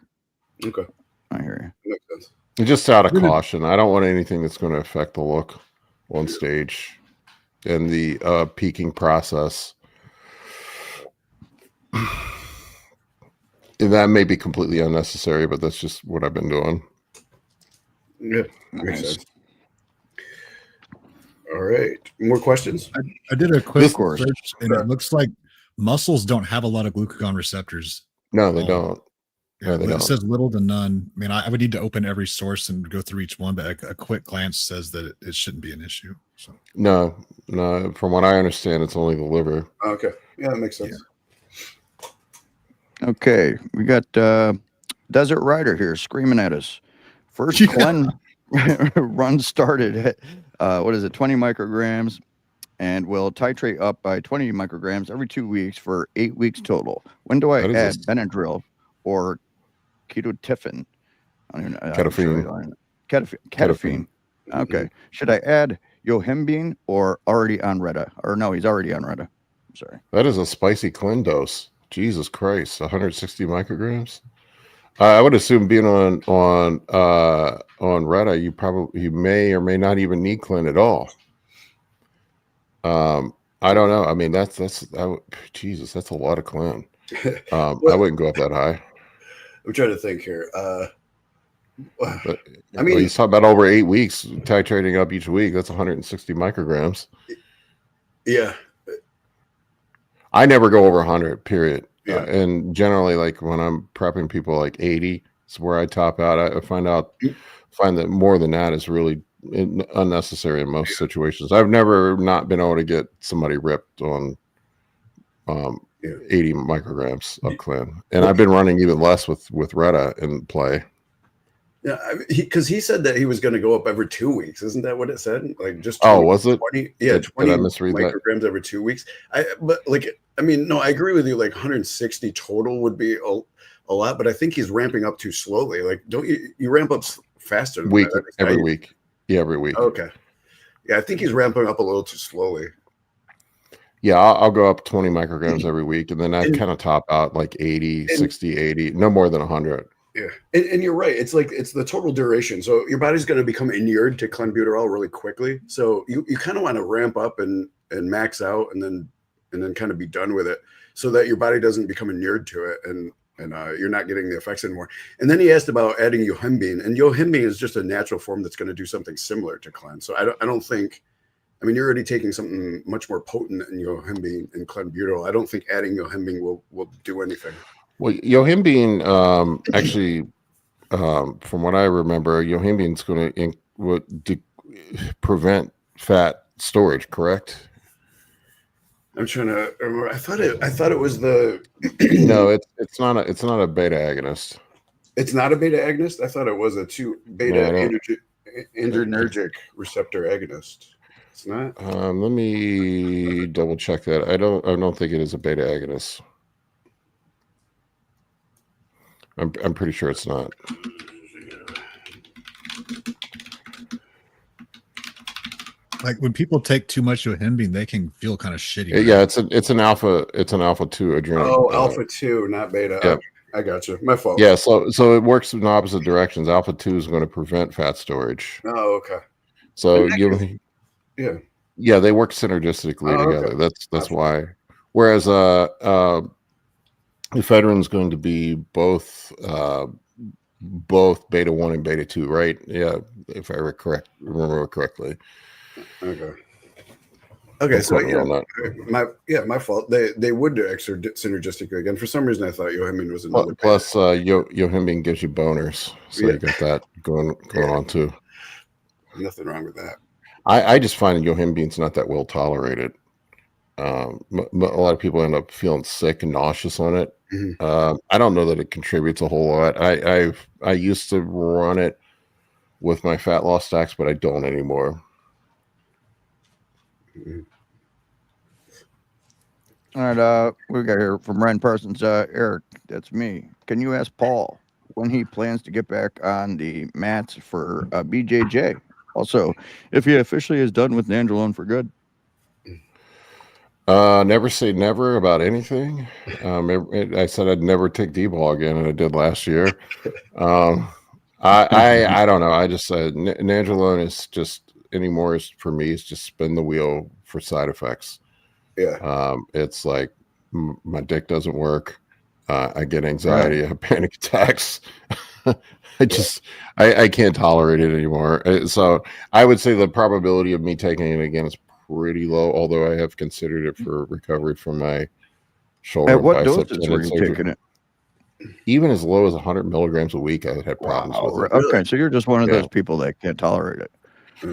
Speaker 2: Okay.
Speaker 1: I hear you.
Speaker 2: Makes sense.
Speaker 3: Just out of caution. I don't want anything that's going to affect the look on stage. and the peaking process. And that may be completely unnecessary, but that's just what I've been doing.
Speaker 2: Yeah, makes
Speaker 1: Nice.
Speaker 2: sense. All right, more questions?
Speaker 4: I did a quick
Speaker 1: Of course.
Speaker 4: search, and it looks like muscles don't have a lot of glucagon receptors.
Speaker 3: No, they don't.
Speaker 4: Yeah,
Speaker 3: No, they
Speaker 4: it
Speaker 3: don't.
Speaker 4: says little to none. I mean, I would need to open every source and go through each one, but a quick glance says that it shouldn't be an issue. So
Speaker 3: No. From what I understand, it's only the liver.
Speaker 2: Okay, yeah, that makes sense.
Speaker 1: Okay, we got Desert Rider here screaming at us. First
Speaker 4: Yeah.
Speaker 1: Glenn run started at 20 micrograms, and will titrate up by 20 micrograms every 2 weeks for 8 weeks total. When do I
Speaker 3: That is
Speaker 1: add
Speaker 3: a-
Speaker 1: Benadryl or ketotifen? I don't even know.
Speaker 3: Ketamine.
Speaker 1: Ketamine. Okay. Should I add yohimbine or already on Reta? Or no, he's already on Reta. I'm sorry.
Speaker 3: That is a spicy clean dose. Jesus Christ, 160 micrograms. I would assume being on Reta, you may or may not even need clean at all. I don't know. I mean, Jesus, that's a lot of clean. I wouldn't go up that high.
Speaker 2: I'm trying to think here.
Speaker 3: But,
Speaker 2: I mean,
Speaker 3: he's talking about over 8 weeks, titrating up each week. That's 160 micrograms.
Speaker 2: yeah,
Speaker 3: I never go over 100, period.
Speaker 2: Yeah.
Speaker 3: And generally, like when I'm prepping people, like 80 is where I top out. I find that more than that is really unnecessary in most situations. I've never not been able to get somebody ripped on 80 micrograms of clean. And I've been running even less with Reta in play.
Speaker 2: yeah, because he said that he was going to go up every 2 weeks. Isn't that what it said? Like just
Speaker 3: 20, was it?
Speaker 2: 20, yeah,
Speaker 3: Did
Speaker 2: 20
Speaker 3: I misread
Speaker 2: micrograms
Speaker 3: that?
Speaker 2: every 2 weeks. No, I agree with you. Like 160 total would be a lot, but I think he's ramping up too slowly. Like, don't you ramp up faster than that?
Speaker 3: Every week. Yeah, every week.
Speaker 2: Okay. Yeah, I think he's ramping up a little too slowly.
Speaker 3: Yeah, I'll go up 20 micrograms every week, and then I kind of top out like 80, 60, 80, no more than 100.
Speaker 2: Yeah, and you're right. It's the total duration. So your body's going to become inured to clenbuterol really quickly. So you kind of want to ramp up and max out, and then kind of be done with it, so that your body doesn't become inured to it, and you're not getting the effects anymore. And then he asked about adding yohimbine, and yohimbine is just a natural form that's going to do something similar to clen. So I don't think. I mean, you're already taking something much more potent in yohimbine and clenbuterol. I don't think adding yohimbine will do anything.
Speaker 3: Well, yohimbine, actually, from what I remember, yohimbine is going to prevent fat storage. Correct?
Speaker 2: I'm trying to remember. I thought it was the.
Speaker 3: No, it's not a beta agonist.
Speaker 2: It's not a beta agonist. I thought it was a beta adrenergic receptor agonist. It's not.
Speaker 3: Let me double check that. I don't think it is a beta agonist. I'm pretty sure it's not.
Speaker 4: like when people take too much yohimbine, they can feel kind of shitty. Right?
Speaker 3: Yeah, it's an alpha 2 adrenaline.
Speaker 2: Oh, alpha 2, not beta.
Speaker 3: Yeah.
Speaker 2: Okay, I got you. My fault.
Speaker 3: Yeah, so it works in opposite directions. Alpha 2 is going to prevent fat storage.
Speaker 2: Oh, okay.
Speaker 3: So
Speaker 2: Yeah.
Speaker 3: Yeah, they work synergistically together.
Speaker 2: Okay.
Speaker 3: That's why. Whereas ephedrine is going to be both beta 1 and beta 2, right? Yeah, if I remember correctly.
Speaker 2: Okay, so my fault. They would extra synergistically again. For some reason, I thought yohimbine was another.
Speaker 3: Plus, yohimbine gives you boners, so you got that going on too.
Speaker 2: Nothing wrong with that.
Speaker 3: I just find yohimbine's not that well tolerated. A lot of people end up feeling sick and nauseous on it.
Speaker 2: Mm-hmm.
Speaker 3: I don't know that it contributes a whole lot. I used to run it with my fat loss stacks, but I don't anymore.
Speaker 2: Mm-hmm.
Speaker 1: All right, we got here from Ryan Parsons. Eric, that's me. Can you ask Paul when he plans to get back on the mats for BJJ? Also, if he officially is done with Nandrolone for good.
Speaker 3: Never say never about anything. I said I'd never take D-ball again, and I did last year. I don't know. I just said Nandrolone is just anymore. For me, it's just spin the wheel for side effects.
Speaker 2: Yeah.
Speaker 3: It's like my dick doesn't work. I get anxiety. Right. I have panic attacks. I can't tolerate it anymore. So I would say the probability of me taking it again is pretty low, although I have considered it for recovery from my shoulder.
Speaker 1: At what doses were you taking it?
Speaker 3: Even as low as 100 milligrams a week, I had problems with it.
Speaker 1: Okay, so you're just one of those people that can't tolerate it.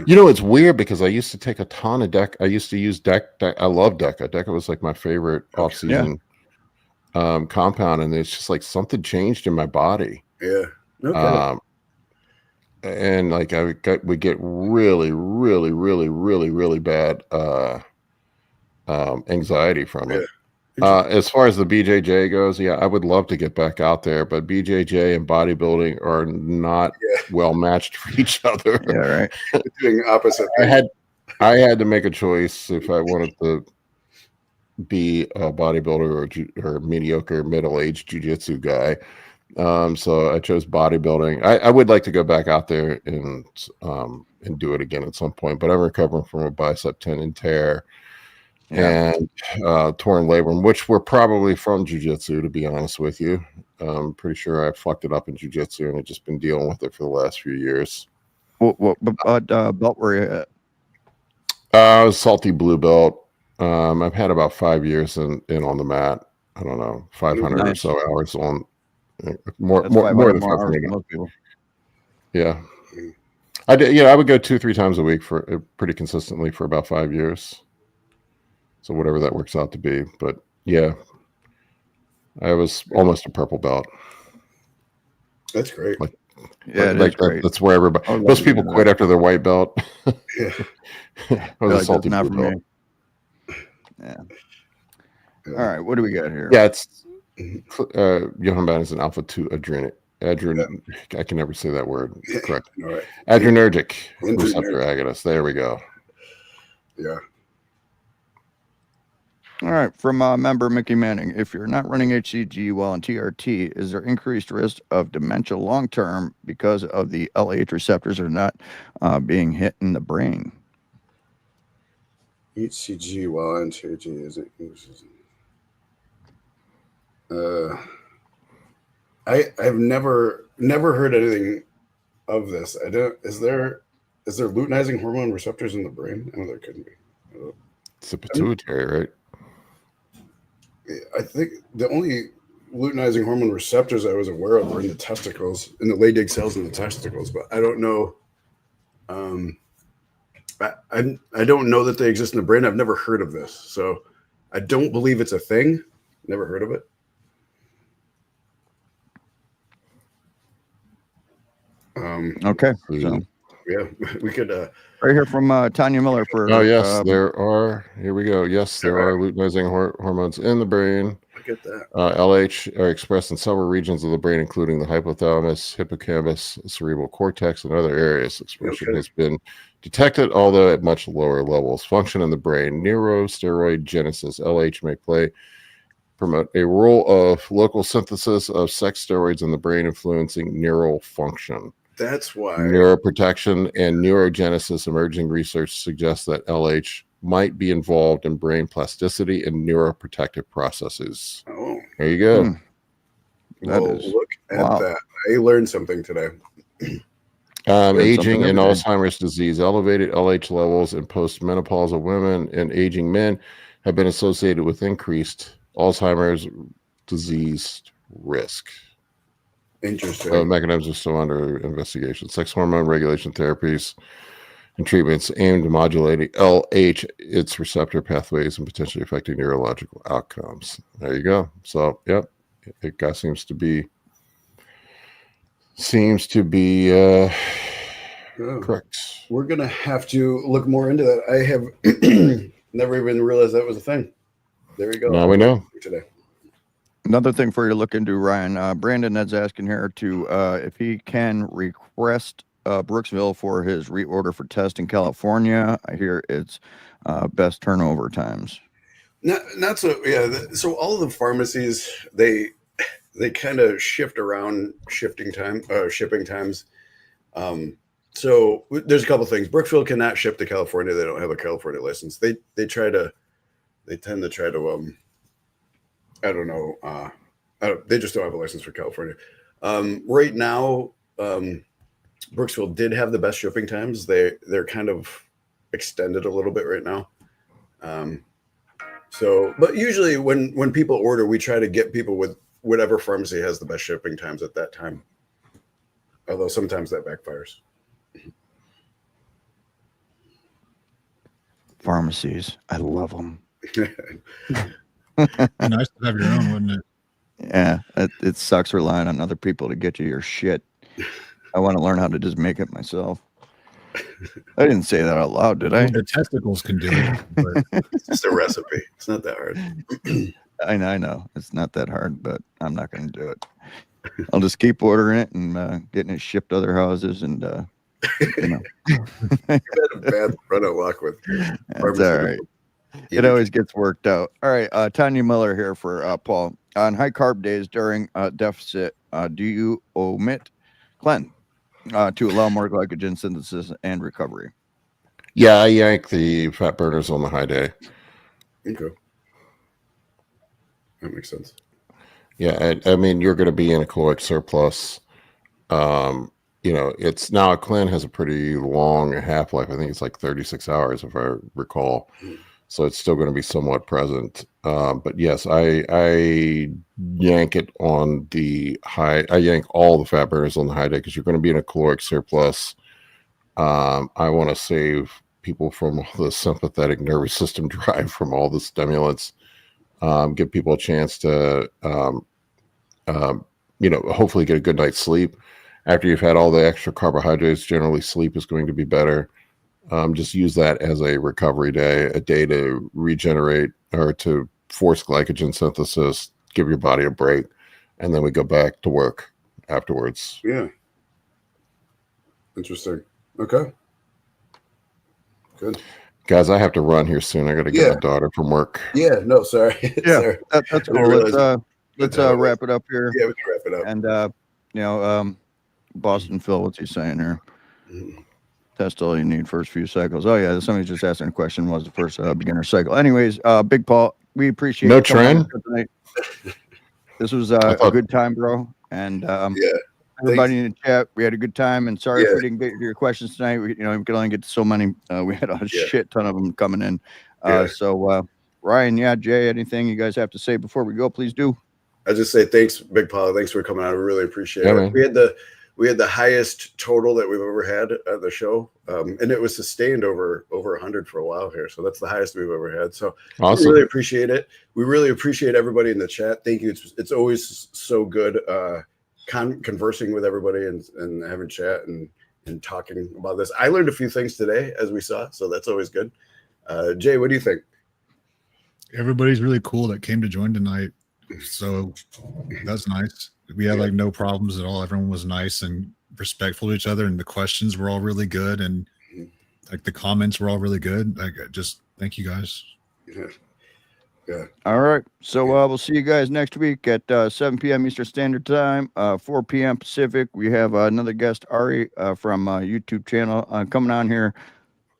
Speaker 3: You know, it's weird because I used to take a ton of DECA. I used to use DECA. I love DECA. DECA was like my favorite off-season compound, and it's just like something changed in my body.
Speaker 2: Yeah. Okay.
Speaker 3: And like we get really, really, really, really, really bad anxiety from it. As far as the BJJ goes, I would love to get back out there, but BJJ and bodybuilding are not well matched for each other.
Speaker 1: Yeah, right.
Speaker 2: Doing opposite.
Speaker 3: I had to make a choice if I wanted to be a bodybuilder or mediocre middle-aged jiu-jitsu guy. So I chose bodybuilding. I would like to go back out there and do it again at some point, but I'm recovering from a bicep tendon tear. And torn labrum, which were probably from jiu-jitsu, to be honest with you. I'm pretty sure I fucked it up in jiu-jitsu and I've just been dealing with it for the last few years.
Speaker 1: What belt were you at?
Speaker 3: I was salty blue belt. I've had about 5 years in on the mat. I don't know, 500 or so hours on. More than 500 hours. Yeah. I did. Yeah, I would go 2-3 times a week for pretty consistently for about 5 years. So whatever that works out to be, but yeah, I was almost a purple belt.
Speaker 2: That's great.
Speaker 1: That's great.
Speaker 3: That's where everybody. Most people quit after their white belt.
Speaker 2: Yeah,
Speaker 3: salty
Speaker 1: not for
Speaker 3: belt.
Speaker 1: me. Yeah. All right, what do we got here?
Speaker 3: Yeah, it's Johan Biden is an alpha 2 adrenergic. I can never say that word correct.
Speaker 2: All right.
Speaker 3: Adrenergic receptor agonist. There we go.
Speaker 2: Yeah.
Speaker 1: All right, from member Mickey Manning. If you're not running HCG while on TRT, is there increased risk of dementia long term because of the LH receptors are not being hit in the brain?
Speaker 2: HCG while on TRT isn't. I've never heard anything of this. I don't. Is there luteinizing hormone receptors in the brain? I know there couldn't be.
Speaker 3: It's the pituitary, right?
Speaker 2: I think the only luteinizing hormone receptors I was aware of were in the testicles, in the Leydig cells in the testicles, but I don't know. I don't know that they exist in the brain. I've never heard of this, so I don't believe it's a thing. Never heard of it.
Speaker 1: Okay, so
Speaker 2: yeah, we could.
Speaker 1: Right here from Tanya Miller for.
Speaker 3: Oh yes, there are. Here we go. Yes, there are luteinizing hormones in the brain.
Speaker 2: Look at that.
Speaker 3: LH are expressed in several regions of the brain, including the hypothalamus, hippocampus, cerebral cortex, and other areas. Expression has been detected, although at much lower levels. Function in the brain: neurosteroidogenesis. LH may promote a role of local synthesis of sex steroids in the brain, influencing neural function.
Speaker 2: That's why
Speaker 3: neuroprotection and neurogenesis. Emerging research suggests that LH might be involved in brain plasticity and neuroprotective processes.
Speaker 2: Oh,
Speaker 3: there you go.
Speaker 2: Look at that. I learned something today.
Speaker 3: Aging and Alzheimer's disease. Elevated LH levels in postmenopausal women and aging men have been associated with increased Alzheimer's disease risk.
Speaker 2: Interesting.
Speaker 3: Mechanisms are still under investigation. Sex hormone regulation therapies and treatments aimed at modulating LH, its receptor pathways, and potentially affecting neurological outcomes. There you go. So, yep, it seems to be correct.
Speaker 2: We're gonna have to look more into that. I have never even realized that was a thing. There you go.
Speaker 3: Now we know
Speaker 2: today.
Speaker 1: Another thing for you to look into, Ryan. Brandon is asking here to if he can request Brooksville for his reorder for test in California. I hear it's best turnover times.
Speaker 2: Not so. Yeah. So all of the pharmacies they kind of shift around shipping times. So there's a couple things. Brookfield cannot ship to California. They don't have a California license. They tend to try to I don't know. They just don't have a license for California. Right now, Brooksville did have the best shipping times. They're kind of extended a little bit right now. But usually when people order, we try to get people with whatever pharmacy has the best shipping times at that time. Although sometimes that backfires.
Speaker 1: Pharmacies, I love them.
Speaker 4: Nice to have your own, wouldn't it?
Speaker 1: Yeah, it sucks relying on other people to get you your shit. I want to learn how to just make it myself. I didn't say that out loud, did I?
Speaker 4: The testicles can do it. But
Speaker 2: It's just a recipe. It's not that hard.
Speaker 1: I know it's not that hard, but I'm not going to do it. I'll just keep ordering it and getting it shipped to other houses, and you know.
Speaker 2: You've had a bad run of luck with.
Speaker 1: That's all right. It always gets worked out. All right, Tanya Miller here for Paul. On high carb days during deficit, do you omit cleanse to allow more glycogen synthesis and recovery?
Speaker 3: Yeah, I yank the fat burners on the high day.
Speaker 2: Okay. That makes sense.
Speaker 3: Yeah, I mean, you're going to be in a caloric surplus. It's now a clean has a pretty long half-life. I think it's like 36 hours, if I recall. So it's still going to be somewhat present. But yes, I yank it on the high. I yank all the fat burners on the high day because you're going to be in a caloric surplus. I want to save people from all the sympathetic nervous system drive from all the stimulants. Give people a chance to, hopefully get a good night's sleep. After you've had all the extra carbohydrates, generally sleep is going to be better. Just use that as a recovery day, a day to regenerate or to force glycogen synthesis, give your body a break, and then we go back to work afterwards.
Speaker 2: Yeah. Interesting. Okay. Good.
Speaker 3: Guys, I have to run here soon. I got to get my daughter from work.
Speaker 2: Yeah. No, sorry.
Speaker 1: Yeah,
Speaker 2: Sorry.
Speaker 1: that's cool. Let's wrap it up here.
Speaker 2: Yeah, we can wrap it up.
Speaker 1: And Boston Phil, what's he saying here?
Speaker 2: Mhm.
Speaker 1: Test all you need first few cycles. Oh yeah, somebody just asking a question. Was the first beginner cycle? Anyways, Big Paul, we appreciate
Speaker 3: No
Speaker 1: you coming on
Speaker 3: trend?
Speaker 1: tonight. This was a good time, bro. And everybody in the chat, we had a good time. And sorry if we didn't get to your questions tonight. We could only get to so many. We had a shit ton of them coming in. So Ryan, Jay, anything you guys have to say before we go? Please do.
Speaker 2: I just say thanks, Big Paul. Thanks for coming on. I really appreciate it.
Speaker 3: Man.
Speaker 2: We had the highest total that we've ever had at the show, and it was sustained over 100 for a while here. So that's the highest we've ever had. So
Speaker 3: Awesome.
Speaker 2: we really appreciate it. We really appreciate everybody in the chat. Thank you. It's always so good conversing with everybody and having chat and talking about this. I learned a few things today, as we saw, so that's always good. Jay, what do you think?
Speaker 4: everybody's really cool that came to join tonight. So that's nice. We had like no problems at all. Everyone was nice and respectful to each other, and the questions were all really good, and like the comments were all really good. Like, just thank you guys.
Speaker 2: Yeah.
Speaker 1: All right. So we'll see you guys next week at 7 p.m. Eastern Standard Time, 4 p.m. Pacific. We have another guest, Ari, from YouTube channel coming on here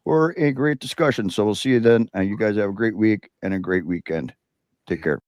Speaker 1: for a great discussion. So we'll see you then. You guys have a great week and a great weekend. Take care.